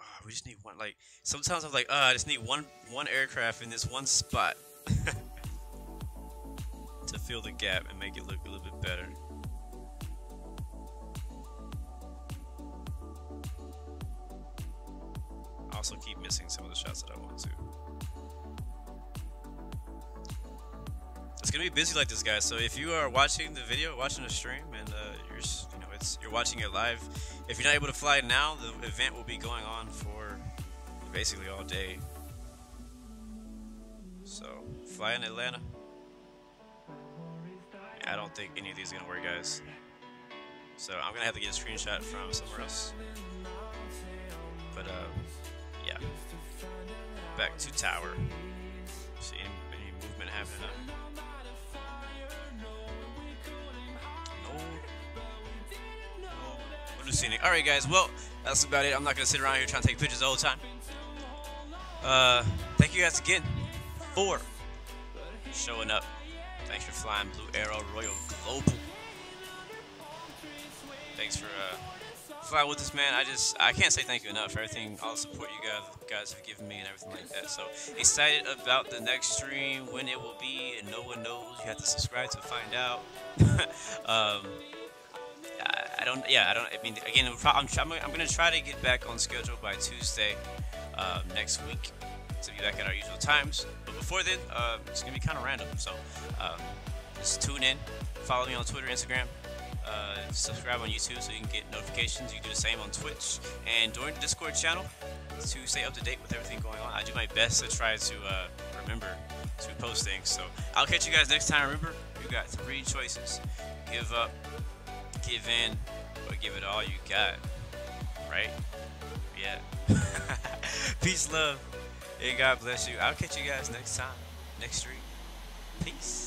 Oh, we just need one. Like sometimes I'm like, I just need one aircraft in this one spot to fill the gap and make it look a little bit better. Also keep missing some of the shots that I want to. It's gonna be busy like this, guys. So if you are watching the video, watching the stream, and you're watching it live, if you're not able to fly now, the event will be going on for basically all day. So fly in Atlanta. Yeah, I don't think any of these are gonna work, guys. So I'm gonna have to get a screenshot from somewhere else. But yeah, back to tower. See any movement happening? No. What is scenic? All right, guys. Well, that's about it. I'm not gonna sit around here trying to take pictures the whole time. Thank you guys again for showing up. Thanks for flying Blue Arrow Royal Global. Thanks for flying with us, man. I can't say thank you enough for everything, all the support you guys have given me and everything like that. So excited about the next stream, when it will be, and no one knows. You have to subscribe to find out. I mean, again, I'm gonna try to get back on schedule by Tuesday next week to be back at our usual times. But before then, it's gonna be kind of random. So just tune in, follow me on Twitter, Instagram. Subscribe on YouTube so you can get notifications. You can do the same on Twitch and join the Discord channel to stay up to date with everything going on. I do my best to try to remember to post things. So I'll catch you guys next time. Remember, you got 3 choices: give up, give in, or give it all you got. Right? Yeah. Peace, love, and God bless you. I'll catch you guys next time, next stream. Peace.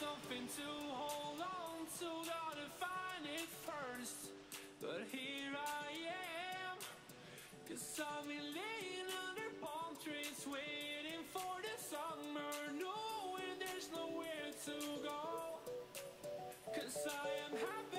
something to hold on to, gotta find it first. But here I am, 'cause I've been laying under palm trees, waiting for the summer, knowing there's nowhere to go. 'Cause I am happy